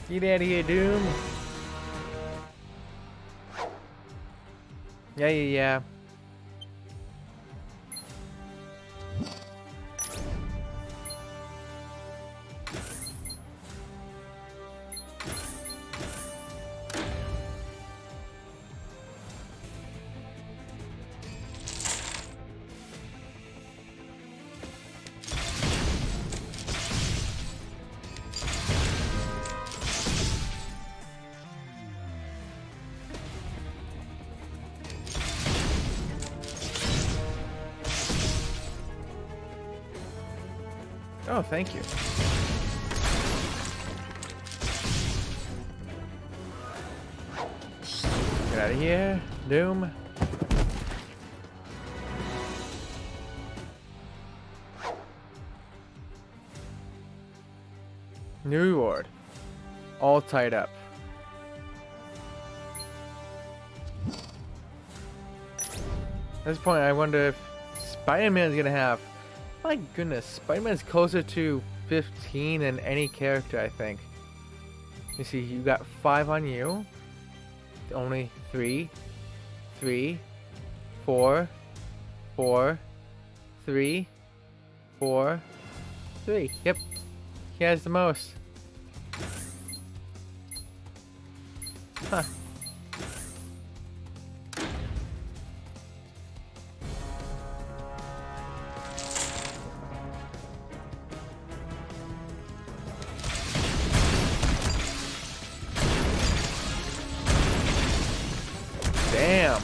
Get out of here, Doom. Yeah. Oh, thank you. Get out of here, Doom. New reward. All tied up. At this point, I wonder if Spider-Man's gonna have... My goodness, Spider-Man's closer to 15 than any character, I think. You see, you got 5 on you. Only 3, 3, 4, 4, 3, 4, 3. Yep, he has the most. Huh. Damn.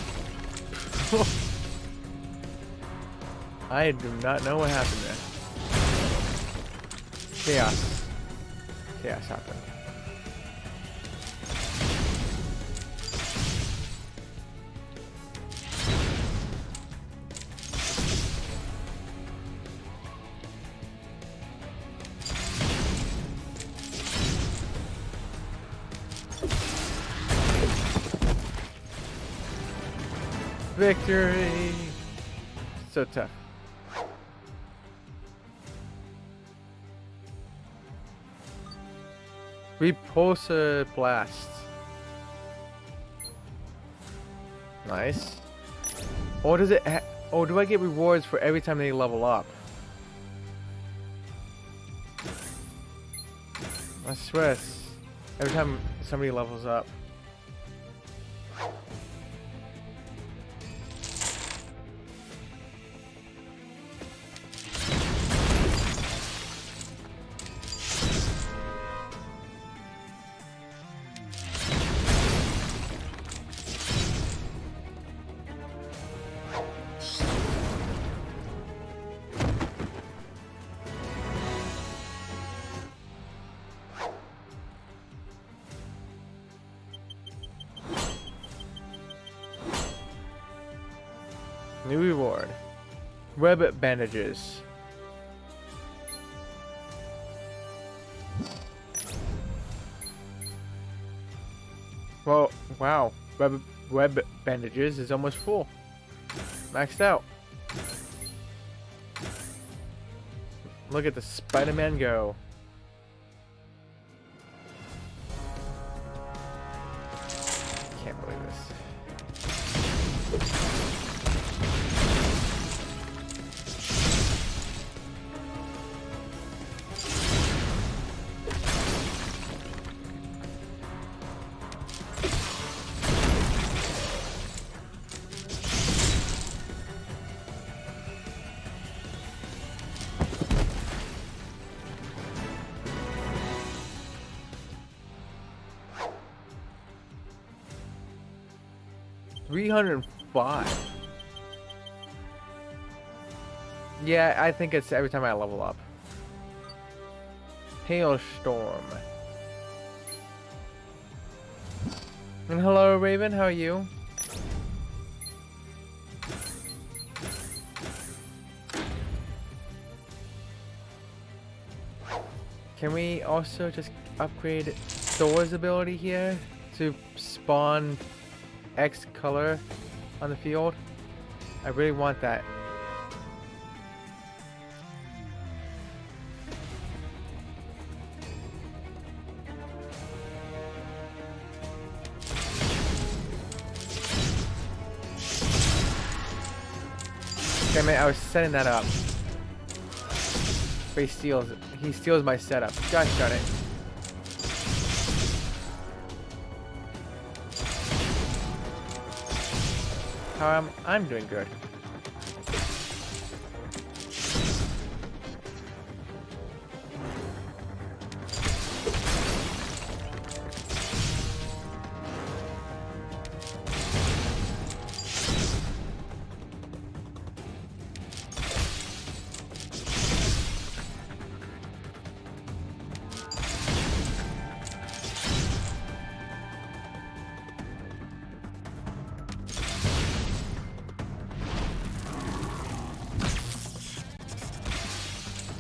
I do not know what happened there. Chaos. Chaos happened. Victory! So tough. Repulsor Blast. Nice. Or does it or do I get rewards for every time they level up? I swear it's every time somebody levels up. New reward. Web bandages. Well, wow. Web bandages is almost full. Maxed out. Look at the Spider-Man go. Can't believe this. $305. Yeah, I think it's every time I level up. Hailstorm. And hello, Raven. How are you? Can we also just upgrade Thor's ability here to spawn X color on the field? I really want that. Damn it, I was setting that up. But he steals my setup. Gosh darn it. I'm doing good.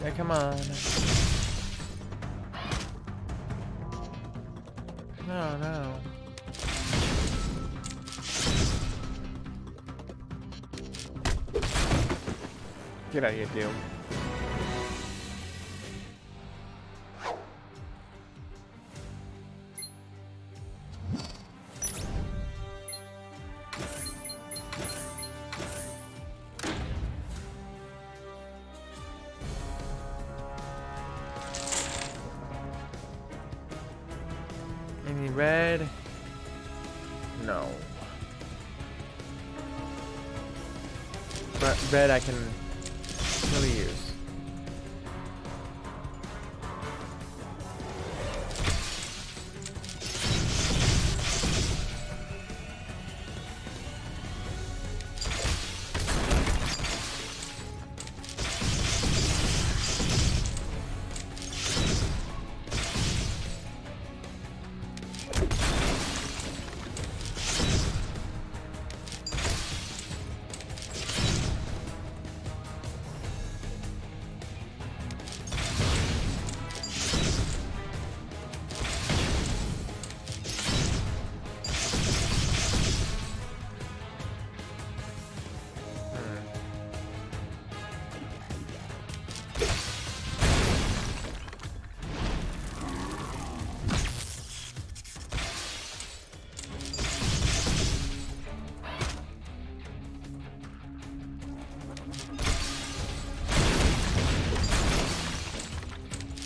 Yeah, come on. No, no. Get out of here, Doom. Any red? No. But red I can really use.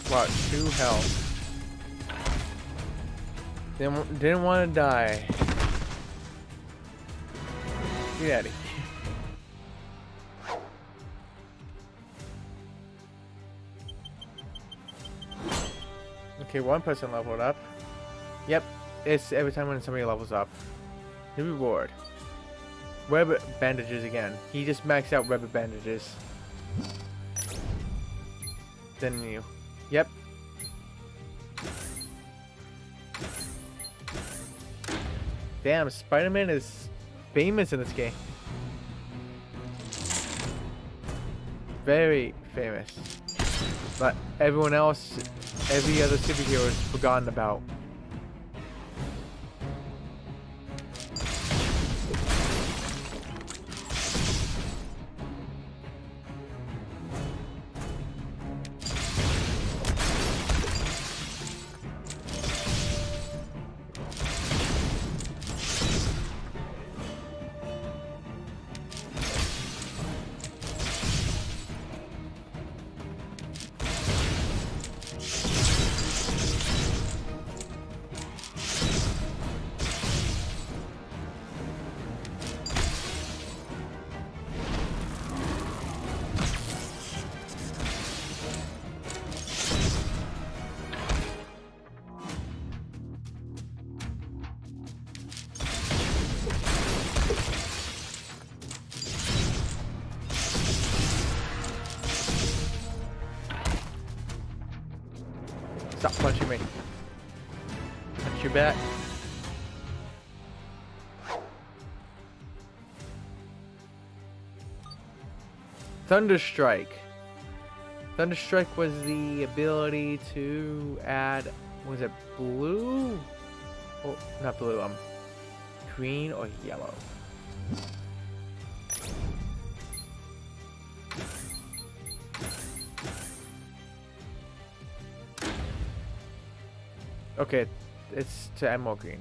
What? 2 health. Didn't want to die. Get out of here. Okay, 1 person leveled up. Yep, it's every time when somebody levels up. New reward. Web bandages again. He just maxed out web bandages. Then you. Yep. Damn, Spider-Man is famous in this game. Very famous. But everyone else, every other superhero is forgotten about. Stop punching me. Punch you back. Thunderstrike. Thunderstrike was the ability to add, was it blue? Oh, not blue, green or yellow. Okay, it's to add more green.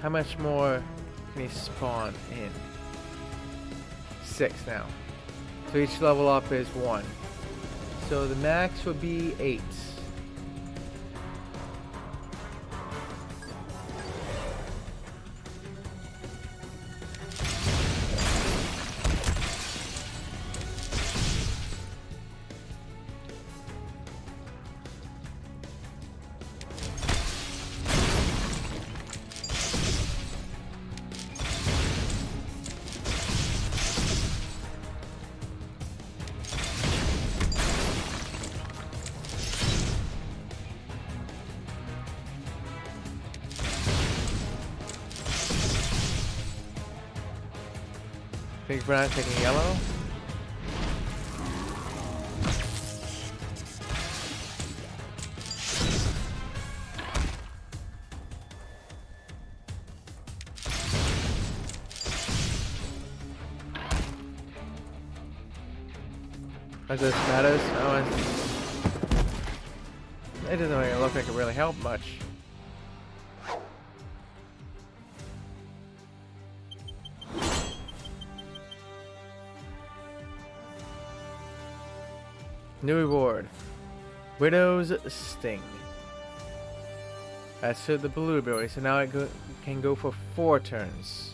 How much more Arachne spawn in? 6 now. So each level up is 1. So the max would be 8. Think we're not taking yellow? As this matters, it doesn't really look like it really helped much. New reward. Widow's Sting. That's the blue ability, so now it can go for 4 turns.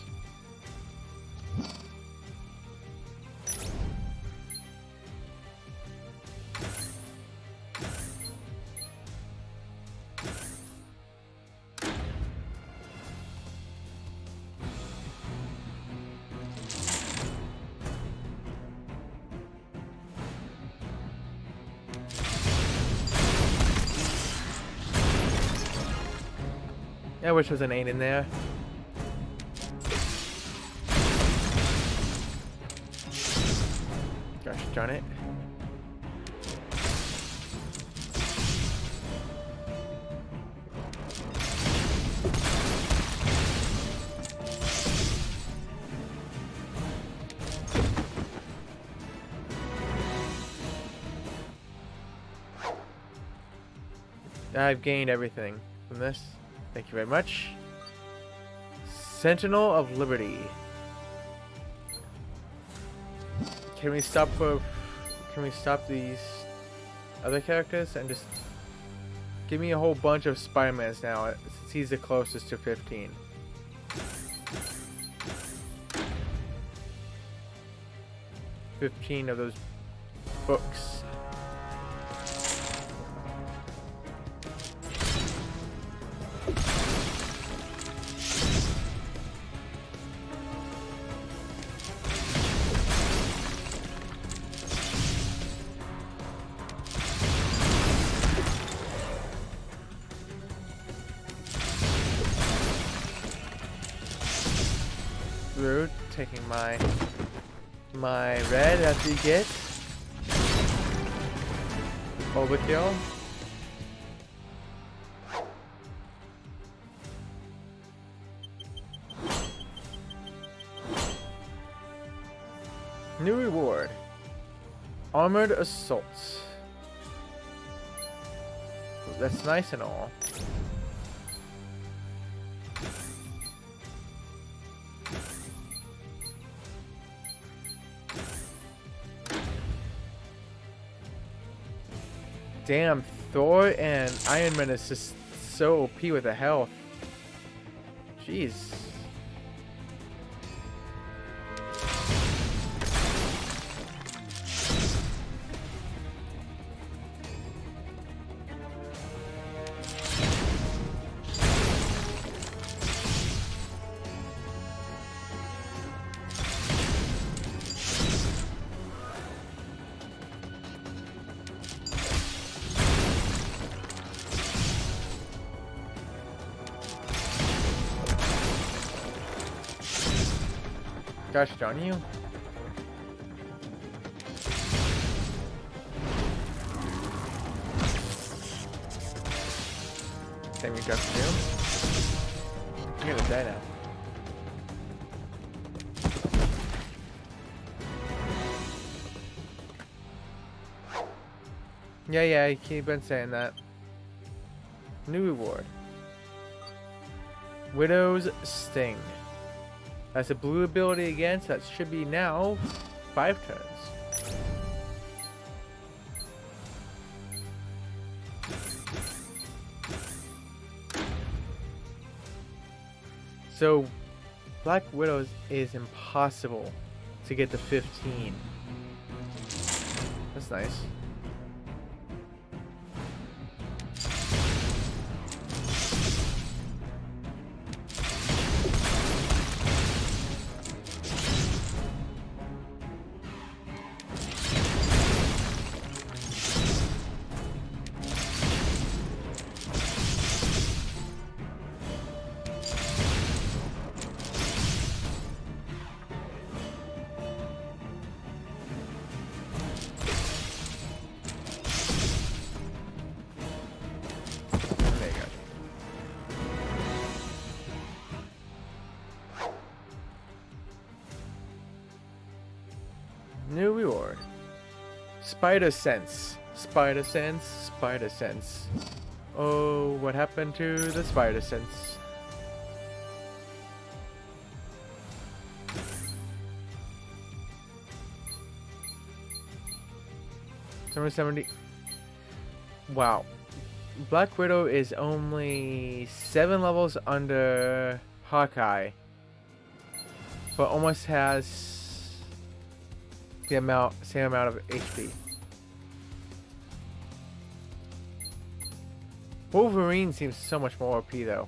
I wish there was an 8 in there. Gosh darn it. I've gained everything from this. Thank you very much. Sentinel of Liberty. Can we stop these other characters and just give me a whole bunch of Spider-Mans now, since he's the closest to 15. $15 of those books. Rude, taking my red after you get overkill. New reward. Armored Assault. That's nice and all. Damn, Thor and Iron Man is just so OP with the health. Jeez. Gosh darn you. Same you just do. You're gonna die now. Yeah, you keep on saying that. New reward. Widow's Sting. That's a blue ability again, so that should be now 5 turns. So, Black Widow is impossible to get to 15. That's nice. There you go. New reward. Spider Sense. Spider Sense. Spider Sense. Oh, what happened to the Spider Sense? Number 70. Wow. Black Widow is only 7 levels under Hawkeye, but almost has the same amount of HP. Wolverine seems so much more OP though.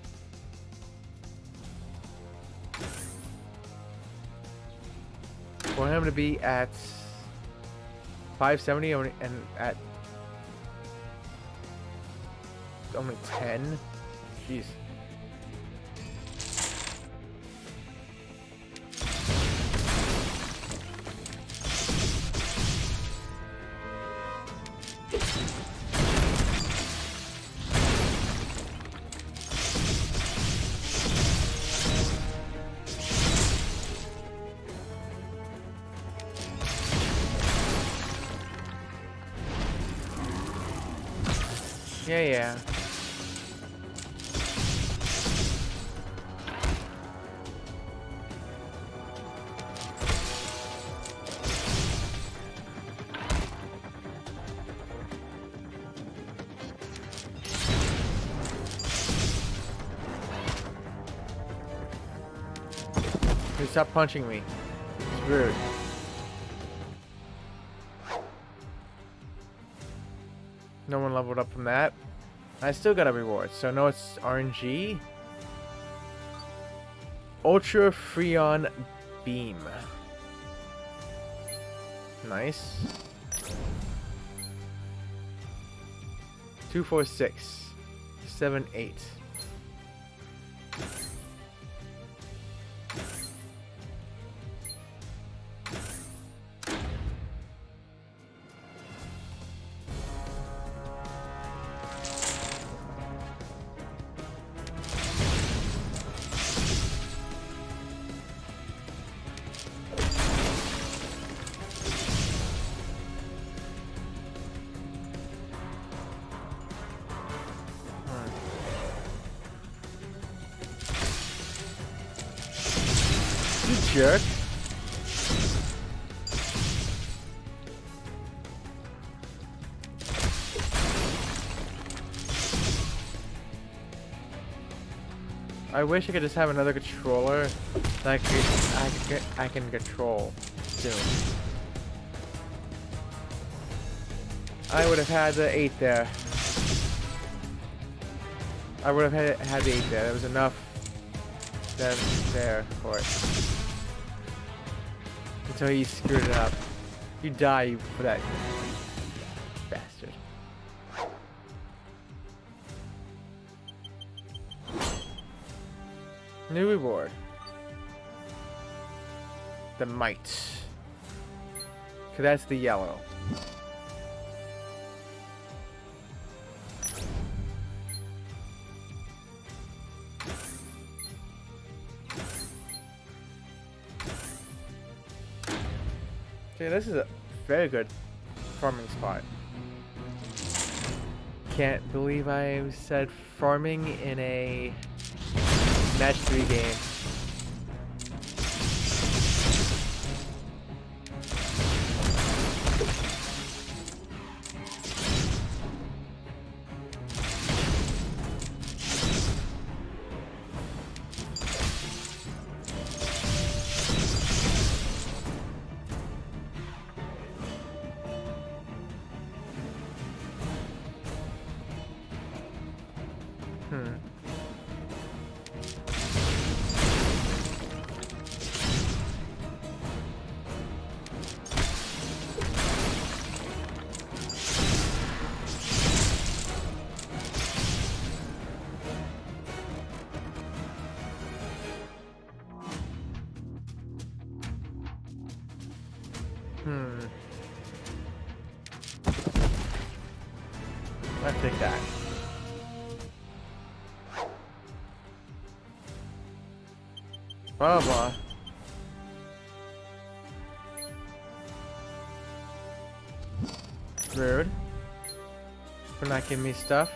For him to be at 570 and at only 10? Jeez. Yeah. Dude, stop punching me. It's rude. No one leveled up from that. I still got a reward, so no, it's RNG. Ultra Freon Beam. Nice. 2, 4, 6, 7, 8. Jerk. I wish I could just have another controller that I can control soon. I would have had the 8 there. I would have had the 8 there. There was enough there for it. Until he screwed it up. You die for that bastard. New reward. The Might. Cause that's the yellow. Okay, this is a very good farming spot. Can't believe I said farming in a match 3 game. Hmm. Hmm. Let's take that. Blah blah. Rude. For not giving me stuff.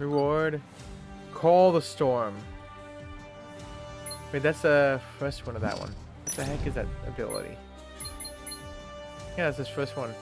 Reward. Call the storm. Wait, that's the first one of that one. What the heck is that ability? Yeah, that's this first one.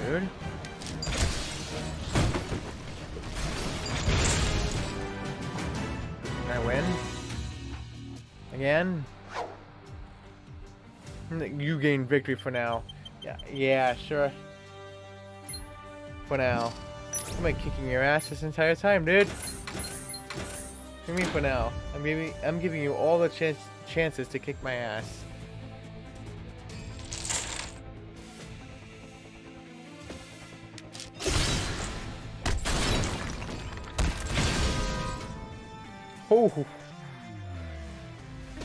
Rude. Can I win? Again? You gain victory for now. Yeah, sure. For now. I'm like kicking your ass this entire time, dude. What do you mean for now? I'm giving you all the chances to kick my ass. Oh,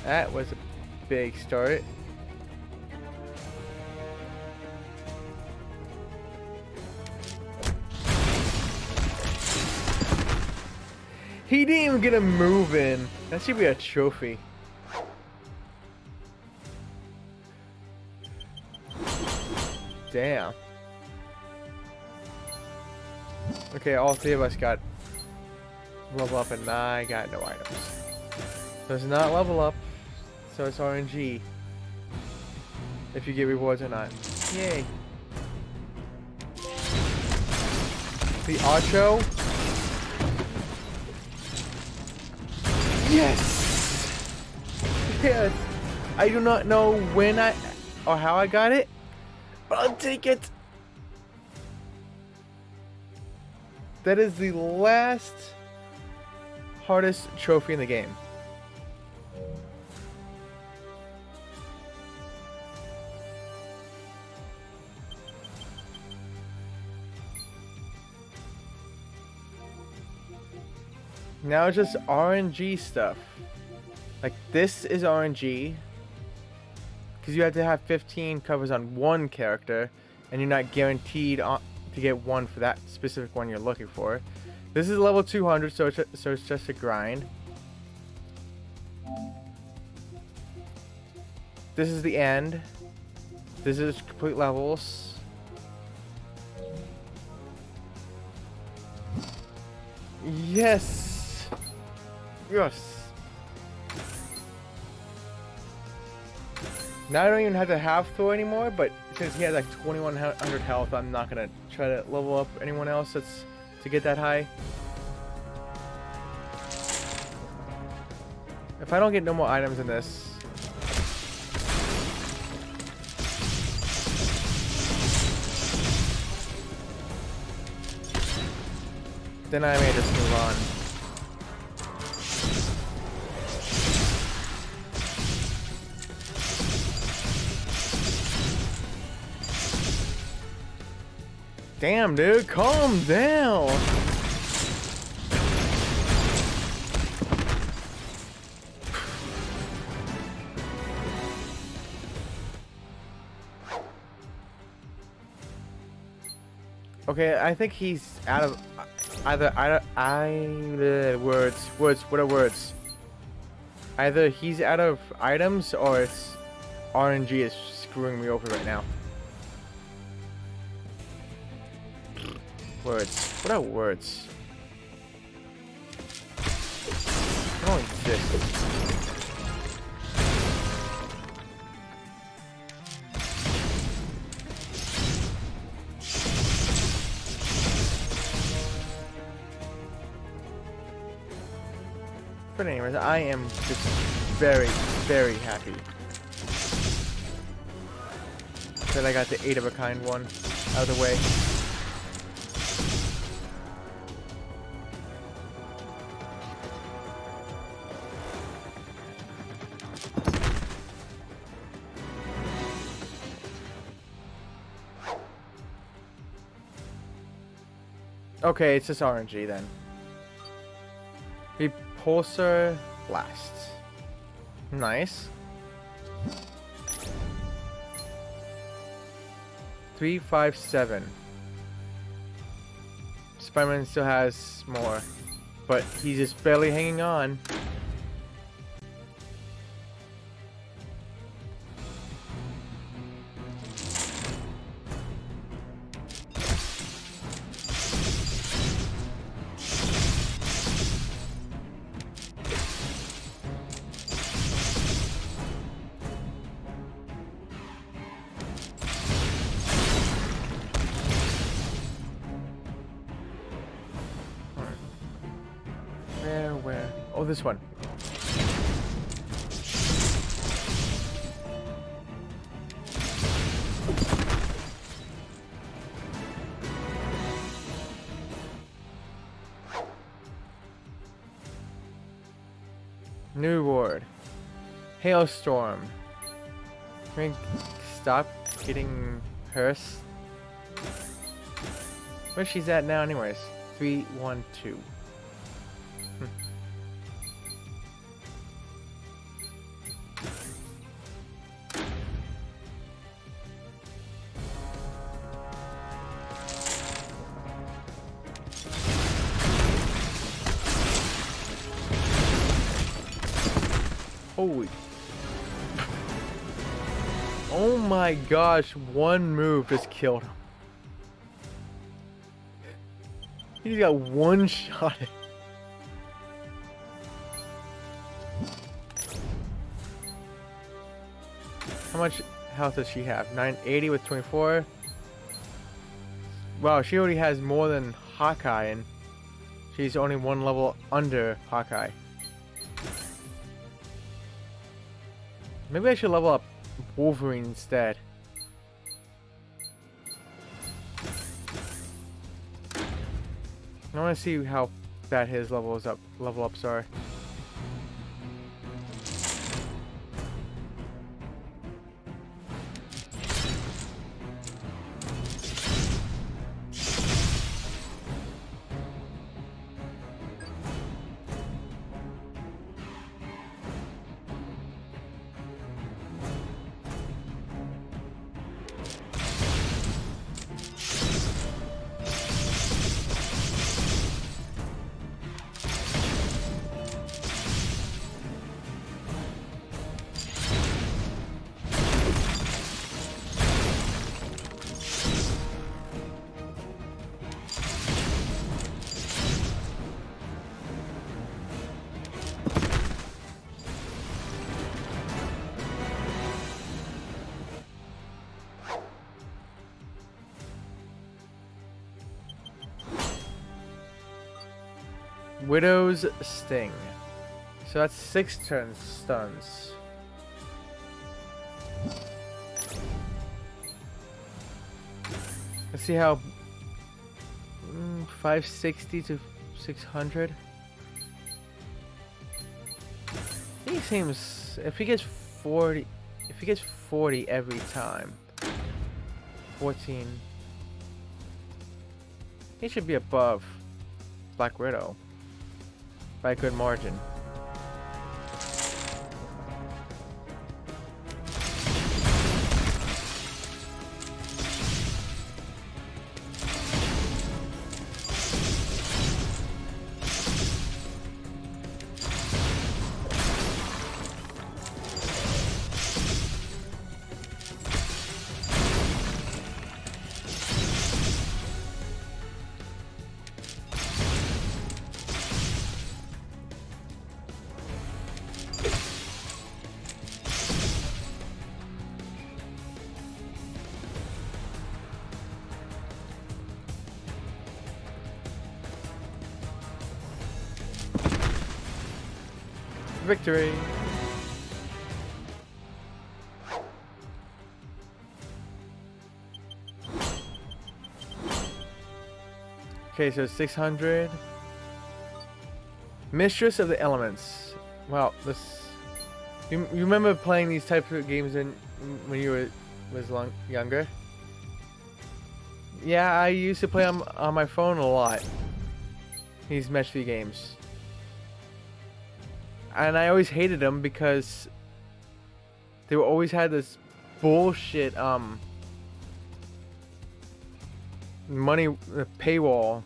that was a big start. He didn't even get a move in. That should be a trophy. Damn. Okay, all three of us got level up and I got no items. So it's not level up, so it's RNG. If you get rewards or not. Yay. The Archo. Yes! Yes! I do not know when or how I got it, but I'll take it! That is the last hardest trophy in the game. Now it's just RNG stuff. Like this is RNG because you have to have 15 covers on one character and you're not guaranteed to get one for that specific one you're looking for. This is level 200, so it's just a grind. This is the end. This is complete levels. Yes! Yes! Now I don't even have to have Thor anymore, but since he has like 2100 health, I'm not gonna try to level up anyone else that's to get that high. If I don't get no more items in this, then I may just move on. Damn, dude, calm down. Okay, I think he's out of words. What are words? Either he's out of items or it's RNG is screwing me over right now. Words. What are words? They don't exist. But anyways, I am just very, very happy that I got the 8 of a kind one out of the way. Okay, it's just RNG then. Repulsor Blast. Nice. 357. Spider-Man still has more, but he's just barely hanging on. Where? Oh, this one. New ward. Hailstorm. Can we stop getting hearse? Where's she's at now anyways? 312. Holy. Oh my gosh, one move just killed him. He's got one shot. How much health does she have? 980 with 24. Wow, she already has more than Hawkeye, and she's only one level under Hawkeye. Maybe I should level up Wolverine instead. I want to see how bad his level ups are. Widow's Sting. So that's 6 turn stuns. Let's see how 560 to 600. He seems if he gets 40 every time. 14. He should be above Black Widow by a good margin. Victory! Okay, so 600. Mistress of the Elements. Wow, this. You remember playing these types of games when you was younger? Yeah, I used to play on my phone a lot. These Mesh V games. And I always hated them because they always had this bullshit money paywall.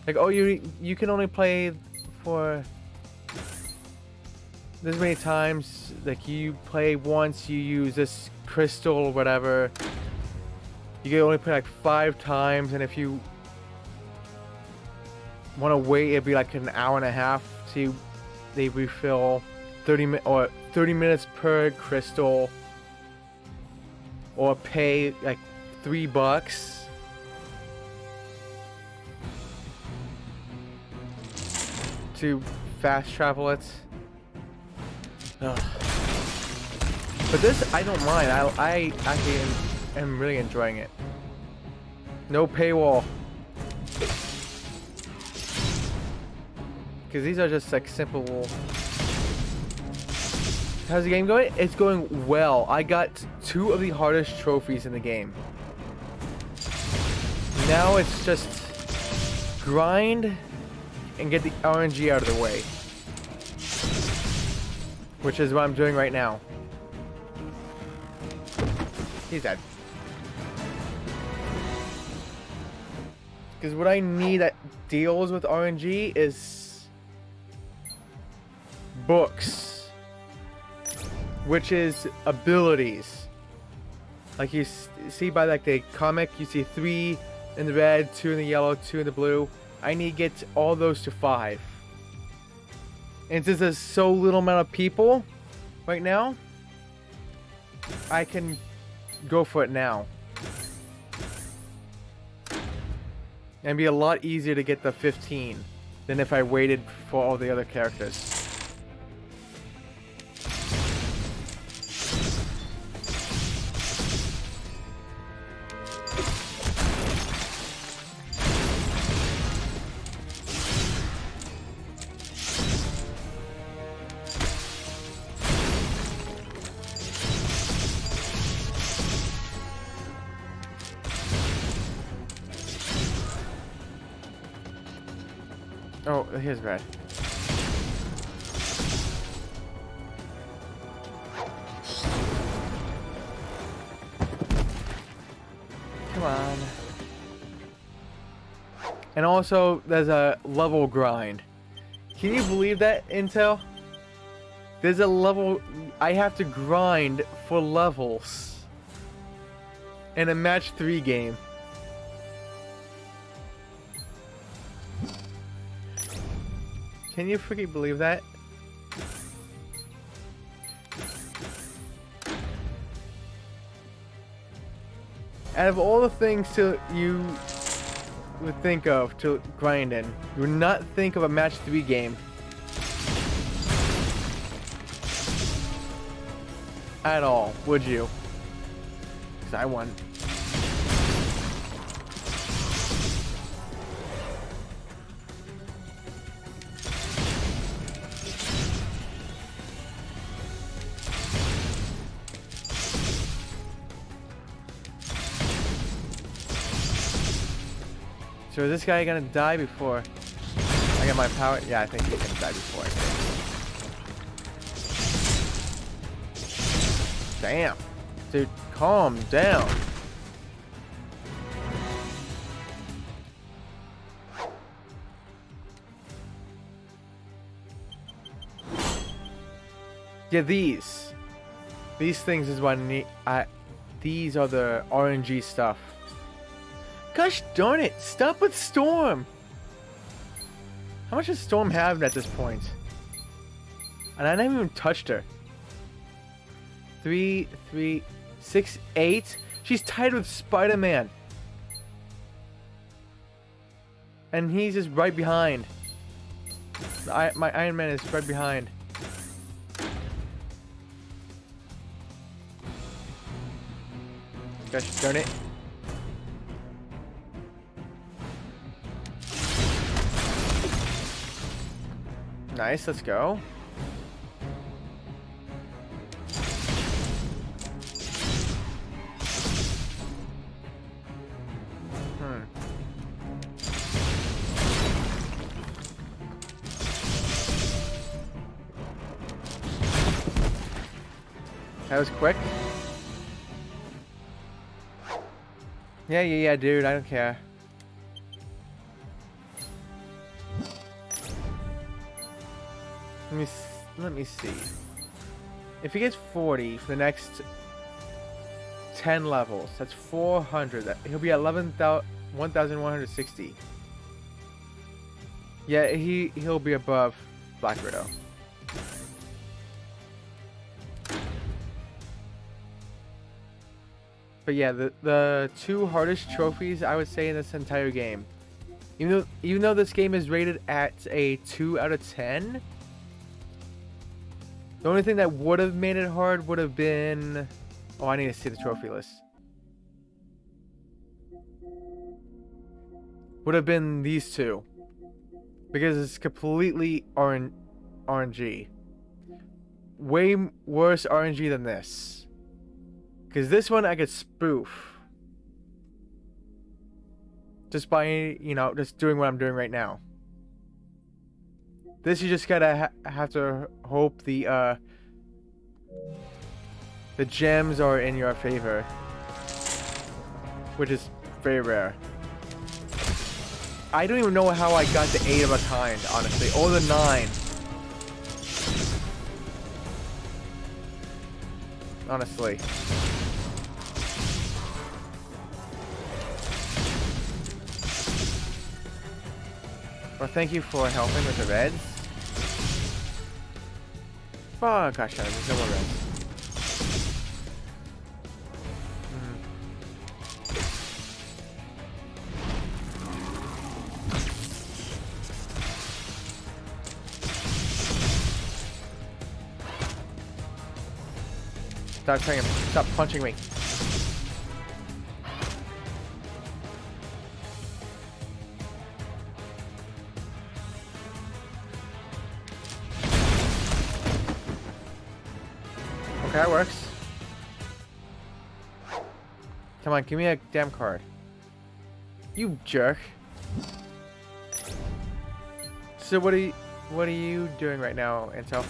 Like, oh, you can only play for this many times. Like, you play once, you use this crystal or whatever. You can only play like 5 times, and if you want to wait, it'd be like an hour and a half to they refill 30 minutes per crystal, or pay like $3 to fast travel it. Ugh. But this I don't mind. I actually am really enjoying it. No paywall. Because these are just like simple. How's the game going? It's going well. I got 2 of the hardest trophies in the game. Now it's just grind and get the RNG out of the way. Which is what I'm doing right now. He's dead. Because what I need that deals with RNG is books, which is abilities. Like you see by like the comic, you see 3 in the red, 2 in the yellow, 2 in the blue. I need to get all those to 5. And since there's so little amount of people right now, I can go for it now. And be a lot easier to get the 15 than if I waited for all the other characters. Oh, here's red. Come on. And also, there's a level grind. Can you believe that, Intel? There's a level... I have to grind for levels in a match 3 game. Can you freaking believe that? Out of all the things to you would think of to grind in. You would not think of a match 3 game at all, would you? Because I won. So is this guy gonna die before I get my power? Yeah, I think he's gonna die before I get. Damn. Dude, calm down. Yeah, these things is what I need. These are the RNG stuff. Gosh darn it! Stop with Storm! How much does Storm have at this point? And I never even touched her. 3, 3, 6, 8? She's tied with Spider-Man. And he's just right behind. My Iron Man is right behind. Gosh darn it. Nice, let's go. That was quick. Yeah, dude, I don't care. Let me see. If he gets 40 for the next 10 levels, that's 400. He'll be at 1,160. Yeah, he'll be above Black Widow. But yeah, the 2 hardest trophies I would say in this entire game. Even though this game is rated at a 2 out of 10. The only thing that would have made it hard would have been... Oh, I need to see the trophy list. Would have been these 2. Because it's completely RNG. Way worse RNG than this. Because this one I could spoof. Just by, just doing what I'm doing right now. This you just gotta have to hope the gems are in your favor, which is very rare. I don't even know how I got the 8 of a kind, honestly, or the 9. Honestly. Well, thank you for helping with the reds. Oh gosh, there's no more reds. Stop trying to stop punching me. Okay, that works. Come on, give me a damn card. You jerk. So what are you doing right now, Intel?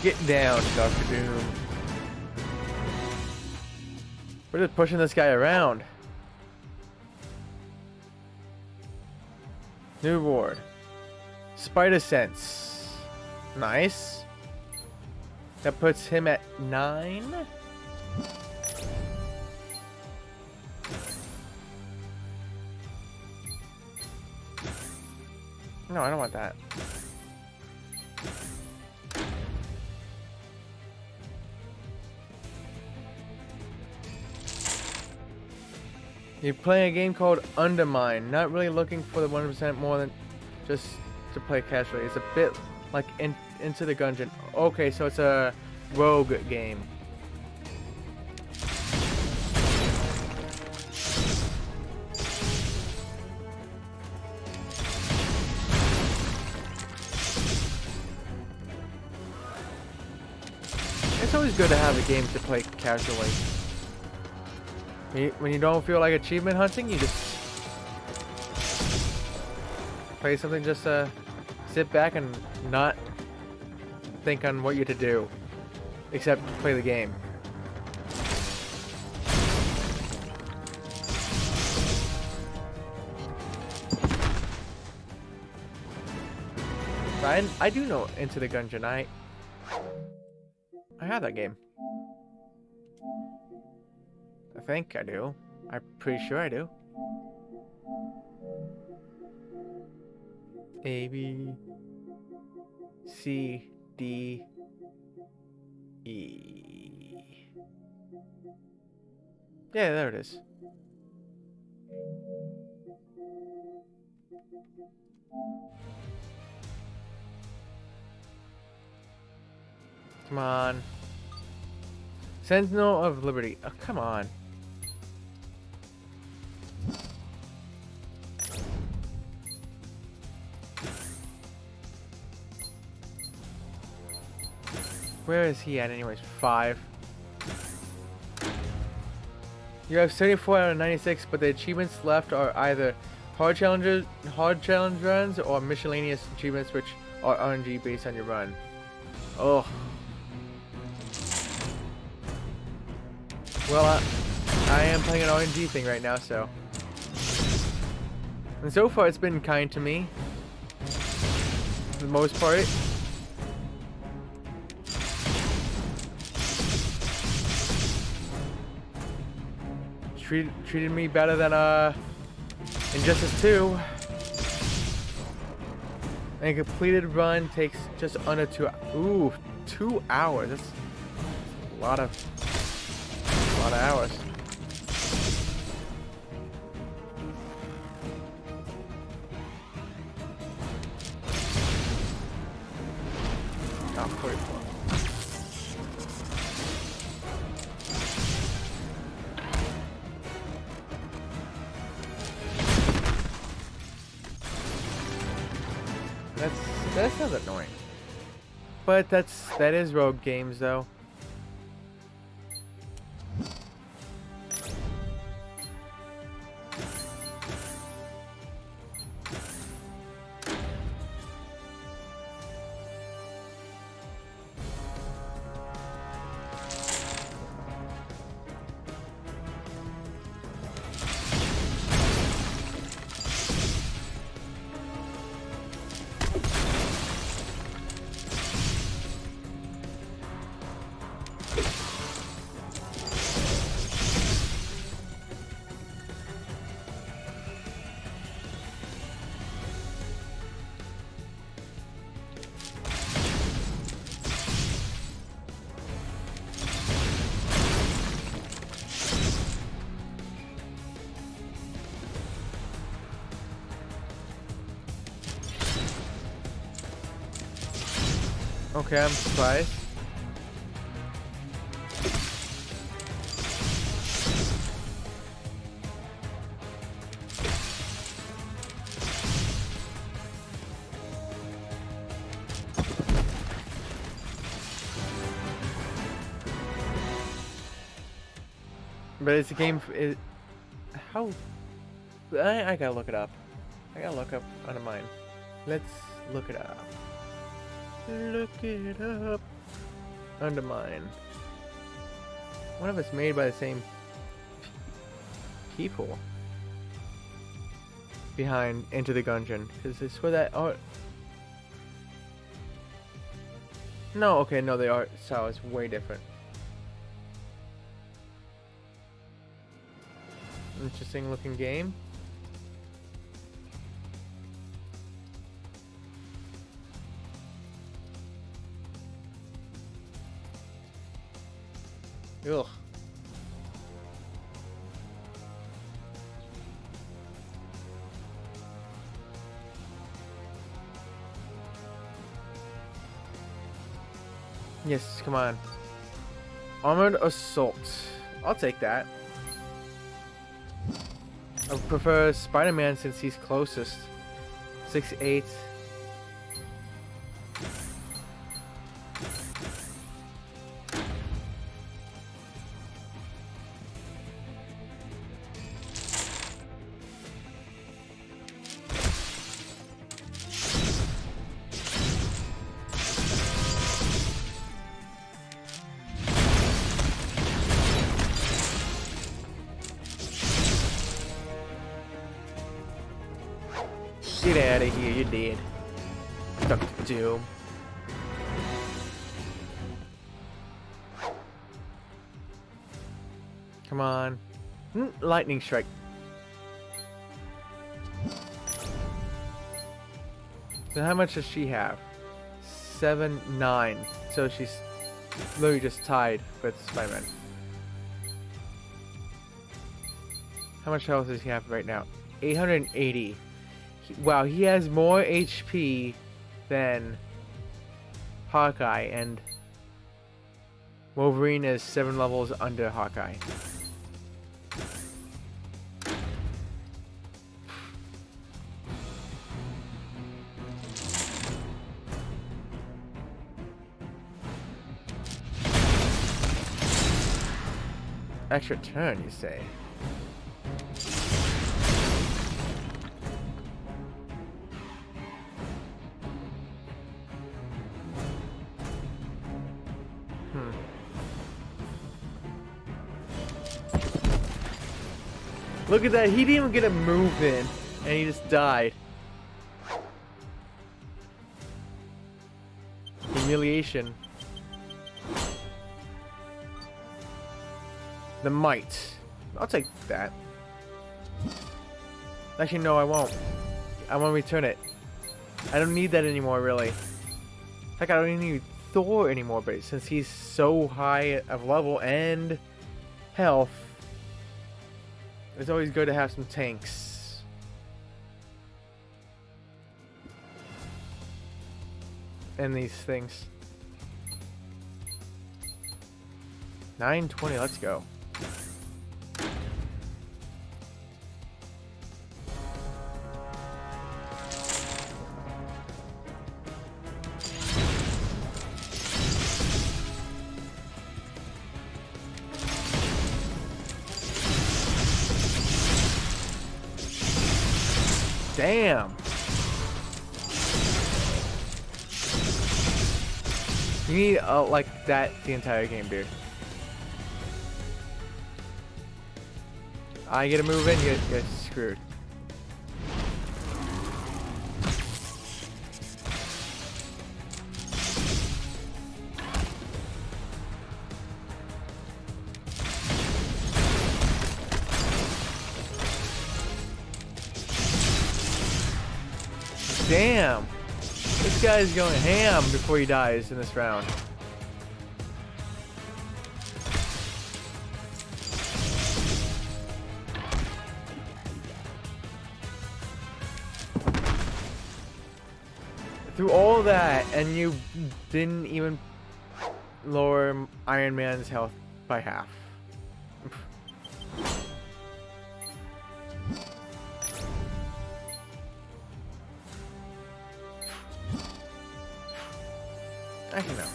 Get down, Dr. Doom. We're just pushing this guy around. New ward. Spider Sense. Nice. That puts him at 9. No, I don't want that. You're playing a game called Undermine. Not really looking for the 1% more than just to play casually. It's a bit like Into the Gungeon. Okay, so it's a rogue game. It's always good to have a game to play casually. When you don't feel like achievement hunting, you just play something just to sit back and not think on what you're to do, except play the game. I do know Into the Gungeon. I have that game. I think I do. I'm pretty sure I do. A, B, C, D, E. Yeah, there it is. Come on. Sentinel of Liberty. Oh, come on. Where is he at anyways? 5. You have 74 out of 96, but the achievements left are either hard challenge runs or miscellaneous achievements which are RNG based on your run. Oh. Well, I am playing an RNG thing right now, so. And so far it's been kind to me. For the most part. Treated me better than Injustice 2. And a completed run takes just under 2 hours. That's a lot of hours. Oh, 44. That sounds annoying. But that is rogue games though. Okay, I'm surprised. But it's a game. How? I gotta look it up. I gotta look up Undermine. Let's look it up. Look it up. Undermine. One of it's made by the same people behind Enter the Gungeon, because it's where that art. No, okay, no, the art style is way different. Interesting looking game. Ugh. Yes, come on. Armored Assault. I'll take that. I prefer Spider-Man since he's closest. 6'8". Get out of here, you're dead. Dr. Doom. Come on. Lightning Strike. So how much does she have? 7, 9. So she's literally just tied with Spider-Man. How much health does he have right now? 880. Wow, he has more HP than Hawkeye, and Wolverine is 7 levels under Hawkeye. Extra turn, you say? Look at that, he didn't even get a move in, and he just died. Humiliation. The Might. I'll take that. Actually, no, I won't. I want to return it. I don't need that anymore, really. Like, I don't even need Thor anymore, but since he's so high of level and health, it's always good to have some tanks. And these things. 920, let's go. Damn. You need like that the entire game, dude. I get a move in, you're screwed. Damn! This guy's going ham before he dies in this round. Through all that, and you didn't even lower Iron Man's health by half. Actually, no.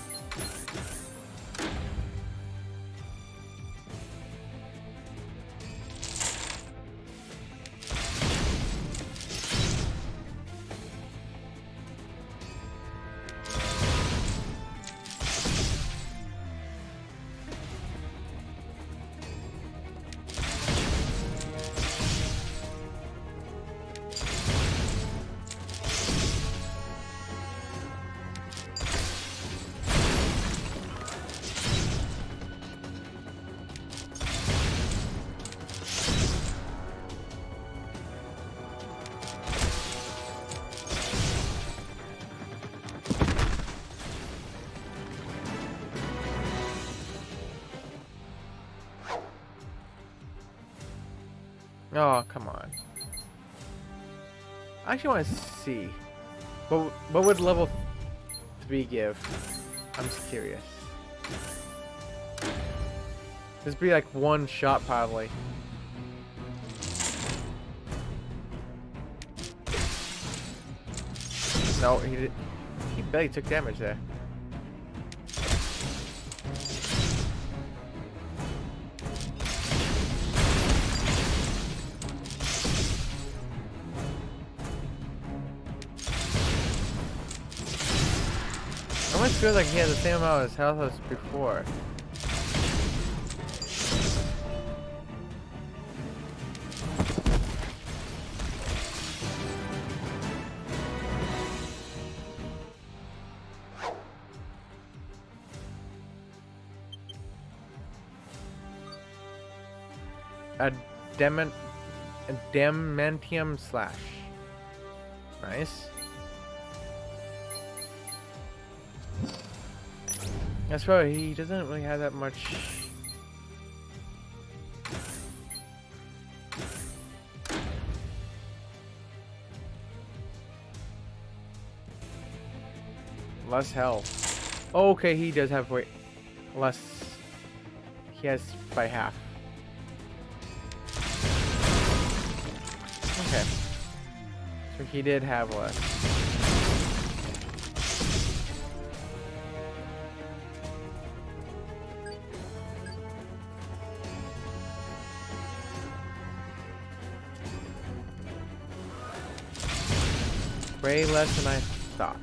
Oh, come on. I actually want to see. What would level 3 give? I'm just curious. This would be like one shot probably. No, he barely took damage there. Almost feels like he has the same amount of health as before. Adamantium slash. Nice. That's right, he doesn't really have that much. Less health. Oh, okay, he does have less. He has by half. Okay. So he did have less. Way less than I thought.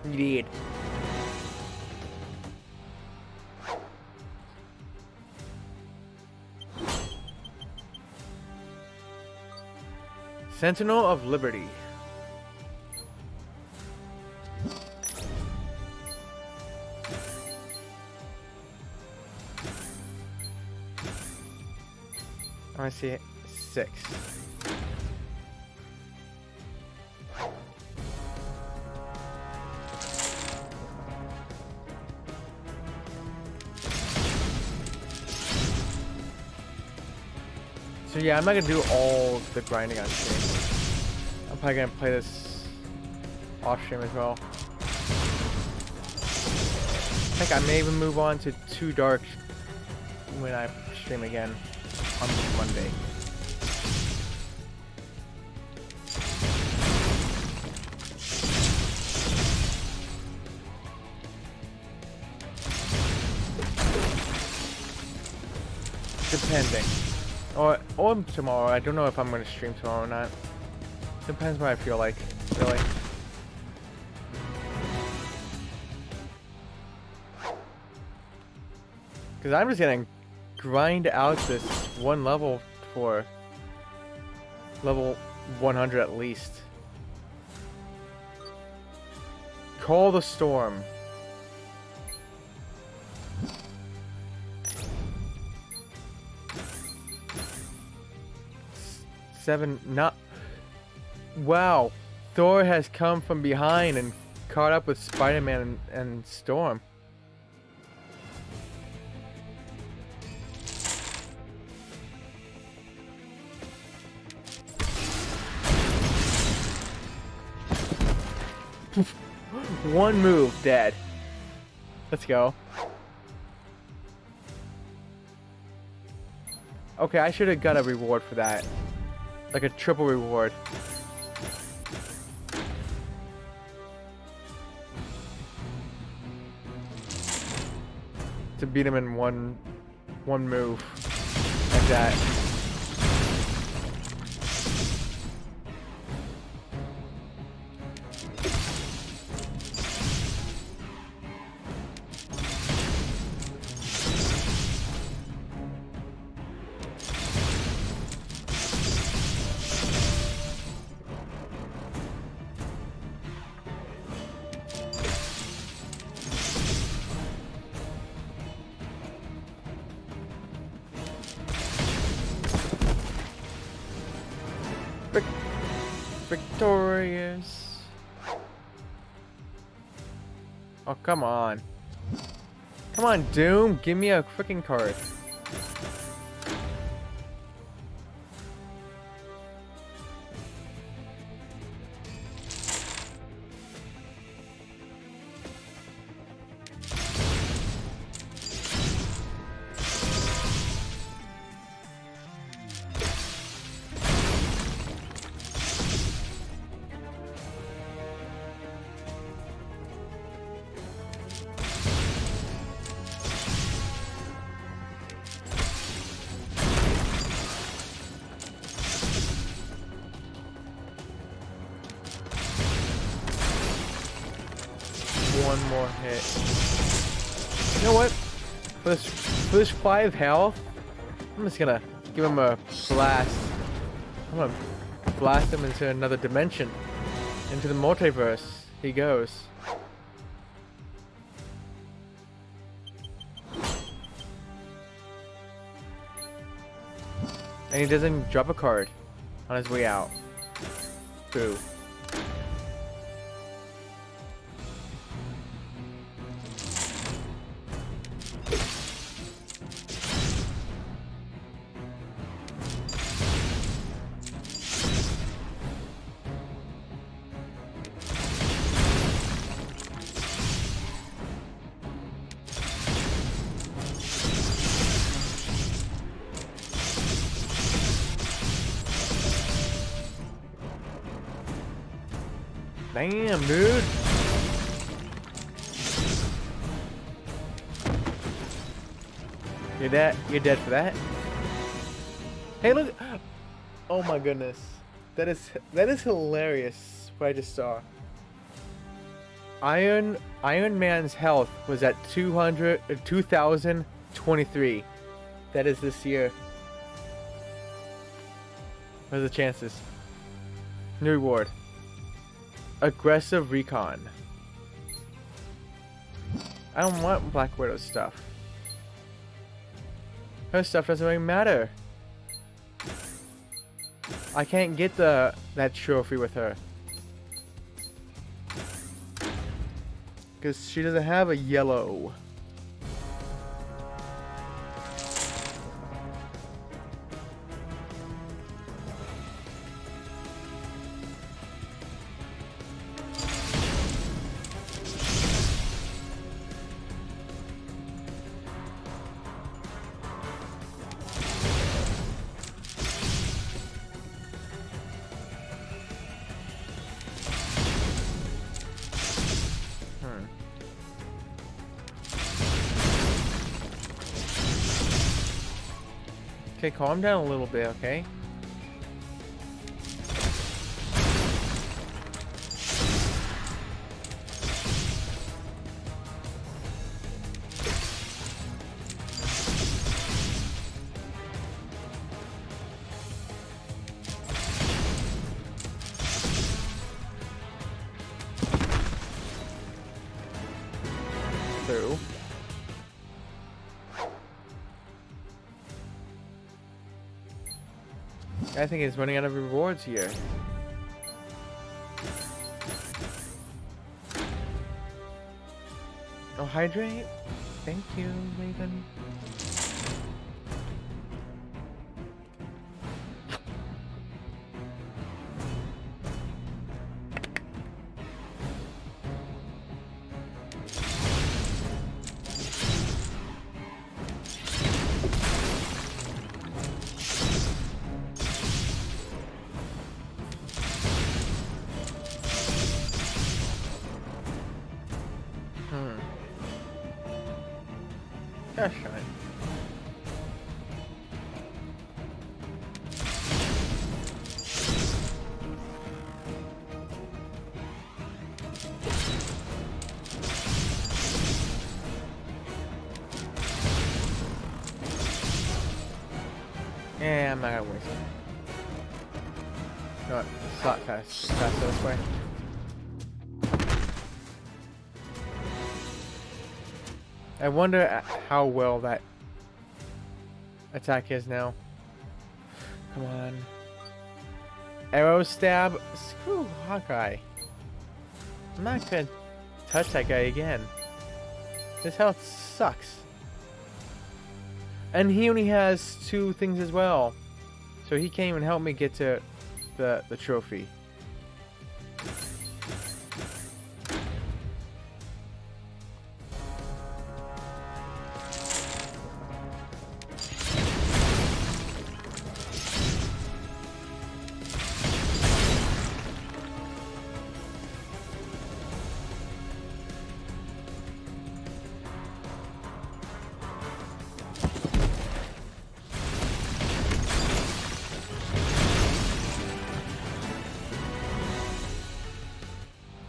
You did. Sentinel of Liberty. I see it. 6. So yeah, I'm not gonna do all the grinding on stream. I'm probably gonna play this off stream as well. I think I may even move on to Too Dark when I stream again on Monday. Depending. Or tomorrow. I don't know if I'm going to stream tomorrow or not. Depends what I feel like, really. Because I'm just going to grind out this one level for level 100 at least. Call the Storm. Wow, Thor has come from behind and caught up with Spider-Man and Storm. One move, dead. Let's go. Okay, I should have got a reward for that. Like a triple reward. To beat him in one move. Like that. Victorious. Oh, come on. Come on, Doom. Give me a freaking card. One more hit. You know what? For this 5 health, I'm just gonna give him a blast. I'm gonna blast him into another dimension. Into the multiverse. He goes. And he doesn't drop a card on his way out. Boo. Damn, dude. You're dead for that. Hey, look. Oh my goodness. That is hilarious what I just saw. Iron Man's health was at 2023. That is this year. What are the chances? New reward. Aggressive recon. I don't want Black Widow stuff. Her stuff doesn't really matter. I can't get that trophy with her. Because she doesn't have a yellow. Okay, calm down a little bit, okay? Through. I think he's running out of rewards here. Oh, hydrate? Thank you, Raven. Gosh, shine. Yeah, I'm not gonna waste it. No, slot faster this way. I wonder how well that attack is now. Come on. Arrow stab. Screw Hawkeye. I'm not gonna touch that guy again. This health sucks. And he only has 2 things as well. So he can't even help me get to the trophy.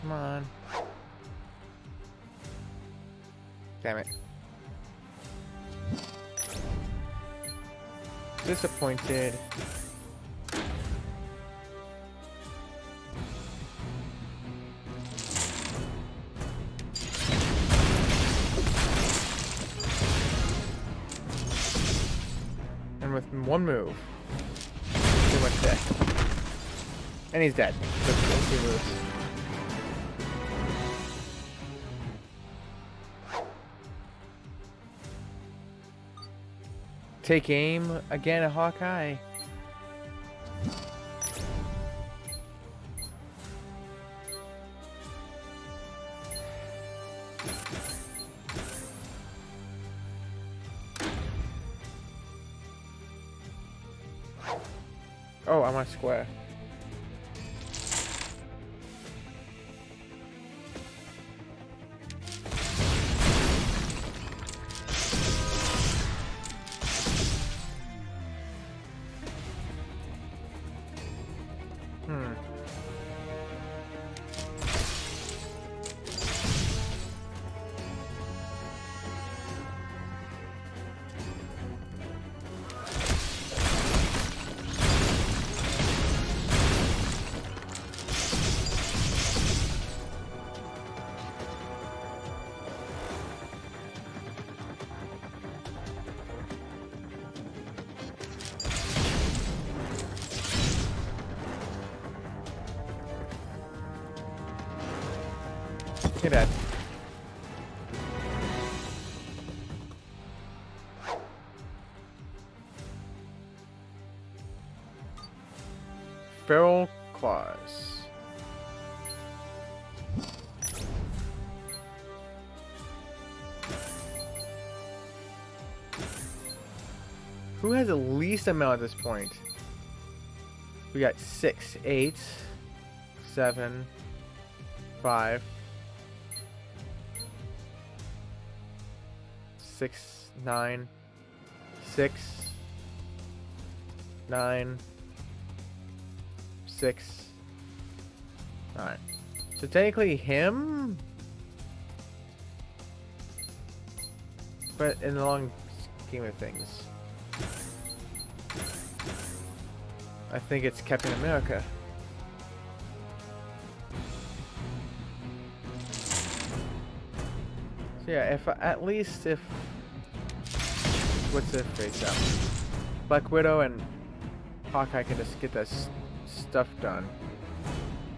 Come on. Damn it. Disappointed. And with 1 move, pretty much dead. And he's dead. With 2 moves. Take aim again at Hawkeye. Oh, I'm on square. You're dead. Feral Claws. Who has the least amount at this point? We got 6, 8, 7, 5, 6, 9, 6, 9, 6, 9. So technically him, but in the long scheme of things, I think it's Captain America. So yeah, if at least if what's the face out? Black Widow and Hawkeye can just get that stuff done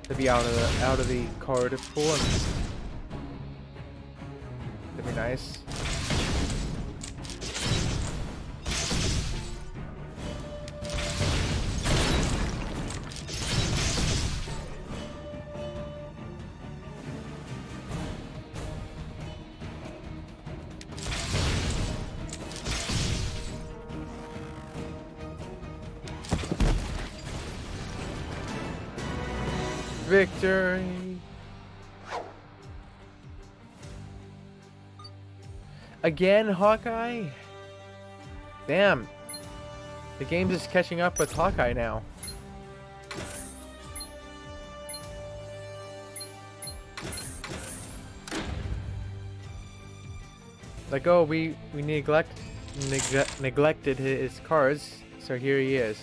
to be out of the card pool, and that'd be nice. Victory! Again, Hawkeye? Damn. The game's just catching up with Hawkeye now. Like, oh, we neglected his cards, so here he is.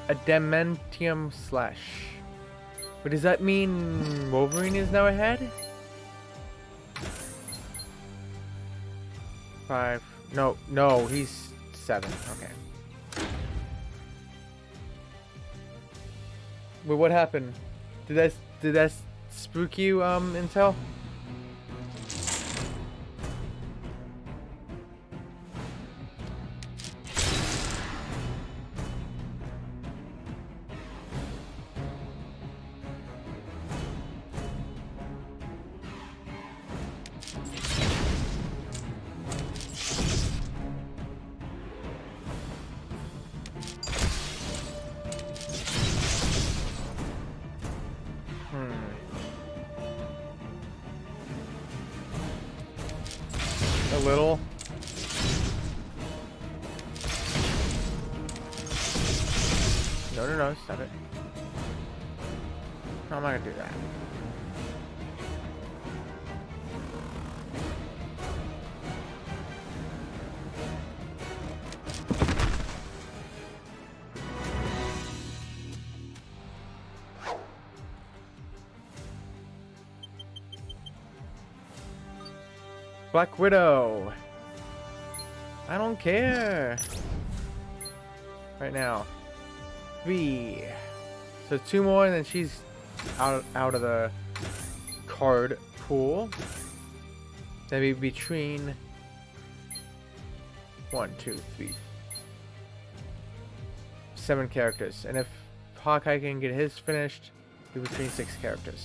Adamantium Slash. But does that mean Wolverine is now ahead? 5. No, he's 7. Okay. Wait, what happened? Did that spook you, Intel? A little. No, stop it. No, I'm not gonna do that. Black Widow. I don't care. Right now. 3. So 2 more and then she's out of the card pool. Then we between 1, 2, 3, 7 characters. And if Hawkeye can get his finished, we'll be between 6 characters.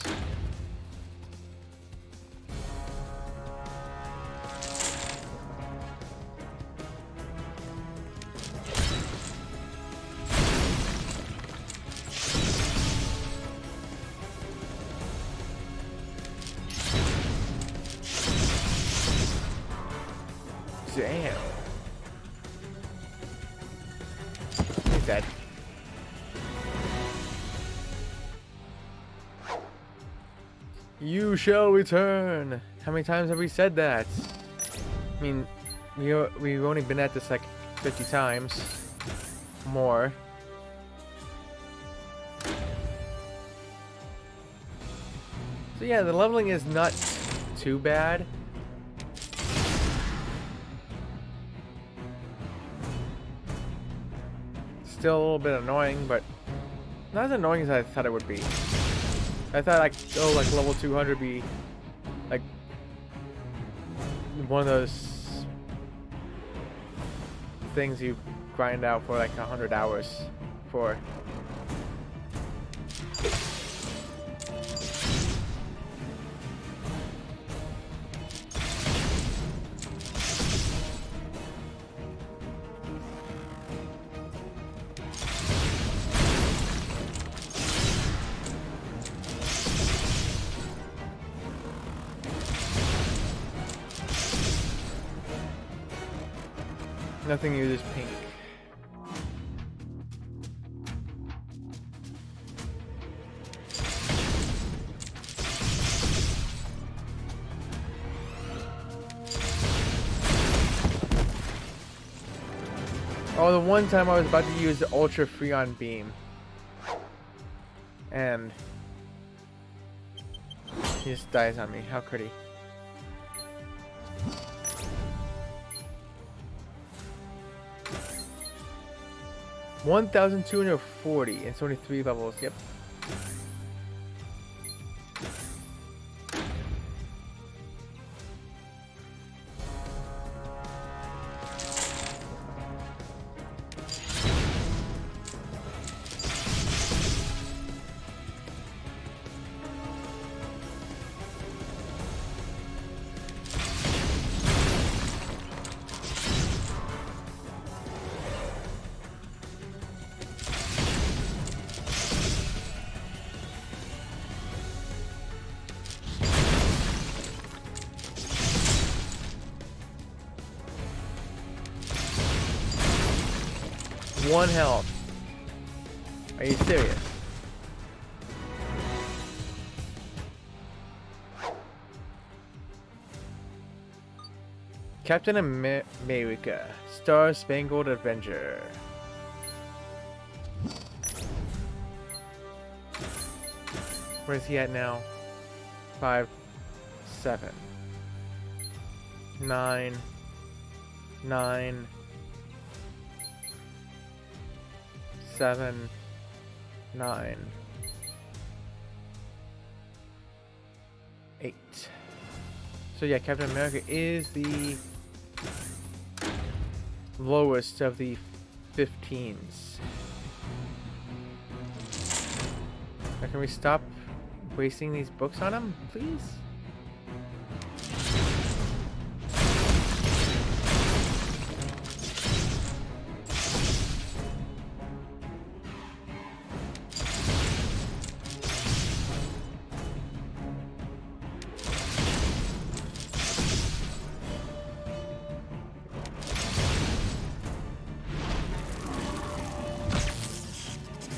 Damn. He's dead. You shall return. How many times have we said that? I mean, we've only been at this like 50 times. More. So yeah, the leveling is not too bad. Still a little bit annoying, but not as annoying as I thought it would be. I thought like, oh, like level 200 be like one of those things you grind out for like 100 hours for. Nothing uses pink. Oh, the one time I was about to use the Ultra Freon Beam. And he just dies on me. How could he? $1,240 and 23 levels. Yep. One health. Are you serious? Captain America, Star Spangled Avenger. Where's he at now? 5, 7, 9, 9, 7, 9, 8. So yeah, Captain America is the lowest of the 15s. Now, can we stop wasting these books on him, please?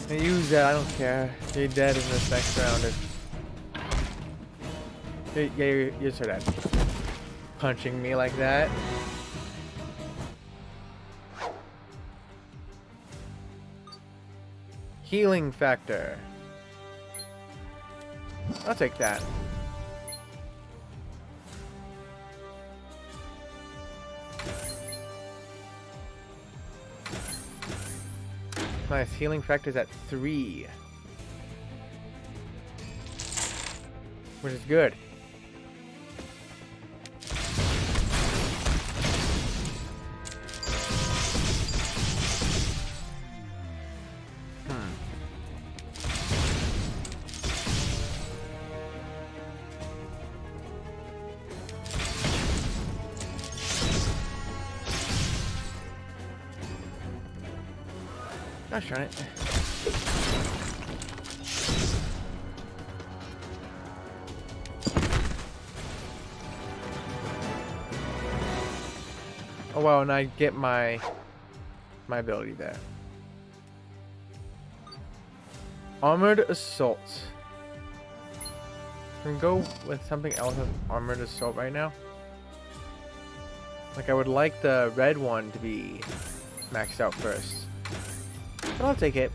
Use that, I don't care. You're dead in this next round. You're so dead. Punching me like that. Healing factor. I'll take that. Nice, healing factor's at 3. Which is good. Gosh darn it. Oh wow, and I get my ability there. Armored Assault. Can we go with something else with Armored Assault right now? Like I would like the red one to be maxed out first. But I'll take it.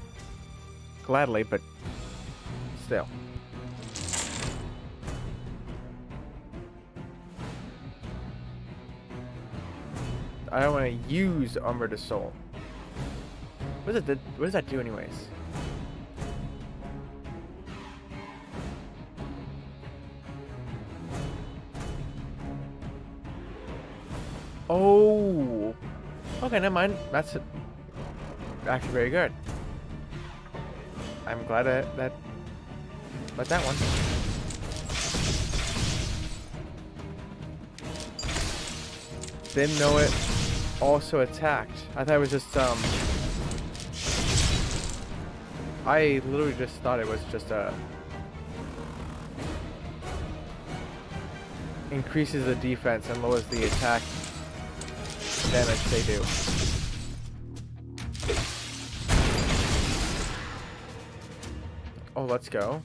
Gladly, but still. I don't want to use Armored Assault. What does that do anyways? Oh! Okay, never mind. That's actually very good. I'm glad that that one. Didn't know it also attacked. I thought it was just I literally just thought it was just increases the defense and lowers the attack damage they do. Oh, let's go.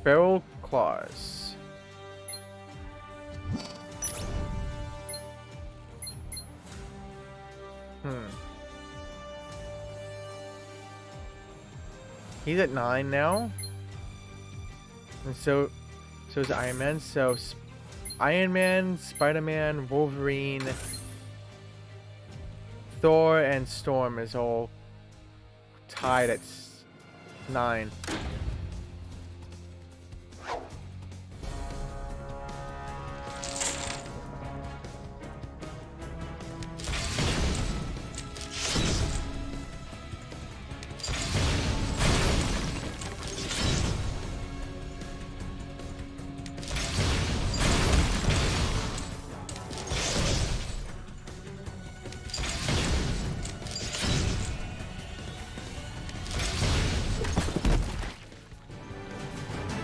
Feral Claws. He's at 9 now. And so is Iron Man. So Iron Man, Spider-Man, Wolverine, Thor, and Storm is all tied at 9.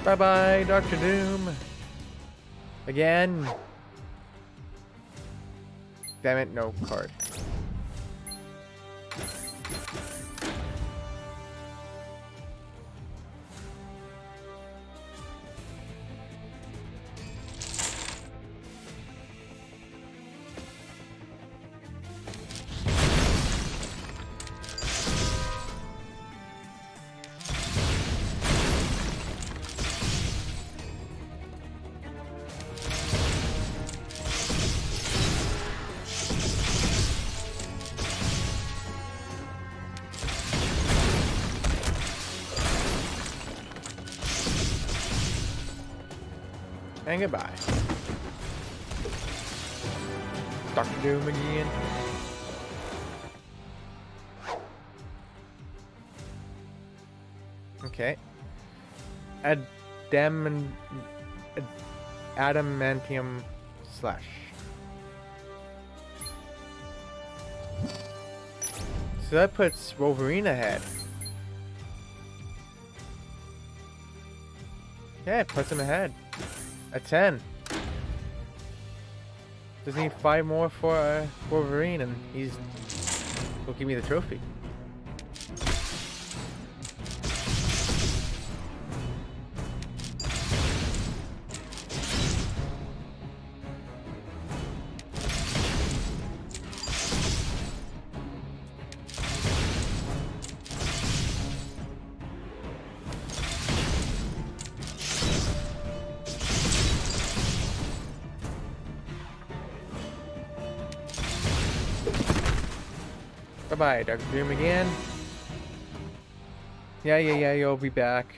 Bye-bye, Dr. Doom. Again. Damn it, no card. And goodbye. Dr. Doom again. Okay. Adamantium slash. So that puts Wolverine ahead. Yeah, it puts him ahead. A 10. Just need 5 more for Wolverine, and he'll give me the trophy. Bye-bye, Dr. Doom again. Yeah, you'll be back.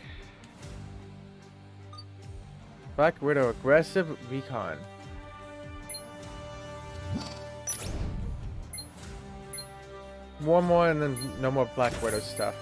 Black Widow, aggressive recon. One more and then no more Black Widow stuff.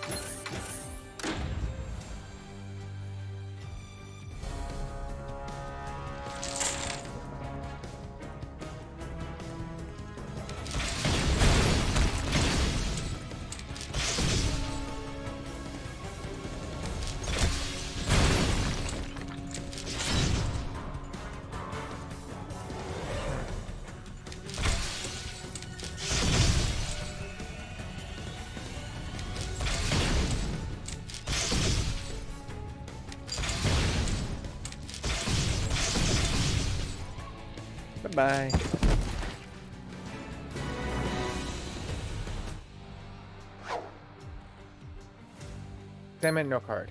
Bye. Damn it, no card.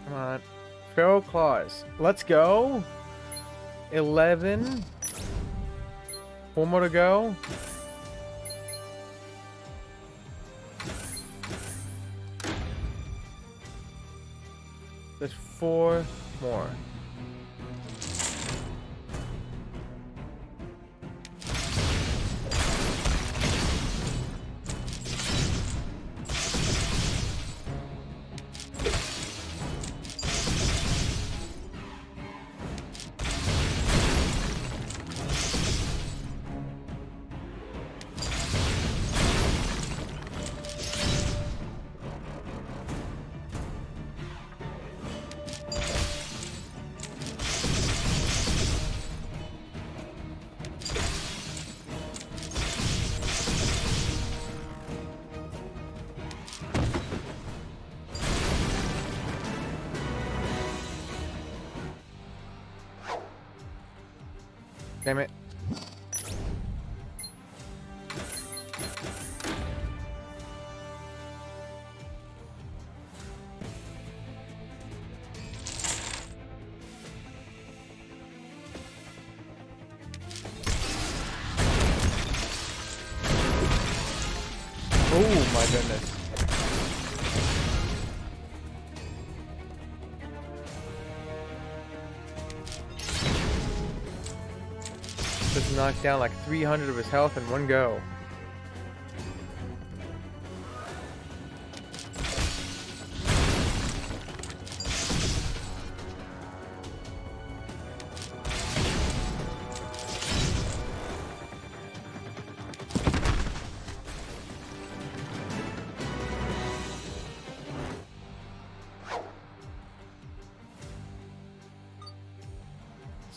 Come on. Feral Claws. Let's go. 11. 4 more to go. There's 4 more. Damn it. Oh my goodness. Just knocked down like 300 of his health in one go.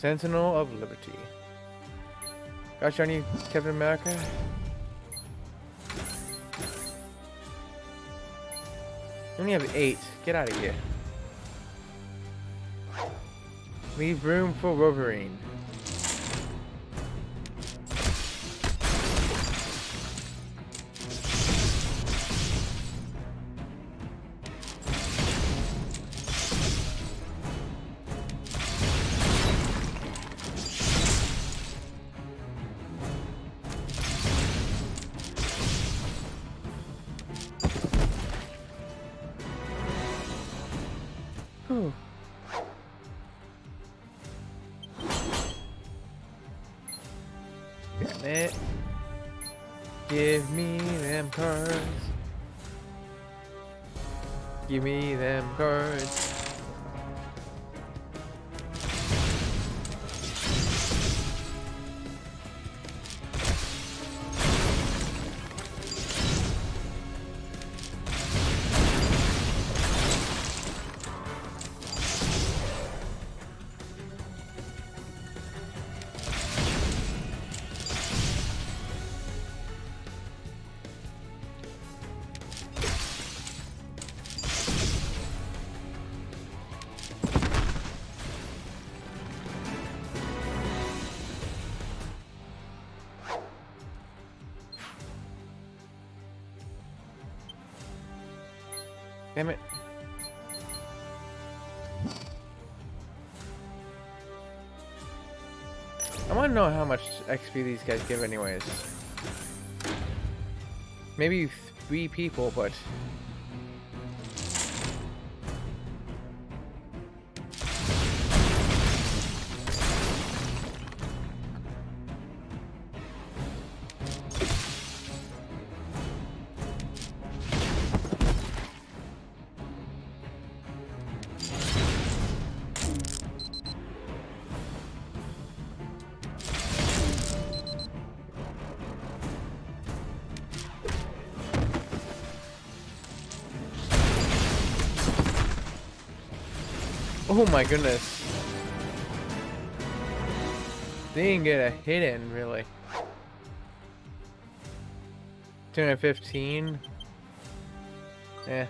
Sentinel of Liberty. Gosh, I need Captain America. You only have 8. Get out of here. Leave room for Wolverine. Whew. Damn it. Give me them cards. Give me them cards. Damn it. I want to know how much XP these guys give anyways. Maybe 3 people, but... Oh my goodness. They didn't get a hit in, really. 215. Yeah.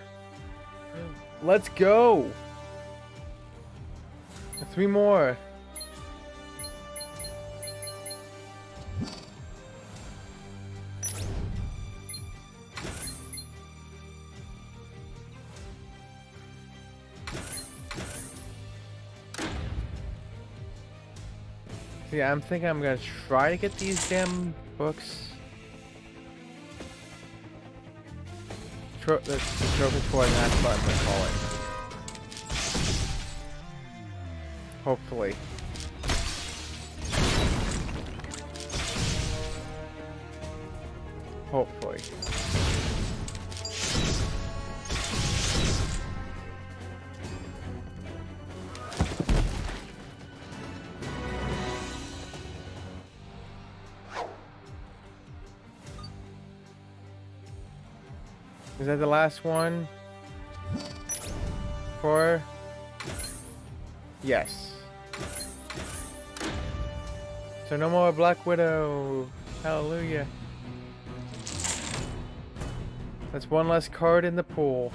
Let's go! 3 more. Yeah, I'm thinking I'm gonna try to get these damn books. The trophy for, and that's what I'm gonna call it. Hopefully. Hopefully. Is that the last one? 4? Yes. So no more Black Widow. Hallelujah. That's one less card in the pool.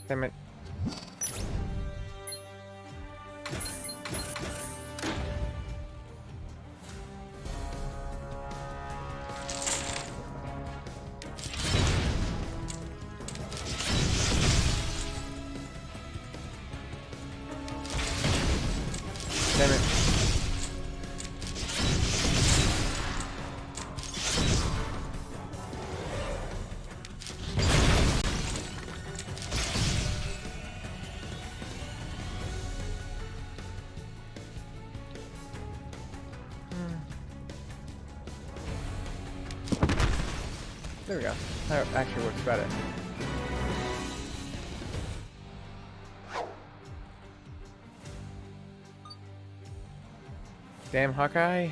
Damn it. Damn it. There we go. That actually works better. Damn Hawkeye.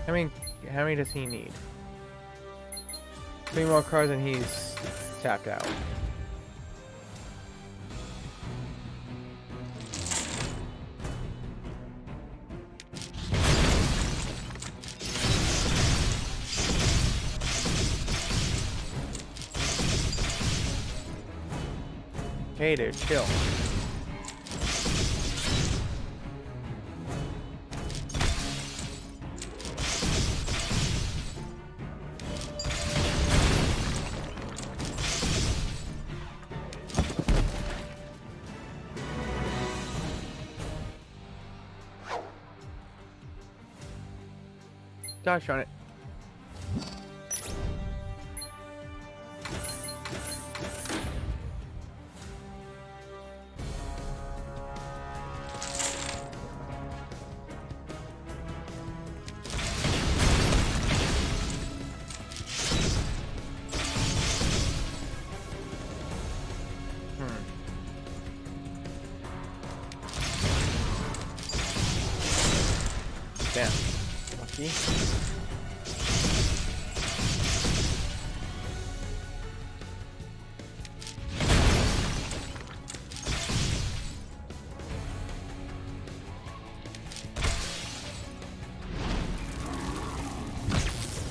How many does he need? 3 more cards and he's tapped out. Hey dude, chill. Gosh on it. Damn. Lucky.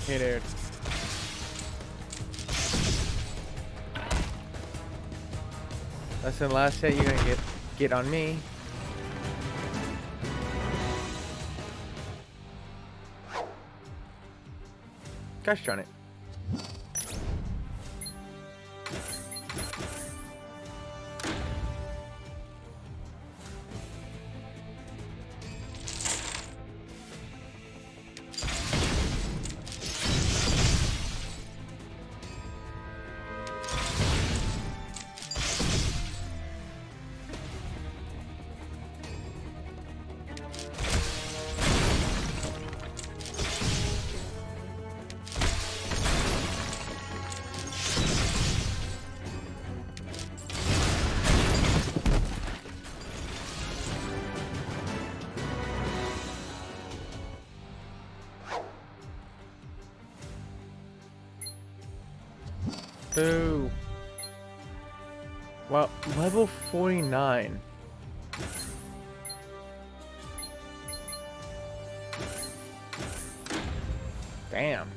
Hey dude. That's the last hit you're gonna get on me. Gosh darn it. Ooh. Well, level 49. Damn.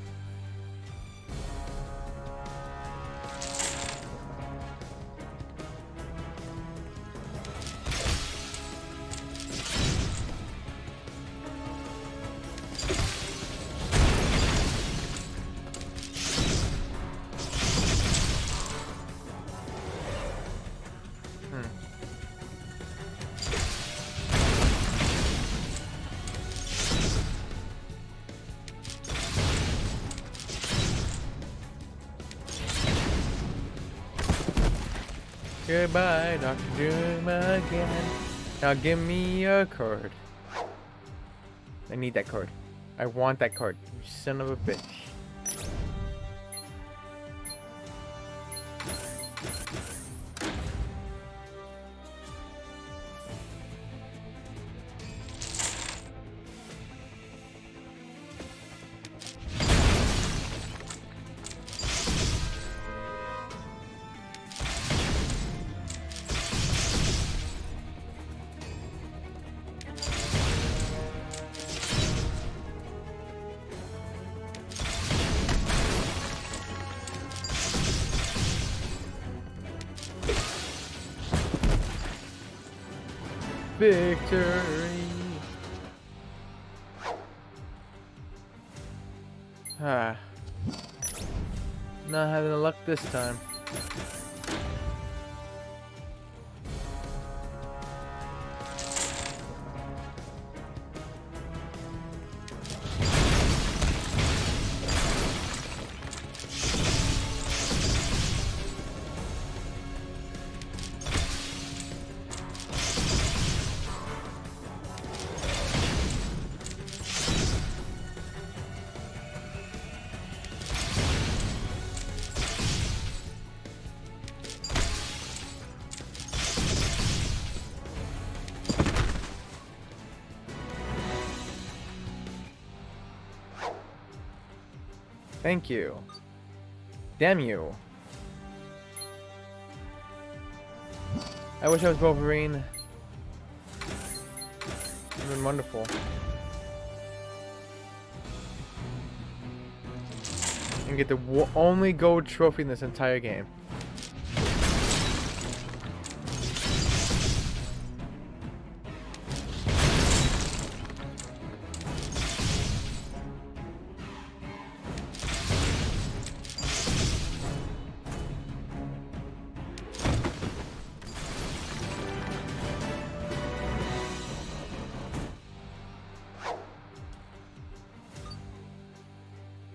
Goodbye, Dr. Doom again. Now give me a card. I need that card. I want that card. You son of a bitch. Victory! Ah. Not having the luck this time. Thank you. Damn you. I wish I was Wolverine. It would have been wonderful. And get the only gold trophy in this entire game.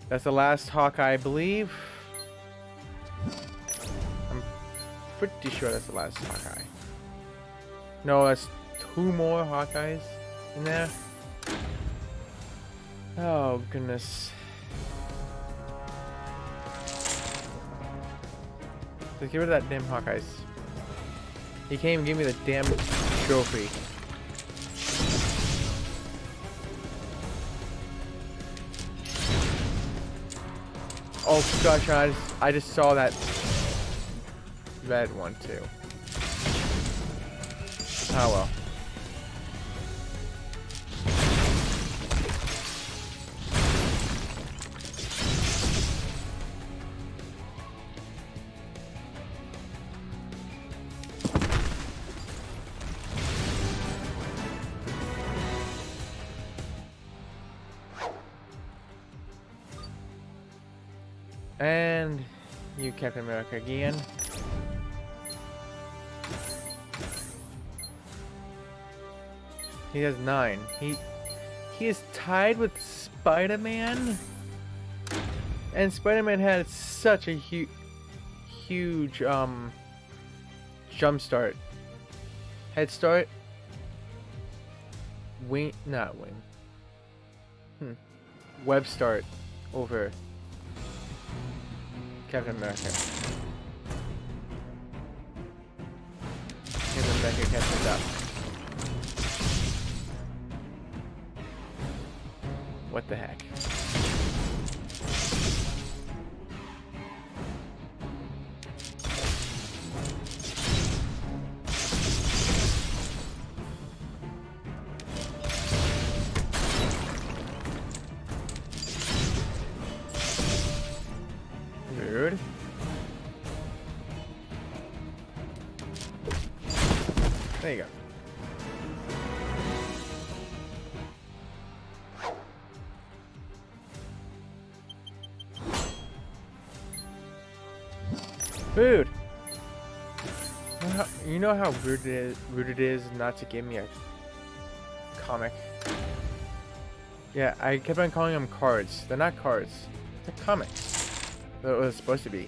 That's the last Hawkeye, I believe. I'm pretty sure that's the last Hawkeye. No, that's 2 more Hawkeyes in there. Oh, goodness. Let's get rid of that damn Hawkeyes. He can't even give me the damn trophy. Oh gosh, I just saw that red one too. Oh well. And you, Captain America, again. He has 9. He is tied with Spider-Man. And Spider-Man had such a huge jump start. Head start. Not wing. Web start over Captain America. Captain America catches up. What the heck? Weird. There you go. Food. You know how rude it is not to give me a comic. Yeah, I kept on calling them cards. They're not cards. They're comics. That's what it's supposed to be.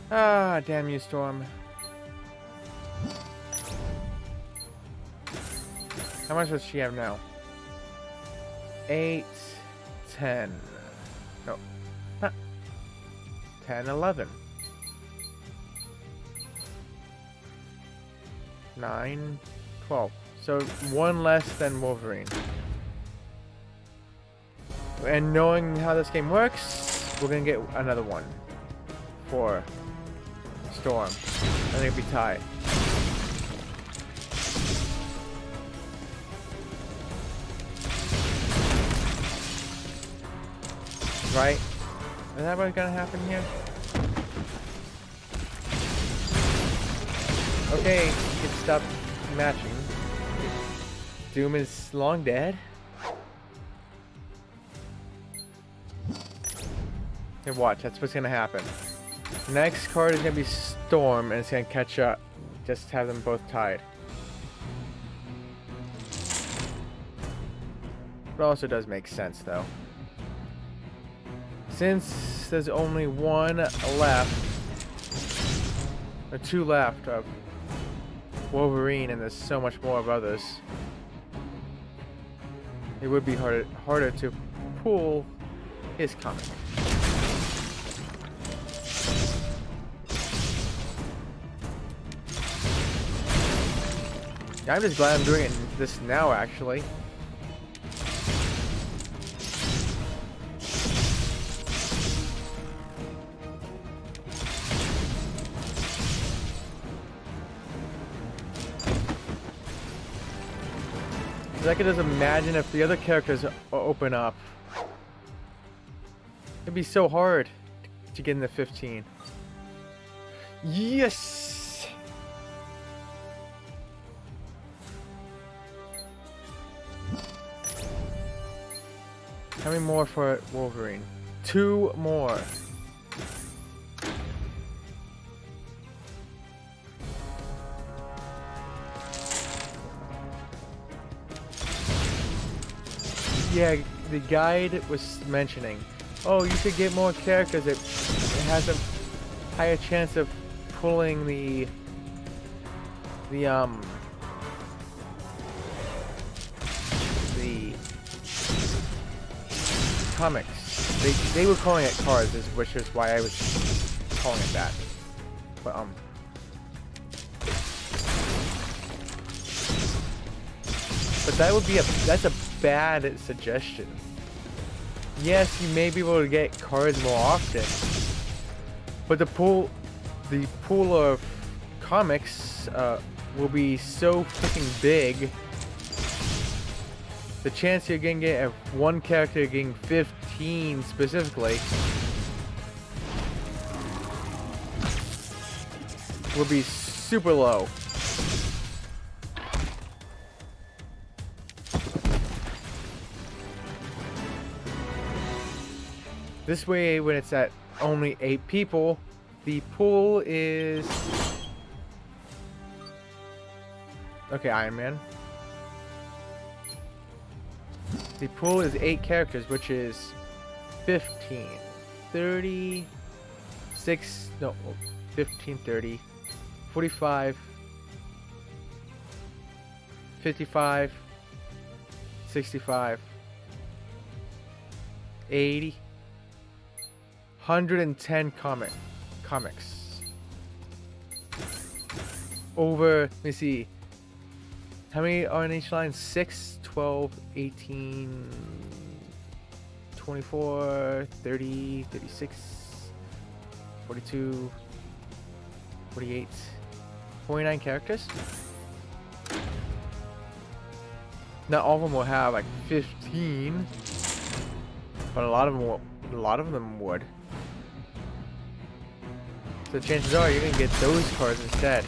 Ah, damn you, Storm. How much does she have now? 8, 10. No. Huh. 10, 11. 9, 12. So 1 less than Wolverine. And knowing how this game works, we're gonna get another one for Storm. I think it'll be tied. Right? Is that what's gonna happen here? Okay, you can stop matching. Doom is long dead. Hey, watch, that's what's gonna happen. Next card is gonna be Storm, and it's gonna catch up. Just have them both tied. It also does make sense, though. Since there's only one left, There are 2 left of Wolverine, and there's so much more of others. It would be harder to pull his comic. Yeah, I'm just glad I'm doing this now, actually. I could just imagine if the other characters open up. It'd be so hard to get in the 15. Yes! How many more for Wolverine? 2 more. Yeah, the guide was mentioning, oh, you could get more characters. It has a higher chance of pulling the comics. They were calling it cards, which is why I was calling it that. But that would be that's a bad suggestion. Yes, you may be able to get cards more often, but the pool of comics will be so freaking big. The chance you're gonna get one character getting 15 specifically will be super low. This way, when it's at only 8 people, the pool is... Okay, Iron Man. The pool is 8 characters, which is 15, 30, 15, 30, 45, 55, 65, 80, 110 comics. Over, let me see. How many are in each line? 6, 12, 18, 24, 30, 36, 42, 48, 49 characters? Not all of them will have like 15, but a lot of them would. So chances are you're gonna get those cards instead.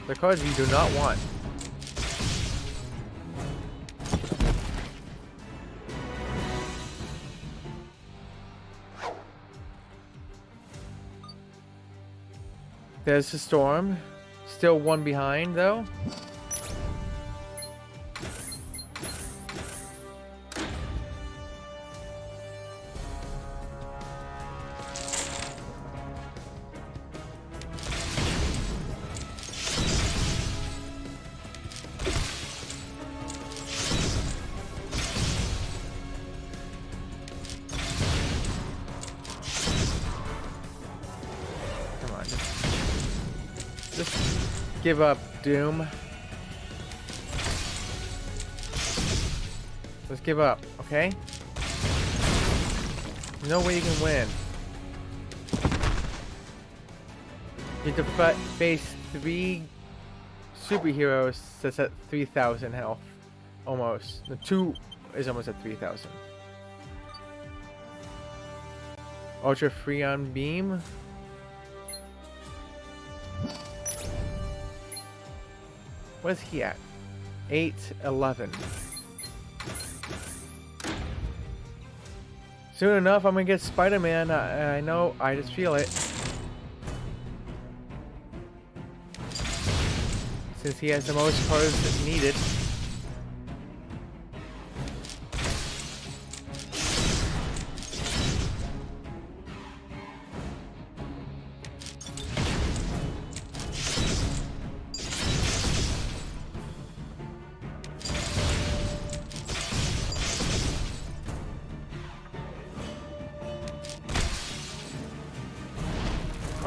The cards you do not want. There's the Storm. Still one behind though. Give up, Doom. Let's give up, okay? No way you can win. You have to face 3 superheroes that's at 3,000 health. Almost. The 2 is almost at 3,000. Ultra Freon Beam. What is he at? 811. Soon enough, I'm gonna get Spider-Man. I know. I just feel it. Since he has the most cards needed.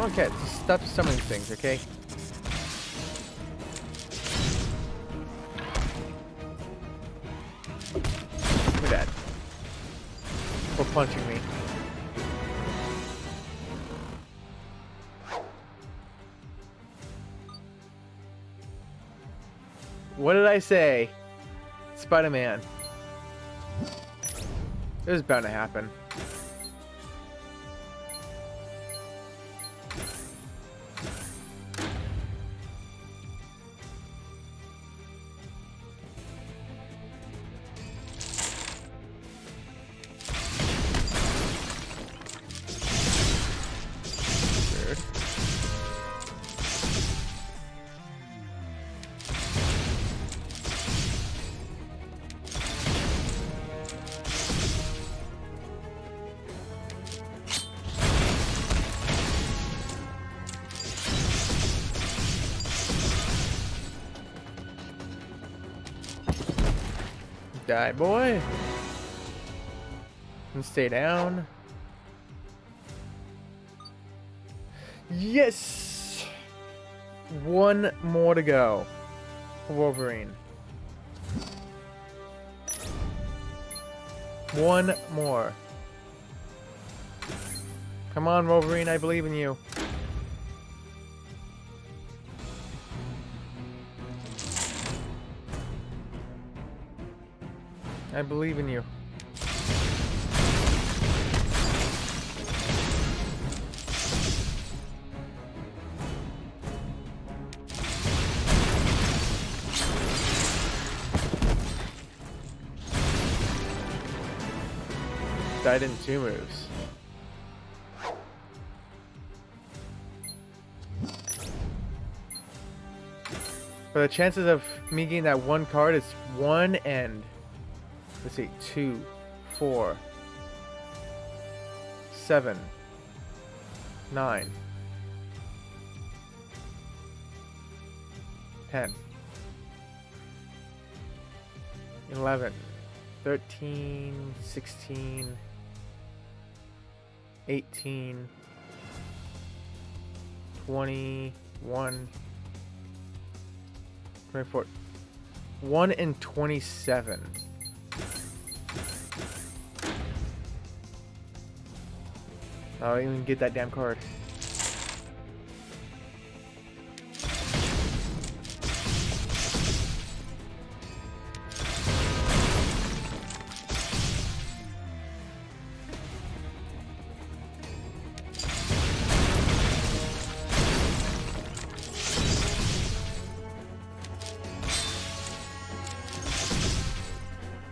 Okay, just stop summoning things, okay? Look at that. For punching me. What did I say? Spider-Man. It was bound to happen. Weird. Die, boy. And stay down. Yes! One more to go. Wolverine. One more. Come on, Wolverine, I believe in you. I believe in you. Died in 2 moves. But the chances of me getting that one card is 1 and... Let's see, 2, 4, 7, 9, 10, 11, 13, 16, 18, 21, 24, 1 and 27. I don't even get that damn card.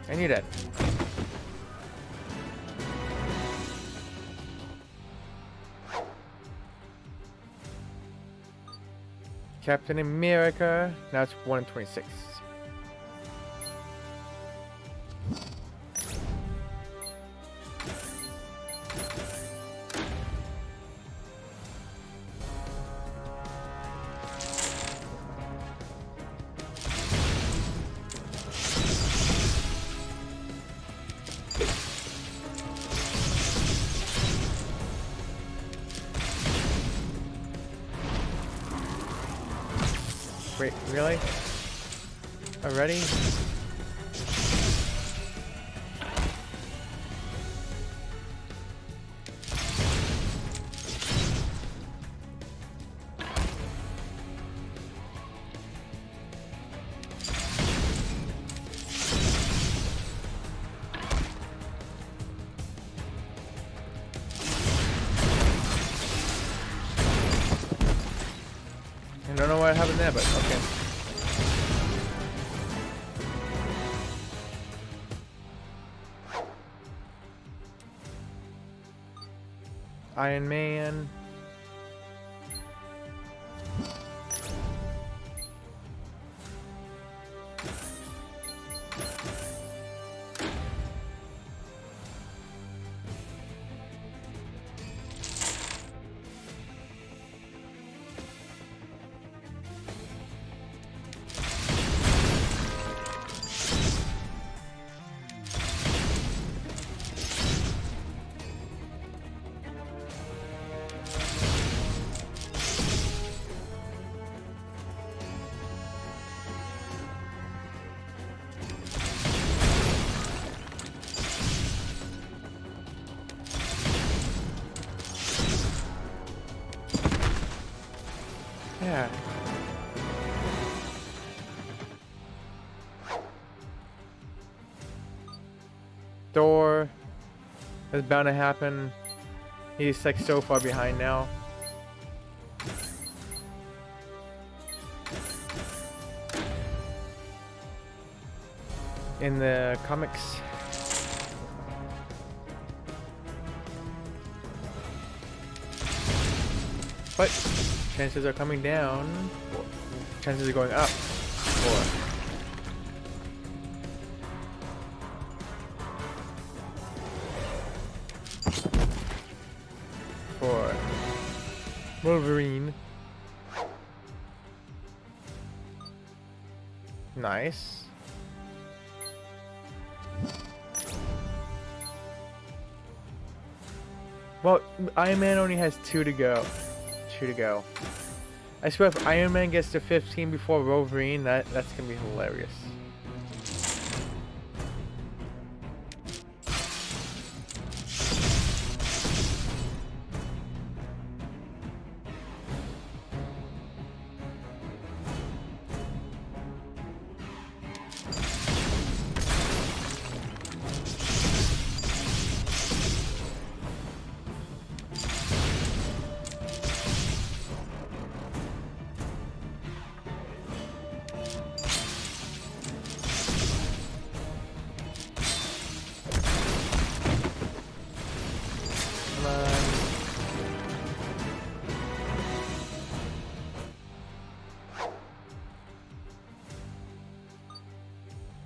I need it. Captain America. Now it's 1 and 26. Wait, really? Already? I don't know what happened there, but okay. Iron Man. Yeah. Thor is bound to happen. He's like so far behind now. In the comics. But chances are coming down. Chances are going up. For Wolverine. Nice. Well, Iron Man only has 2 to go. 2 to go. I swear if Iron Man gets to 15 before Wolverine, that's gonna be hilarious.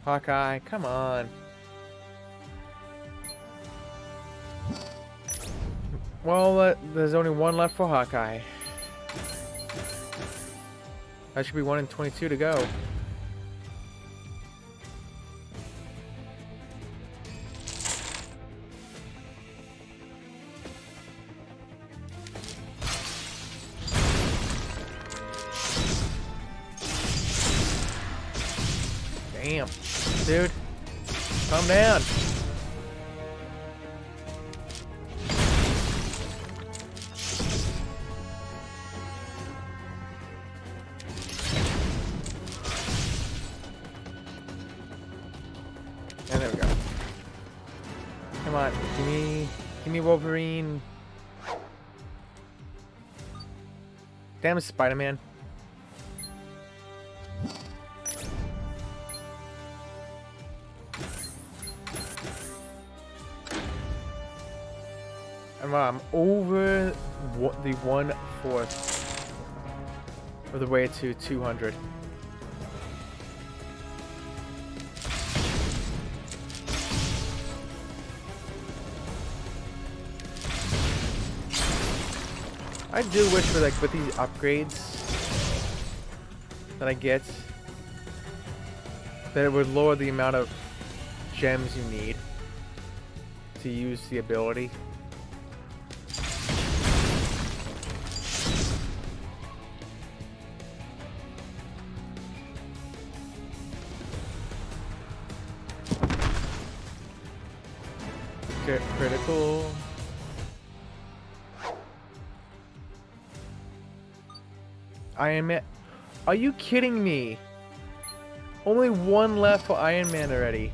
Hawkeye, come on. Well, there's only 1 left for Hawkeye. That should be 1 in 22 to go. Damn. Dude, calm down. And there we go. Come on, give me Wolverine. Damn Spider-Man. I'm over the 1/4 of the way to 200. I do wish for like with these upgrades that I get that it would lower the amount of gems you need to use the ability. Critical. Iron Man. Are you kidding me? Only 1 left for Iron Man already.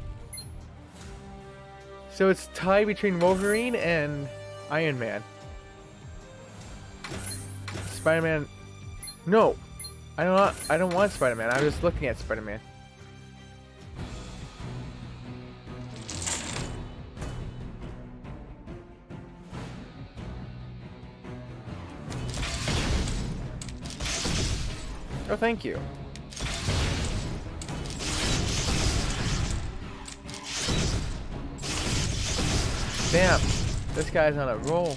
So it's tied between Wolverine and Iron Man. Spider-Man. No. I don't want Spider-Man. I was just looking at Spider-Man. Oh, thank you. Damn, this guy's on a roll.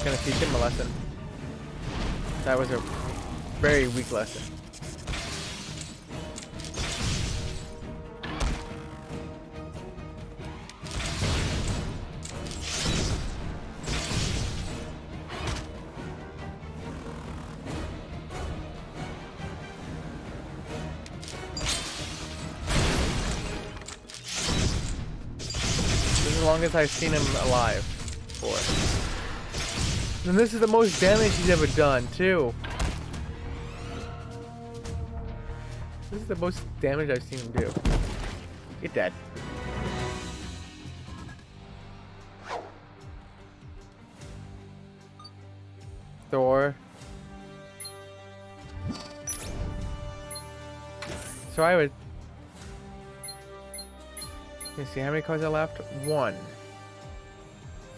Gonna teach him a lesson. That was a very weak lesson. longest I've seen him alive for. And this is the most damage he's ever done, too. This is the most damage I've seen him do. Get dead. Thor. So I would... Let's see, how many cards are left? 1,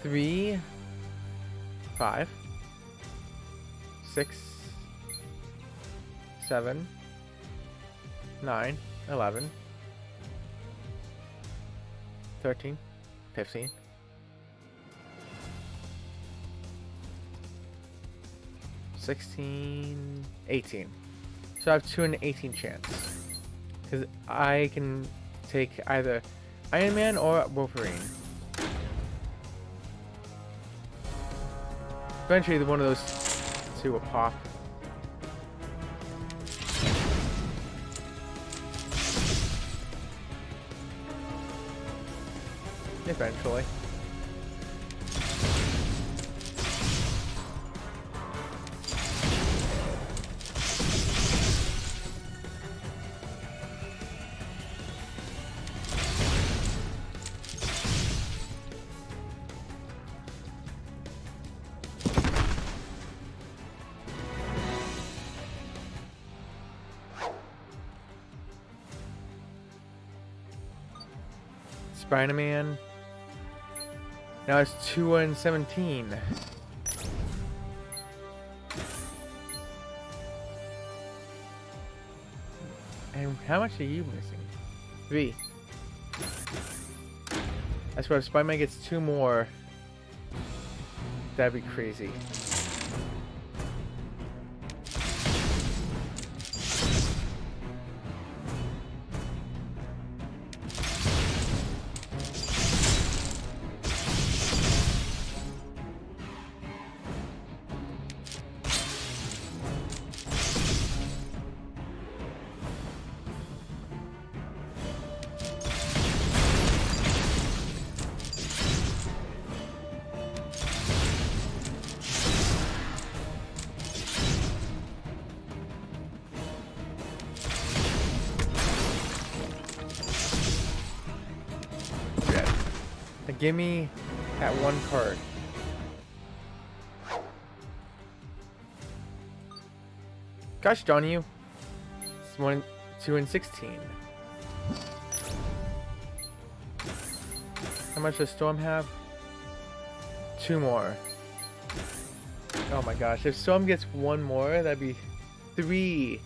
3, 5, 6, 7, 9, 11, 13, 15. 16, 18. So I have 2 in an 18 chance. Because I can take either Iron Man or Wolverine. Eventually, one of those two will pop. Eventually. Spider-Man. Now it's 2 and 17. And how much are you missing? 3. I swear if Spider-Man gets 2 more, that'd be crazy. Give me that 1 card. Gosh darn you. It's 1, 2 and 16. How much does Storm have? 2 more. Oh my gosh, if Storm gets 1 more, that'd be 3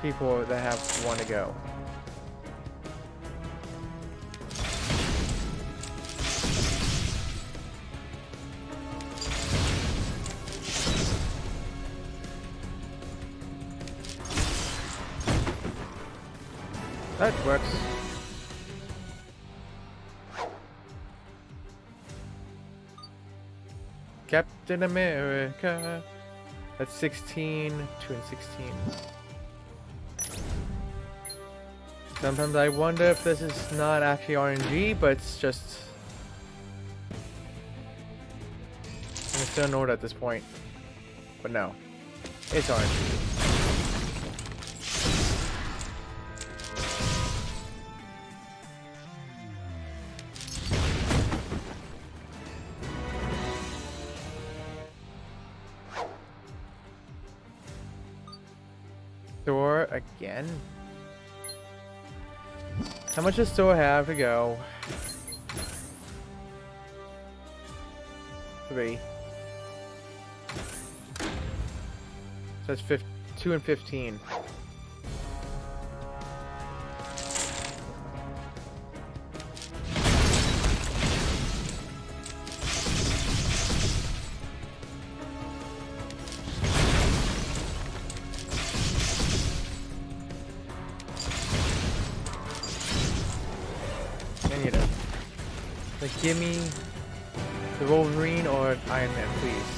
people that have 1 to go. That works. Captain America. That's 16, 2 and 16. Sometimes I wonder if this is not actually RNG, but it's just... I'm still in order at this point. But no. It's RNG. Thor again? How much does Thor have to go? 3. So that's 2 and 15. Give me the Wolverine or Iron Man, please.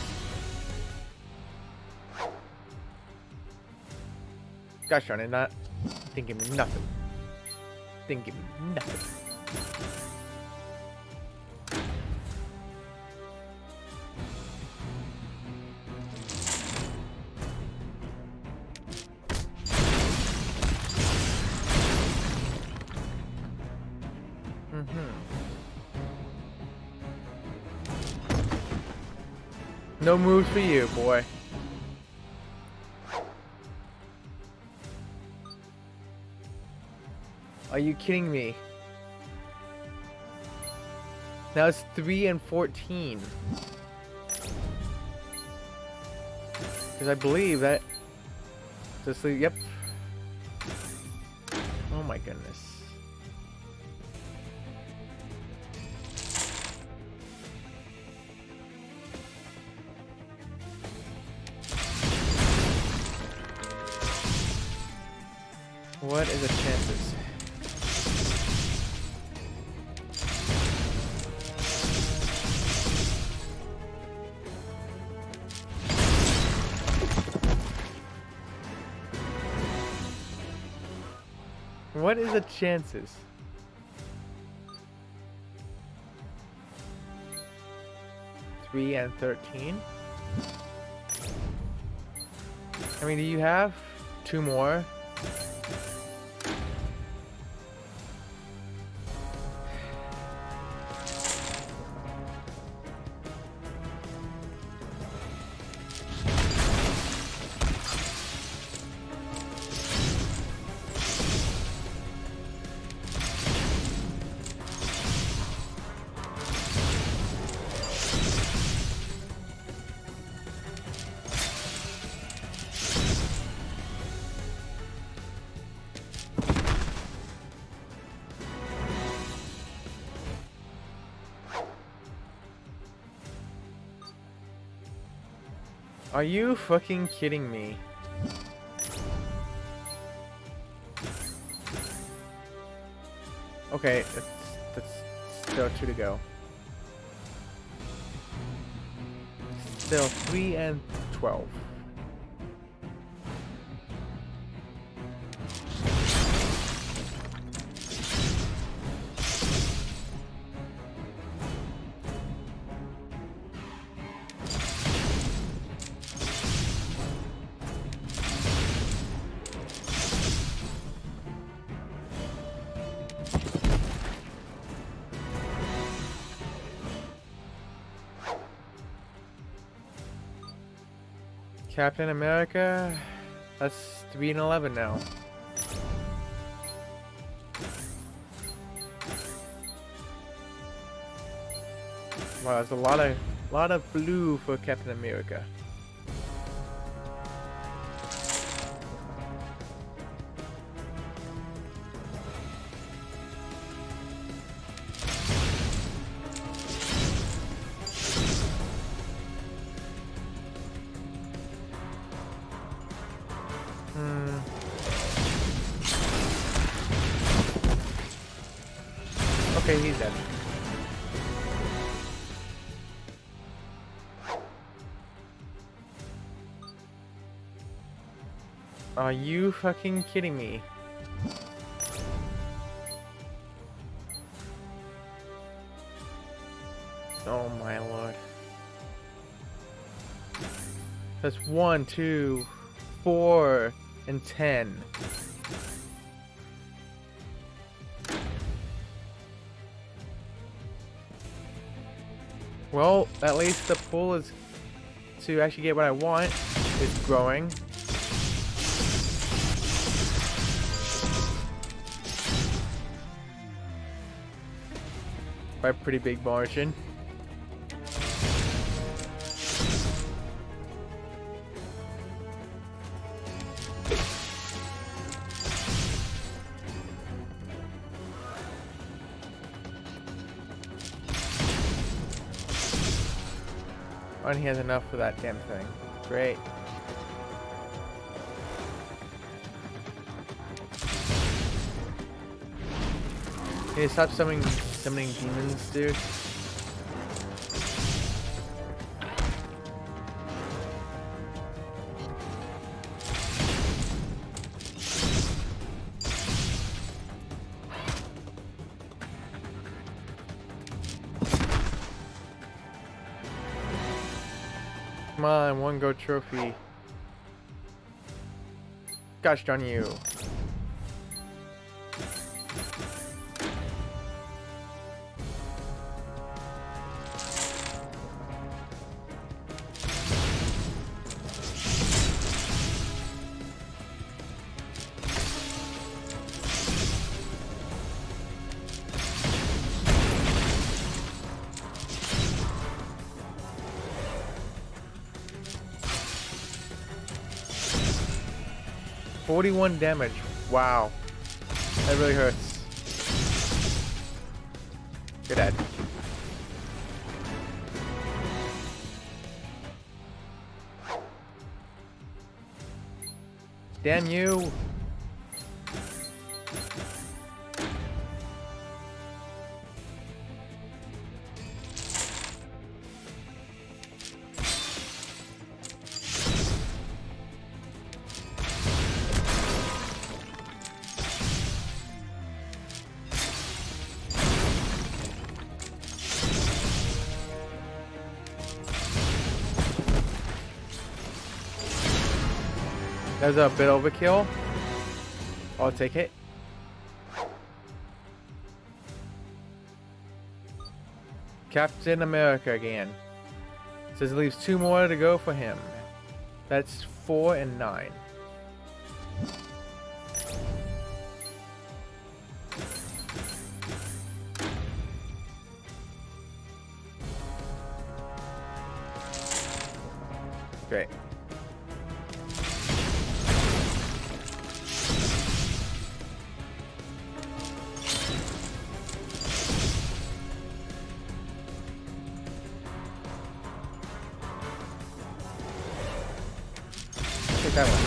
Gosh darn it, didn't give me nothing. Didn't give me nothing. No moves for you, boy. Are you kidding me? Now it's 3 and 14. Because I believe that. Just leave. Yep. Oh my goodness. What is the chances? What is the chances? Three and 13? I mean, do you have 2 more? Are you fucking kidding me? Okay, that's still 2 to go. Still 3 and 12. Captain America, that's 3 and 11 now. Wow, there's a lot of blue for Captain America. Okay, he's dead. Are you fucking kidding me? Oh my lord. That's 1, 2, 4, and 10. Well, at least the pool is to actually get what I want is growing. By a pretty big margin. And he has enough for that damn thing. Great. Can you stop summoning demons, dude? Come on, 1 gold trophy. Gosh darn you. 41 damage. Wow. That really hurts. You're dead. Damn you. That was a bit overkill. I'll take it. Captain America again. Says it leaves 2 more to go for him. That's 4 and 9. Great. Take that one.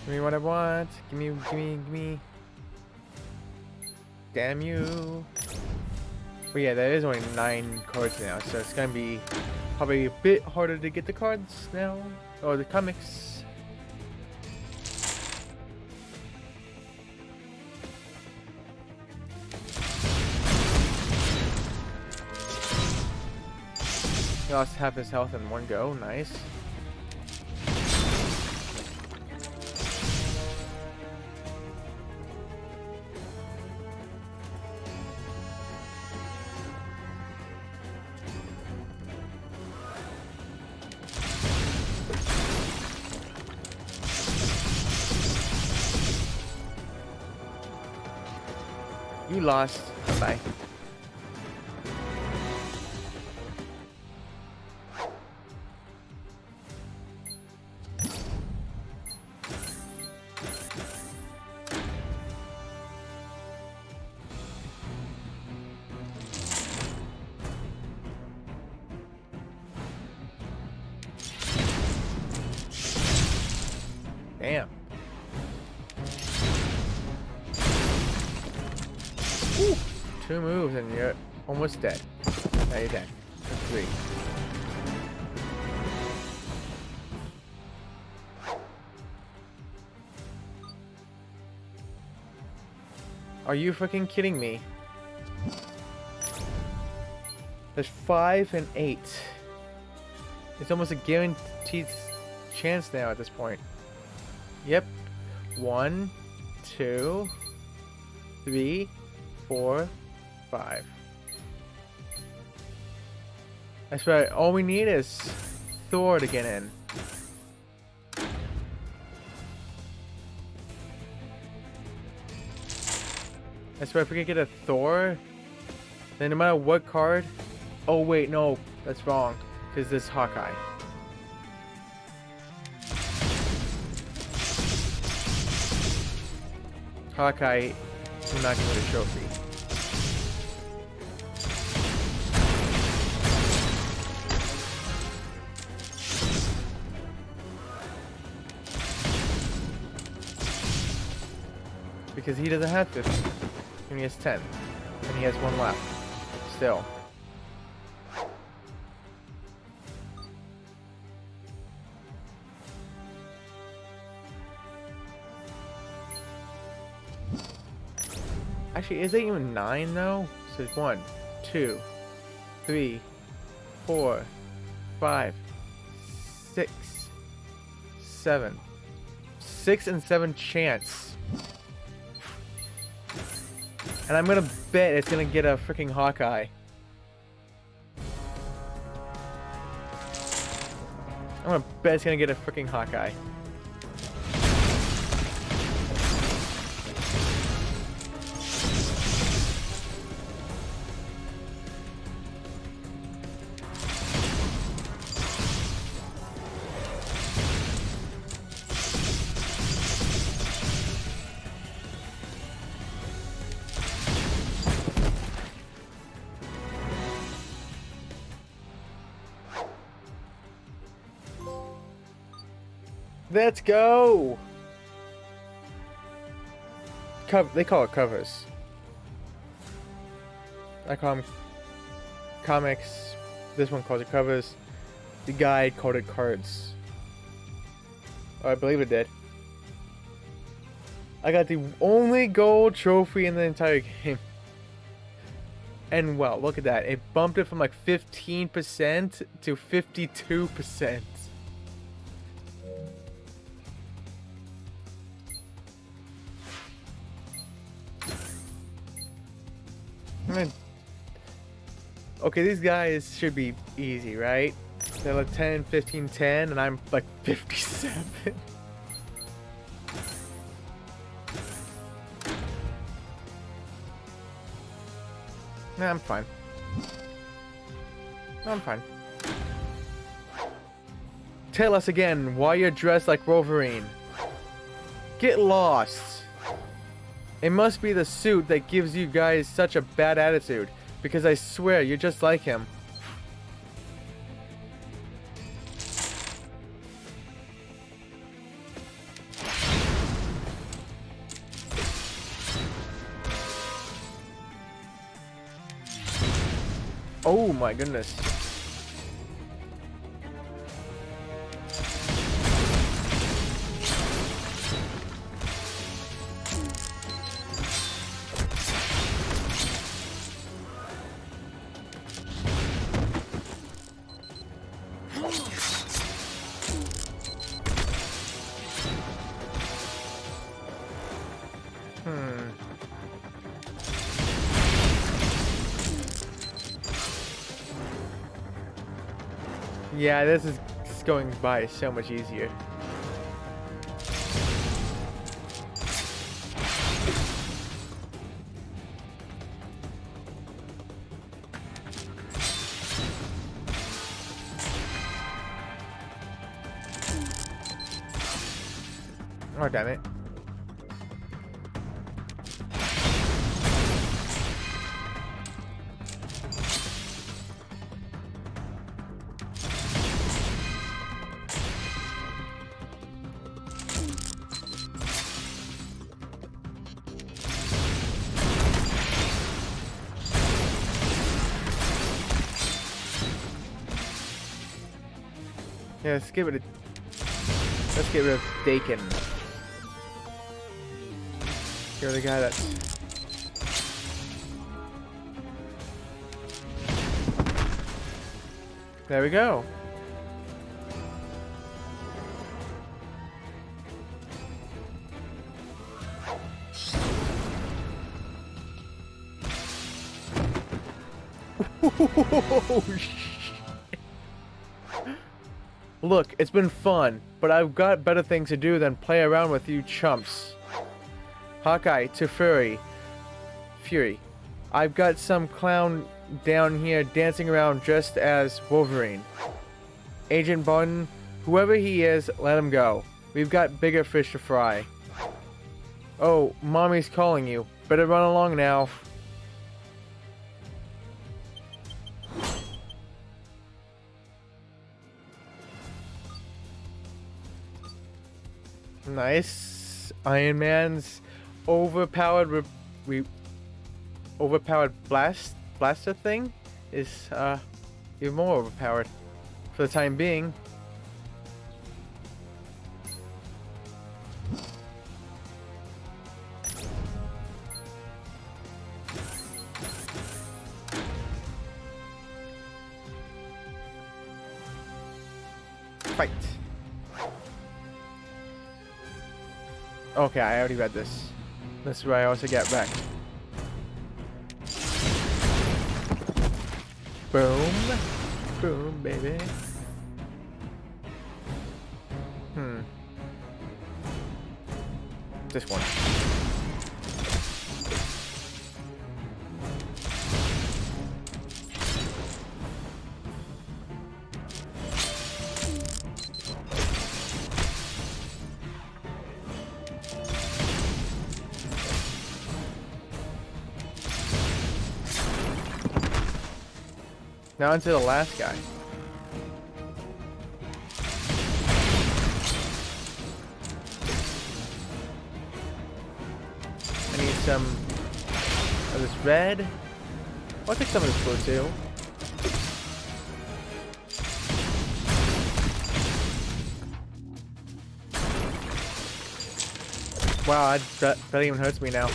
Give me what I want. Give me. Damn you. But yeah, there is only 9 cards now, so it's gonna be probably a bit harder to get the cards now. Or the comics. He lost half his health in one go. Nice. You lost. Bye. Damn. Woo. 2 moves and you're almost dead. Now you're dead. That's 3. Are you freaking kidding me? There's 5 and 8. It's almost a guaranteed chance now at this point. Yep. 1, 2, 3, 4, 5. That's right. All we need is Thor to get in. That's right. If we could get a Thor, then no matter what card. Oh wait, no, that's wrong. Because this Hawkeye. Hawkeye will not get a trophy. Because he doesn't have 50. And he has 10. And he has 1 left. Still. Actually, is it even 9 though? So it's 1, 2, 3, 4, 5, 6, 7. 6 and 7 chance. And I'm gonna bet it's gonna get a freaking Hawkeye. I'm gonna bet it's gonna get a freaking Hawkeye. Let's go! They call it covers. I call them comics. This one calls it covers. The guide called it cards. Oh, I believe it did. I got the only gold trophy in the entire game. And well, look at that. It bumped it from like 15% to 52%. Okay, these guys should be easy, right? They're like 10, 15, 10, and I'm like 57. Nah, I'm fine. I'm fine. Tell us again why you're dressed like Wolverine. Get lost. It must be the suit that gives you guys such a bad attitude, because I swear you're just like him. Oh my goodness. Yeah, this is going by so much easier. Oh, damn it. Yeah, let's get rid of Dakin. You're the guy that's... There we go. Look, it's been fun, but I've got better things to do than play around with you chumps. Hawkeye to Fury. I've got some clown down here dancing around dressed as Wolverine. Agent Barton, whoever he is, let him go. We've got bigger fish to fry. Oh, Mommy's calling you. Better run along now. Nice. Iron Man's overpowered blaster thing is even more overpowered for the time being. Fight. Okay, I already read this. This is where I also get wrecked. Boom. Boom, baby. This one. Now onto the last guy. some of this red. I'll take some of this blue too. Wow, that even hurts me now. Is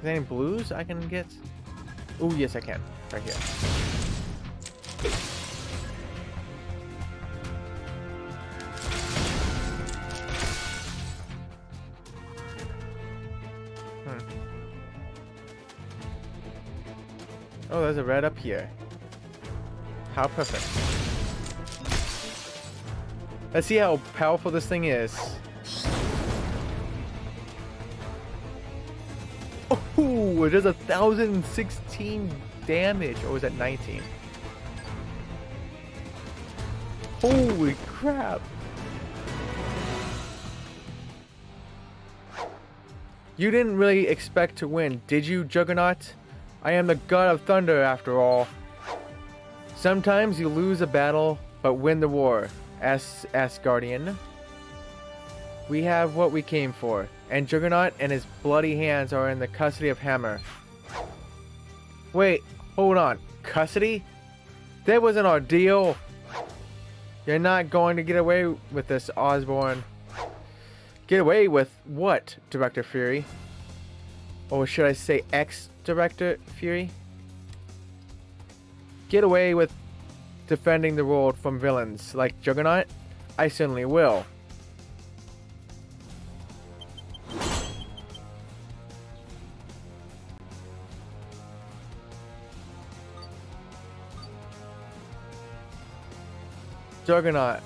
there any blues I can get? Oh, yes, I can. Right here. Oh, there's a red up here. How perfect. Let's see how powerful this thing is. Oh, it does 1,016 damage. Or was that 19? Holy crap. You didn't really expect to win, did you, Juggernaut? I am the god of thunder, after all. Sometimes you lose a battle, but win the war, Asgardian. We have what we came for, and Juggernaut and his bloody hands are in the custody of Hammer. Wait, hold on. Custody? That wasn't our deal. You're not going to get away with this, Osborn. Get away with what, Director Fury? Or should I say ex-Director Fury? Get away with defending the world from villains like Juggernaut? I certainly will. Juggernaut.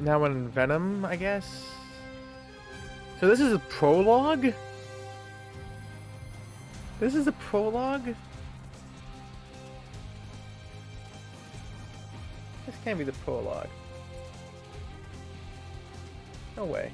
Now in Venom, I guess? So this is a prologue? This is a prologue? This can't be the prologue. No way.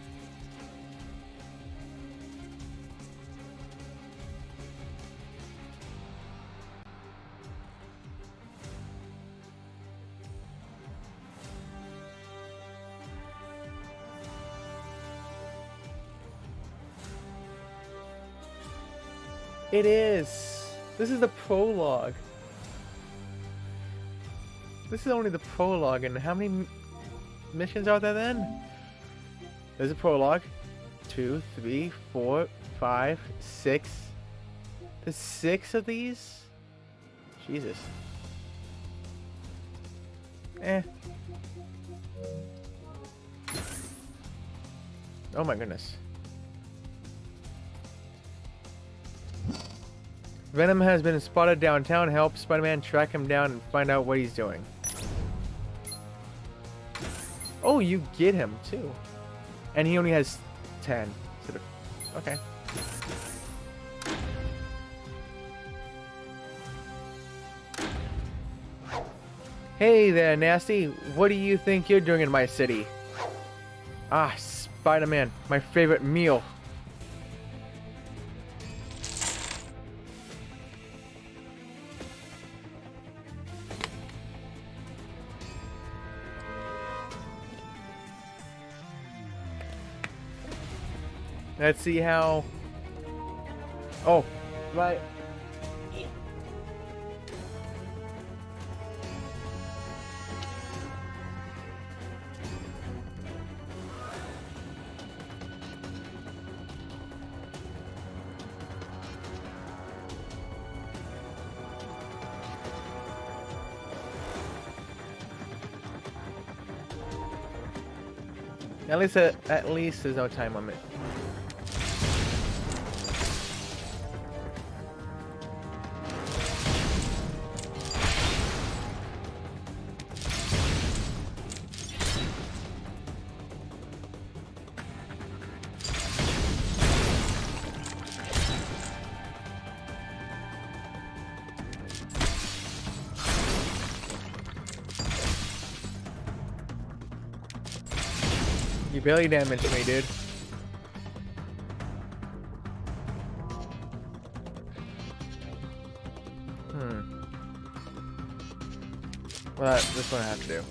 It is. This is the prologue. This is only the prologue, and how many missions are there then? There's a prologue. 2, 3, 4, 5, 6. There's 6 of these? Jesus. Oh my goodness. Venom has been spotted downtown. Help Spider-Man track him down and find out what he's doing. Oh, you get him too. And he only has 10. Okay. Hey there, Nasty. What do you think you're doing in my city? Ah, Spider-Man, my favorite meal. Let's see how... Oh, right. At least there's no time limit. You barely damaged me, dude. Well, this one I have to do.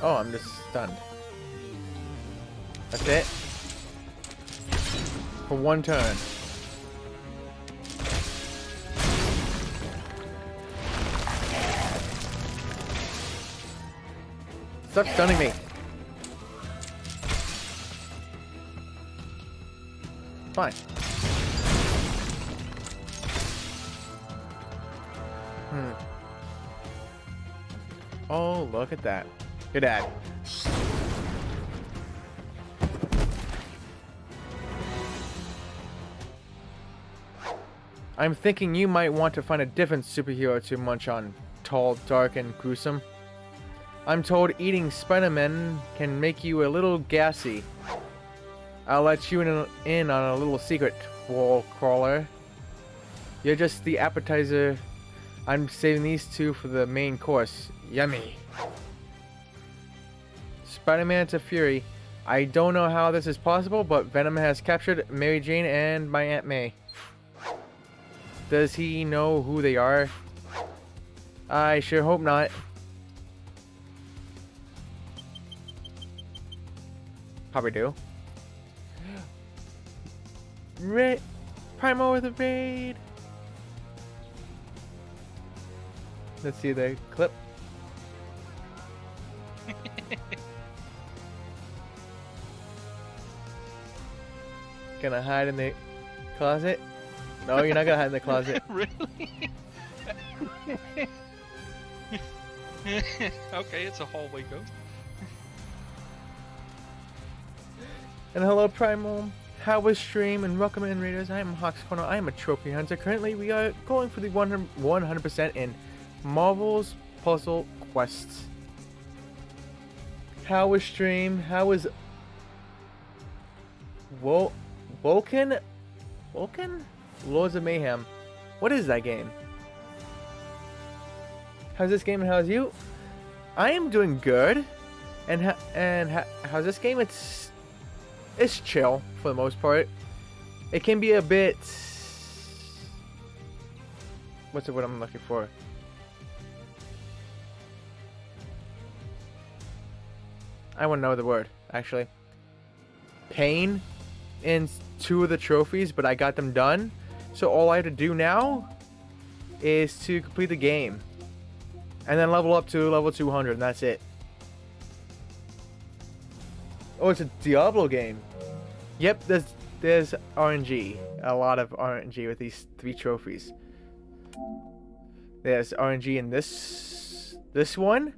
Oh, I'm just stunned. That's it? For one turn. Stop stunning me. Fine. Oh, look at that. Good ad. I'm thinking you might want to find a different superhero to munch on. Tall, dark, and gruesome. I'm told eating Spider-Man can make you a little gassy. I'll let you in on a little secret, wall crawler. You're just the appetizer. I'm saving these two for the main course. Yummy. Spider-Man to Fury. I don't know how this is possible, but Venom has captured Mary Jane and my Aunt May. Does he know who they are? I sure hope not. Probably do. Primo with a raid. Let's see the clip. Gonna hide in the closet? No, you're not gonna hide in the closet. Really? Okay, it's a hallway ghost. And hello, Primal. How was stream? And welcome in, Raiders. I am Hawk's Corner. I am a trophy hunter. Currently, we are going for the 100% in Marvel's Puzzle Quests. How was stream? How was Vulcan? Lords of Mayhem. What is that game? How's this game and how's you? I am doing good. And how's this game? It's chill for the most part. It can be a bit. What's the word I'm looking for? I want to know the word, actually. Pain in 2 of the trophies, but I got them done. So all I have to do now is to complete the game. And then level up to level 200, and that's it. Oh, it's a Diablo game. Yep, there's RNG. A lot of RNG with these 3 trophies. There's RNG in this one.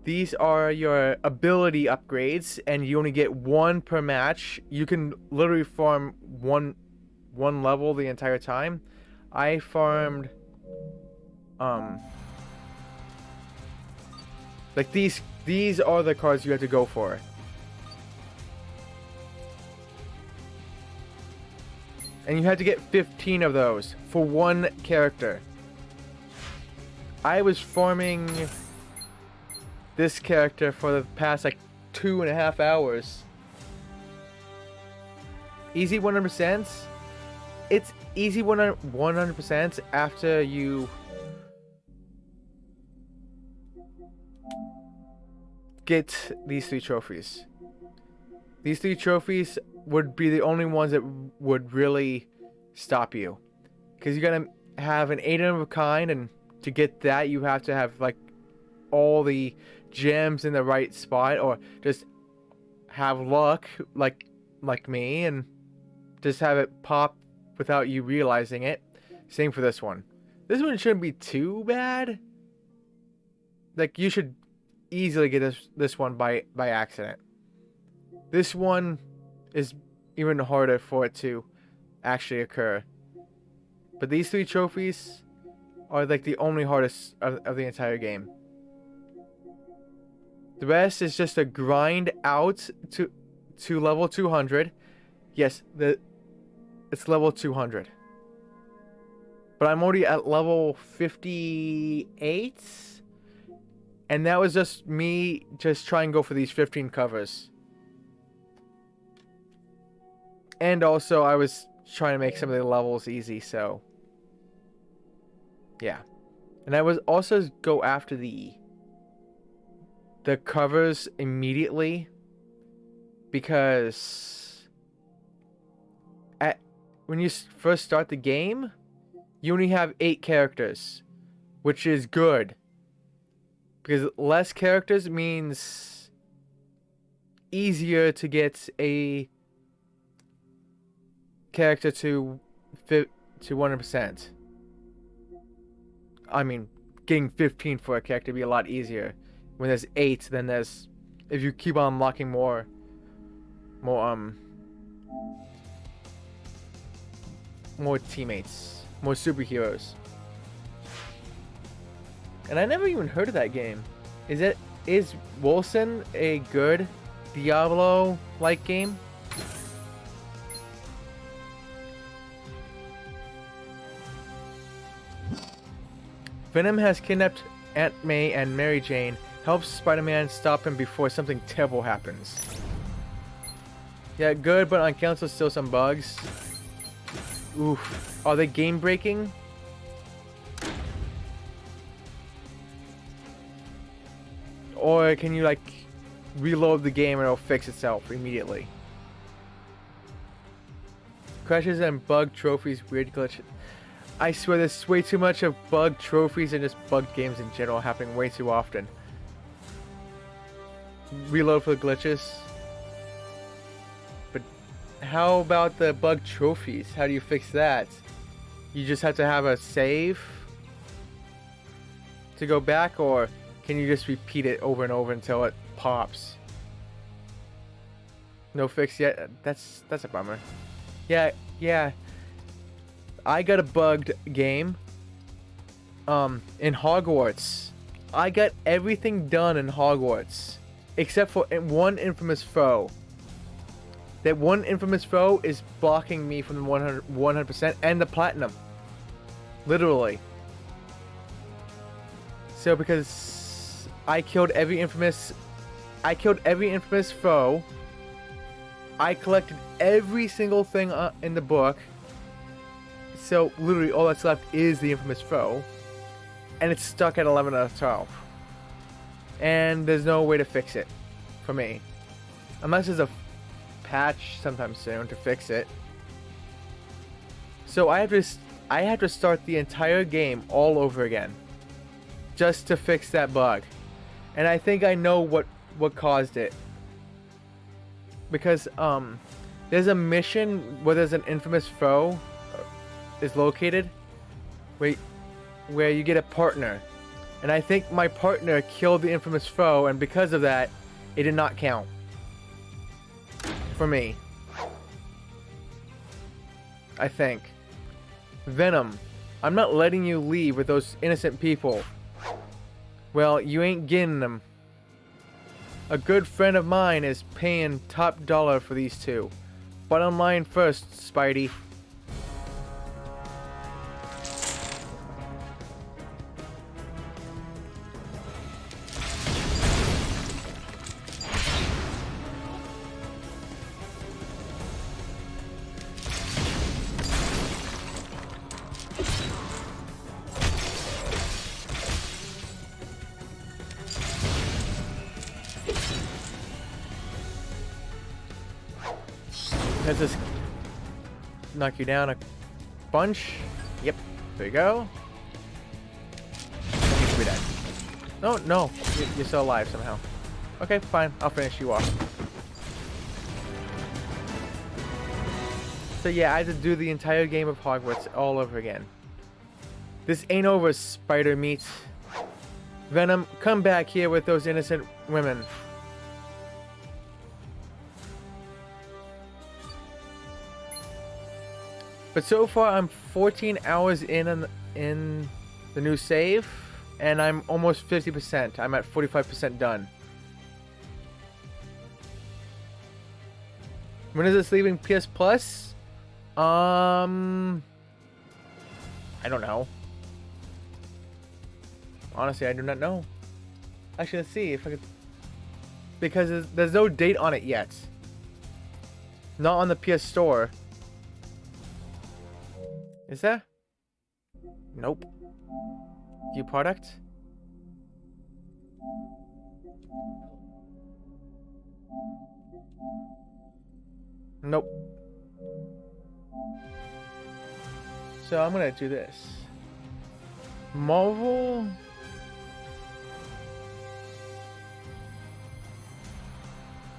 These are your ability upgrades, and you only get 1 per match. You can literally farm one level the entire time. I farmed like these are the cards you have to go for. And you had to get 15 of those for 1 character. I was farming this character for the past like 2.5 hours. Easy 100%. It's easy 100% after you get these 3 trophies. These 3 trophies would be the only ones that would really stop you, because you're gonna have an 8 of a kind, and to get that you have to have like all the gems in the right spot, or just have luck like me and just have it pop without you realizing it. Same for this one. This one shouldn't be too bad. Like, you should easily get this one by accident. This one is even harder for it to actually occur. But these 3 trophies are like the only hardest of the entire game. The rest is just a grind out to level 200. Yes, it's level 200. But I'm already at level 58. And that was just me just trying to go for these 15 covers. And also I was trying to make some of the levels easy, so yeah. And I was also go after the covers immediately, because when you first start the game, you only have 8 characters, which is good, because less characters means easier to get a character to 100%. I mean, getting 15 for a character would be a lot easier. When there's 8, then there's, if you keep on unlocking more teammates, more superheroes. And I never even heard of that game. Is Wolcen a good Diablo-like game? Venom has kidnapped Aunt May and Mary Jane, helps Spider-Man stop him before something terrible happens. Yeah, good, but on council still some bugs. Oof. Are they game breaking? Or can you like reload the game and it'll fix itself immediately? Crashes and bug trophies, weird glitch. I swear there's way too much of bug trophies and just bug games in general happening way too often. Reload for the glitches. But how about the bug trophies? How do you fix that? You just have to have a save to go back, or can you just repeat it over and over until it pops? No fix yet? That's a bummer. Yeah. I got a bugged game in Hogwarts. I got everything done in Hogwarts except for one infamous foe. That one infamous foe is blocking me from the 100% and the platinum. Literally. So because I killed every infamous foe, I collected every single thing in the book. So literally all that's left is the infamous foe, and it's stuck at 11 out of 12. And there's no way to fix it for me, unless there's a patch sometime soon to fix it. So I have to start the entire game all over again just to fix that bug. And I think I know what caused it, because there's a mission where there's an infamous foe is located where you get a partner, and I think my partner killed the infamous foe, and because of that it did not count for me. I think. Venom, I'm not letting you leave with those innocent people. Well, you ain't getting them. A good friend of mine is paying top dollar for these two. Bottom line first, Spidey. Let's just knock you down a bunch. Yep, there you go. You should be dead. No, you're still alive somehow. Okay, fine, I'll finish you off. So yeah, I had to do the entire game of Hogwarts all over again. This ain't over, Spider Meat. Venom, come back here with those innocent women. But so far, I'm 14 hours in the new save, and I'm almost 50%. I'm at 45% done. When is this leaving PS Plus? I don't know. Honestly, I do not know. Actually, let's see if I could. Because there's no date on it yet. Not on the PS Store. Is there? Nope. View product? Nope. So I'm gonna do this. Marvel.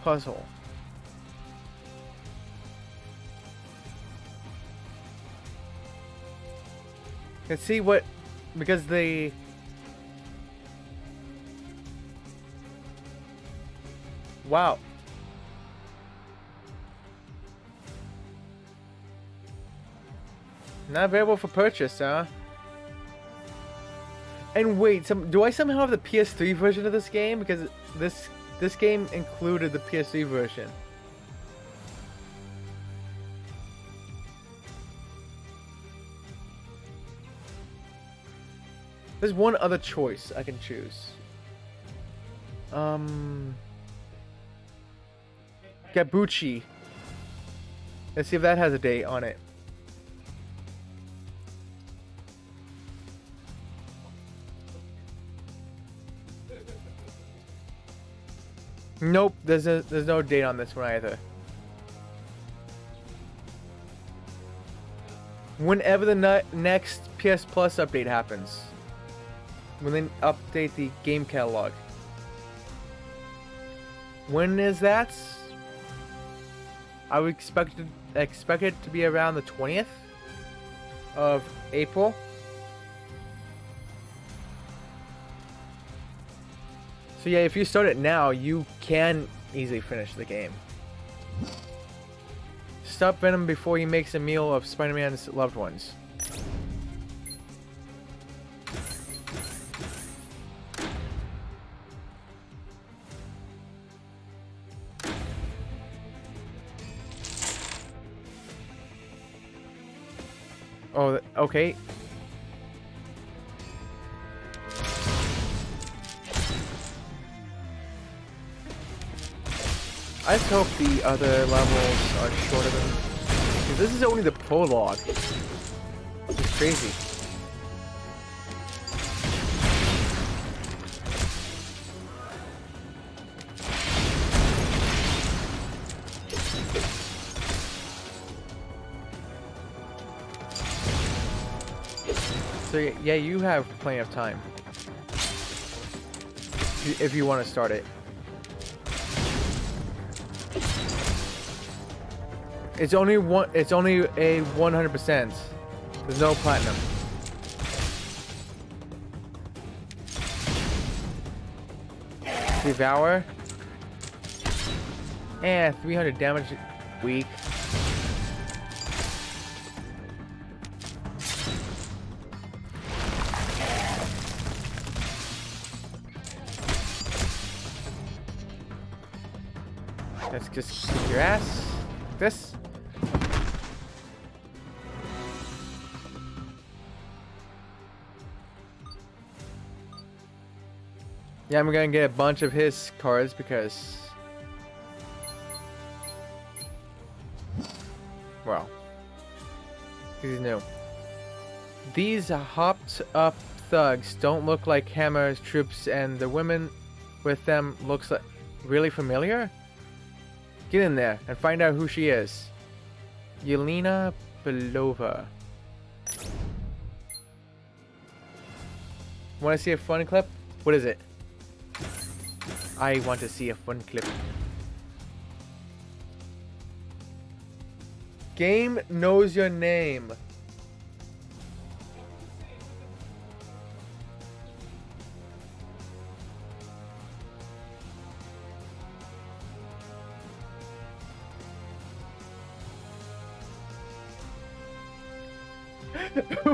Puzzle. Let's see what, because the wow. Not available for purchase, huh? And wait, do I somehow have the PS3 version of this game? Because this game included the PS3 version. There's one other choice I can choose. Gabuchi. Let's see if that has a date on it. Nope, there's no date on this one either. Whenever the next PS Plus update happens. When they update the game catalog. When is that? I would expect it to be around the 20th of April. So yeah, if you start it now, you can easily finish the game. Stop Venom before he makes a meal of Spider-Man's loved ones. Oh, okay. I just hope the other levels are shorter than... Because this is only the prologue. It's crazy. So yeah, you have plenty of time. If you want to start it. It's only a 100%. There's no platinum. Devour. And 300 damage. Weak. Let's just kick your ass. Like this. Yeah, I'm gonna get a bunch of his cards because... Well. He's new. These hopped up thugs don't look like Hammer's troops, and the women with them looks like really familiar? Get in there and find out who she is. Yelena Belova. Want to see a fun clip? What is it? I want to see a fun clip. Game knows your name.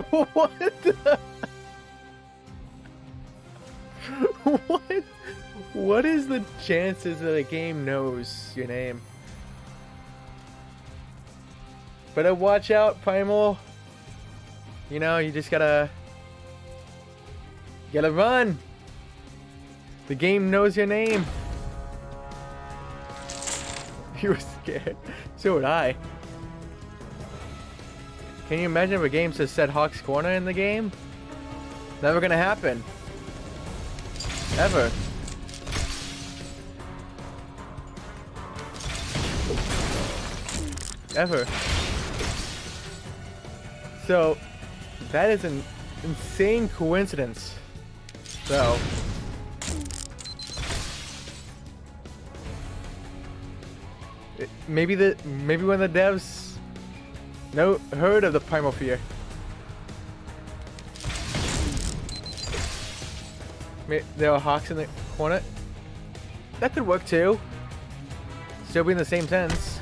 What the? What? What is the chances that a game knows your name? Better watch out, Primal. You know, you just gotta run. The game knows your name. You were scared. So would I. Can you imagine if a game says set Hawk's Corner in the game? Never gonna happen. Ever. Ever. So, that is an insane coincidence. So, maybe when the devs heard of the Primal Fear. There are hawks in the corner. That could work too. Still be in the same sense.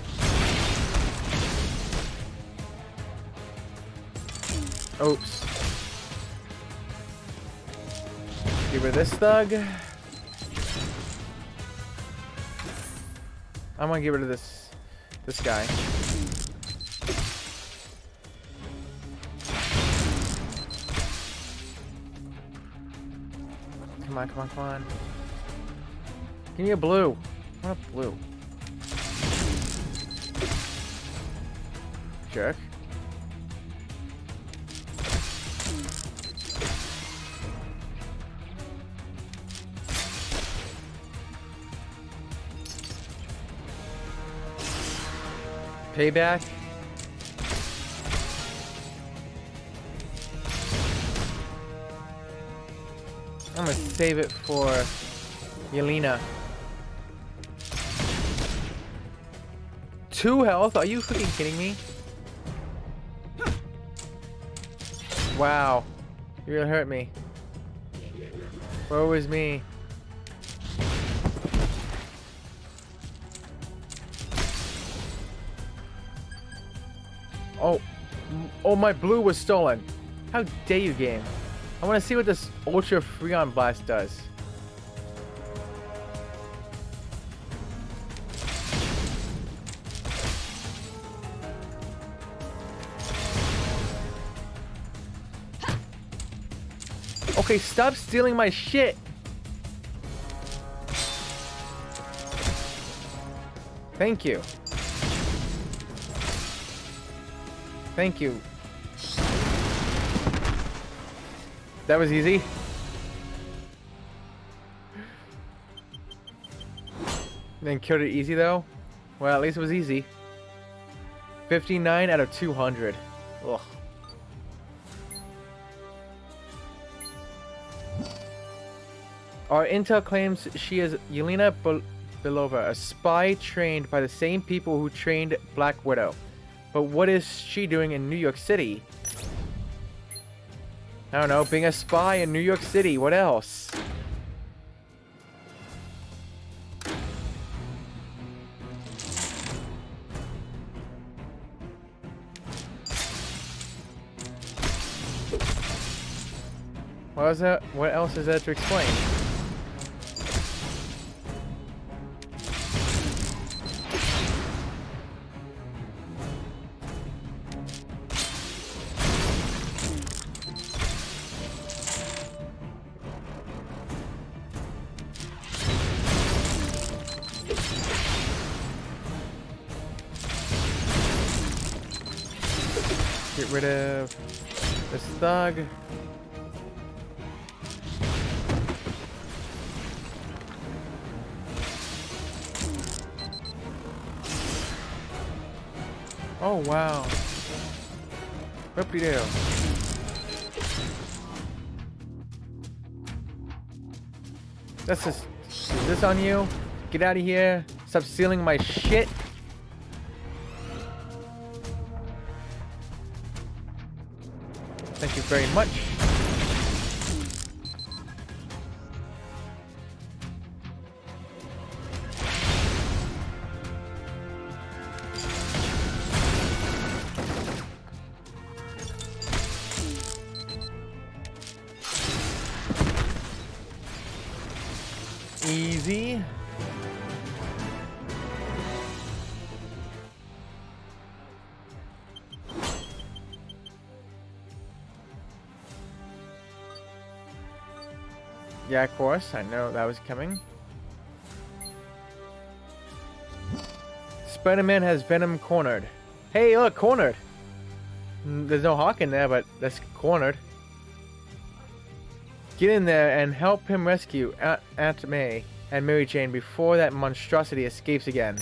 Oops. Give her this thug. I'm gonna give it to this guy. Come on, come on, come on. Give me a blue. I want a blue. Jerk. Payback. I'm gonna save it for Yelena. 2 health? Are you freaking kidding me? Wow. You're gonna hurt me. Woe is me. Oh, my blue was stolen. How dare you, game? I want to see what this Ultra Freon Blast does. Okay, stop stealing my shit. Thank you. Thank you. That was easy. Then killed it easy though? Well, at least it was easy. 59 out of 200. Ugh. Our intel claims she is Yelena Belova, a spy trained by the same people who trained Black Widow. But what is she doing in New York City? I don't know, being a spy in New York City. What else? What is that? What else is there to explain? Get rid of this thug. Oh wow. Whoopie-doo. That's just. Is this on you? Get out of here. Stop stealing my shit. Thank you very much. Easy. Yeah, of course. I know that was coming. Spider-Man has Venom cornered. Hey, look, cornered. There's no Hawk in there, but that's cornered. Get in there and help him rescue Aunt May and Mary Jane before that monstrosity escapes again.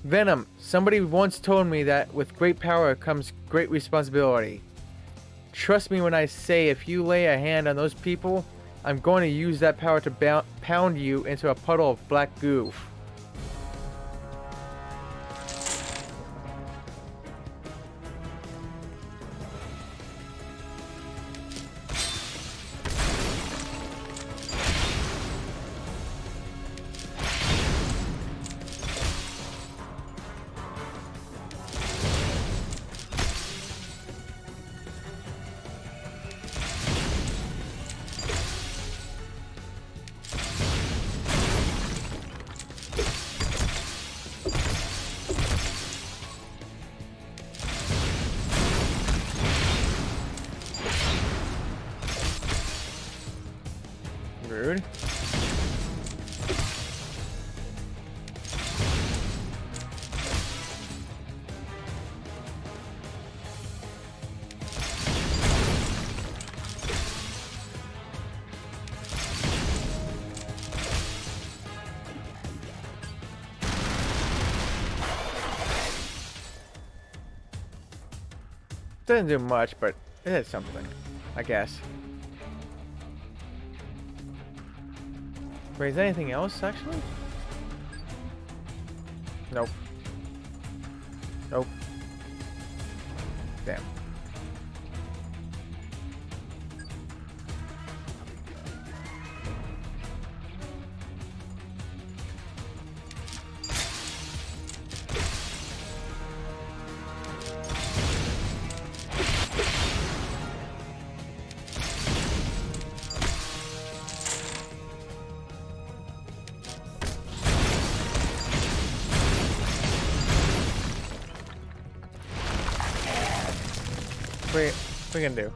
Venom, somebody once told me that with great power comes great responsibility. Trust me when I say if you lay a hand on those people, I'm going to use that power to pound you into a puddle of black goo. Rude. Doesn't do much, but it is something, I guess. Wait, is there anything else, actually? Nope. Nope. Damn. What we gonna do?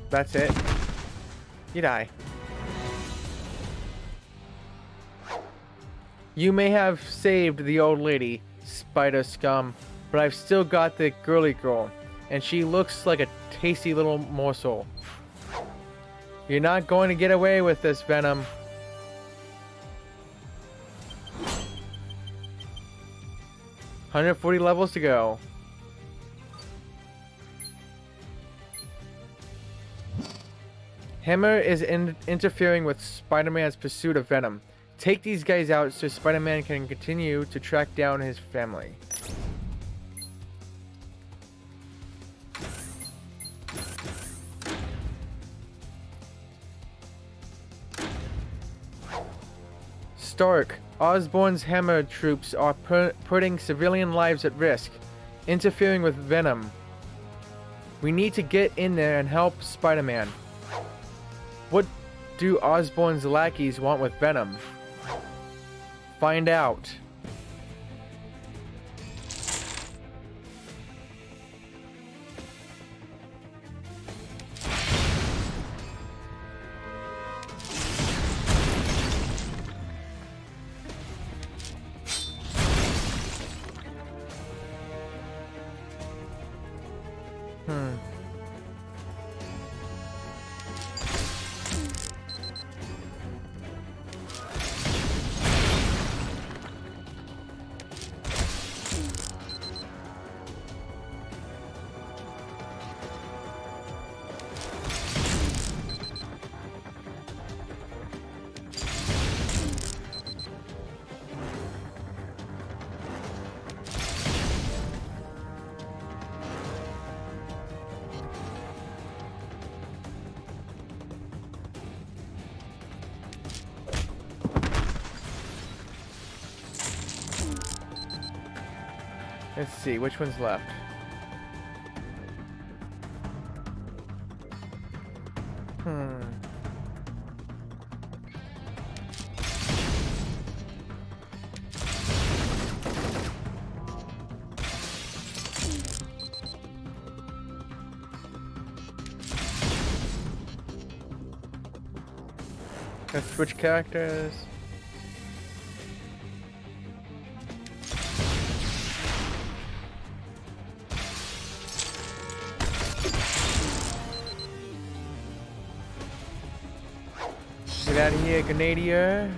That's it. You die. You may have saved the old lady, spider scum, but I've still got the girly girl, and she looks like a tasty little morsel. You're not going to get away with this, Venom. 140 levels to go. Hammer is interfering with Spider-Man's pursuit of Venom. Take these guys out so Spider-Man can continue to track down his family. Stark, Osborn's Hammer troops are putting civilian lives at risk, interfering with Venom. We need to get in there and help Spider-Man. What do Osborn's lackeys want with Venom? Find out. Let's see, which one's left? Let's switch characters. Get out of here, Grenadier.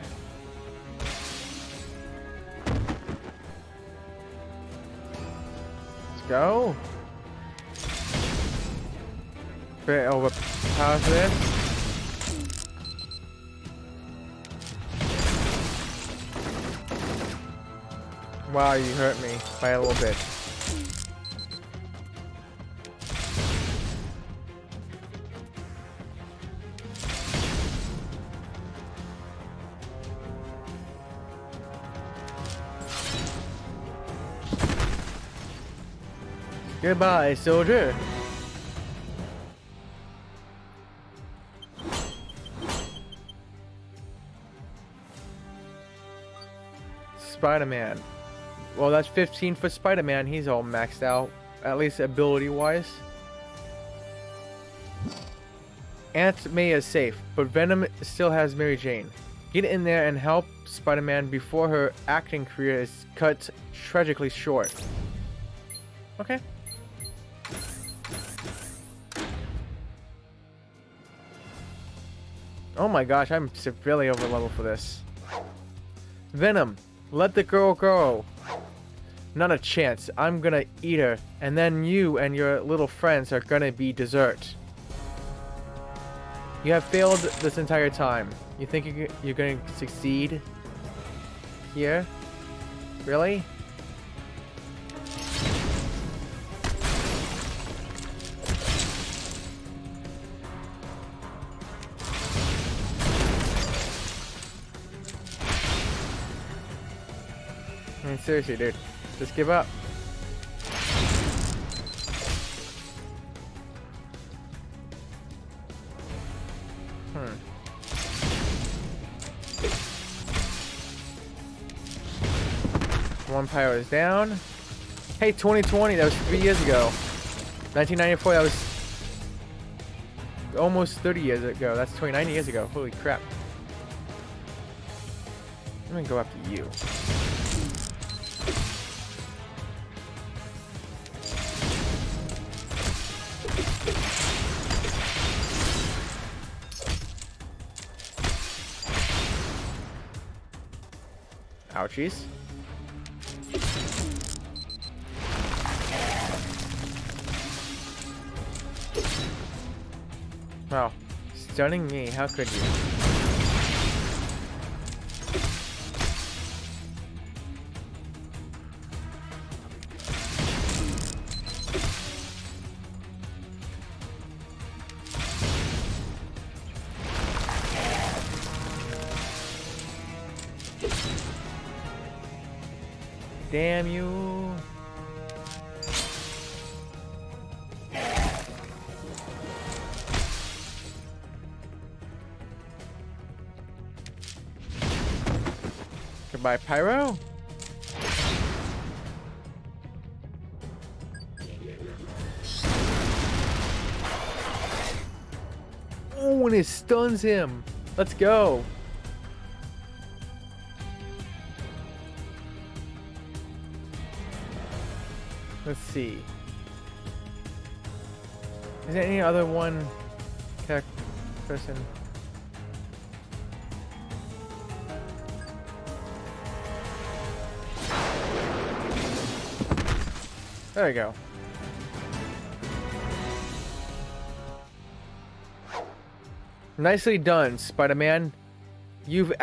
Let's go. Bit overpowered for this. Wow, you hurt me by a little bit. Goodbye, soldier. Spider-Man. Well, that's 15 for Spider-Man. He's all maxed out, at least ability-wise. Aunt May is safe, but Venom still has Mary Jane. Get in there and help Spider-Man before her acting career is cut tragically short. Okay. Oh my gosh, I'm severely over level for this. Venom, let the girl go. Not a chance. I'm gonna eat her, and then you and your little friends are gonna be dessert. You have failed this entire time. You think you're gonna succeed here? Really? I mean, seriously, dude. Just give up. One pyro is down. Hey, 2020, that was 3 years ago. 1994, that was almost 30 years ago. That's 29 years ago. Holy crap. I'm gonna go after you. Ouchies. Wow. Stunning me. How could you? Damn you. Goodbye, Pyro. Oh, and it stuns him. Let's go. Let's see. Is there any other one person? There we go. Nicely done, Spider-Man. You've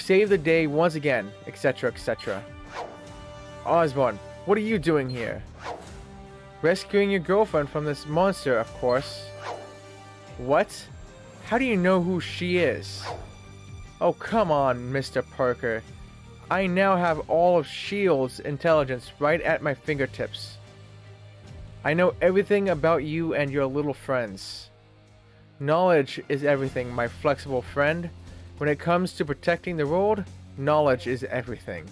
saved the day once again, etc., etc. Osborn, what are you doing here? Rescuing your girlfriend from this monster, of course. What? How do you know who she is? Oh, come on, Mr. Parker. I now have all of S.H.I.E.L.D.'s intelligence right at my fingertips. I know everything about you and your little friends. Knowledge is everything, my flexible friend. When it comes to protecting the world, knowledge is everything.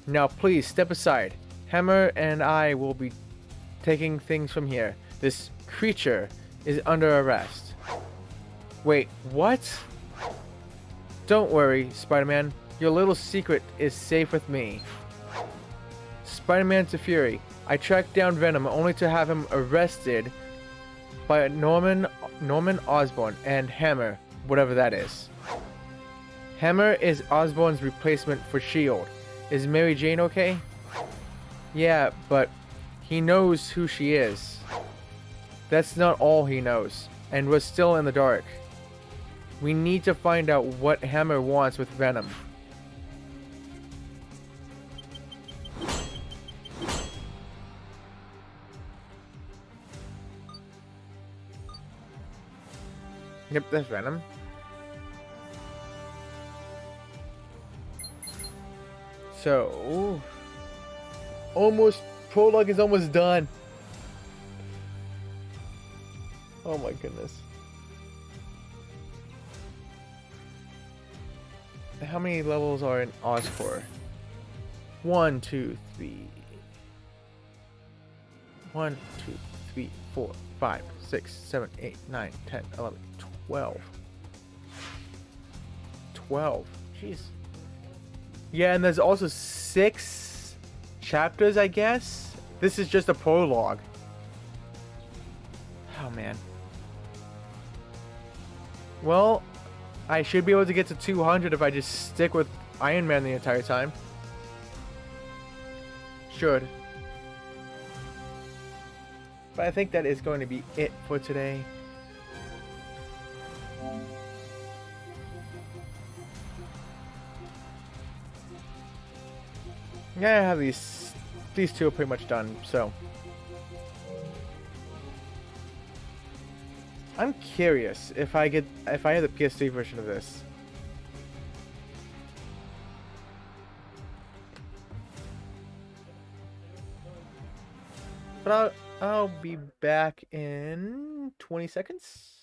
Now please step aside. Hammer and I will be taking things from here. This creature is under arrest. Wait, what? Don't worry, Spider-Man. Your little secret is safe with me. Spider-Man to Fury. I tracked down Venom only to have him arrested by Norman Osborn and Hammer, whatever that is. Hammer is Osborn's replacement for S.H.I.E.L.D. Is Mary Jane okay? Yeah, but he knows who she is. That's not all he knows, and we're still in the dark. We need to find out what Hammer wants with Venom. Yep, that's Venom. So, prologue is almost done. Oh my goodness. How many levels are in Oscorp? 1, 2, 3. 1, 2, 3, 4, 5, 6, 7, 8, 9, 10, 11, 12. 12. Jeez. Yeah, and there's also 6 chapters, I guess. This is just a prologue. Oh, man. Well, I should be able to get to 200 if I just stick with Iron Man the entire time. Should. But I think that is going to be it for today. Yeah, I have these two are pretty much done, so I'm curious if I have the PS3 version of this. But I'll be back in 20 seconds.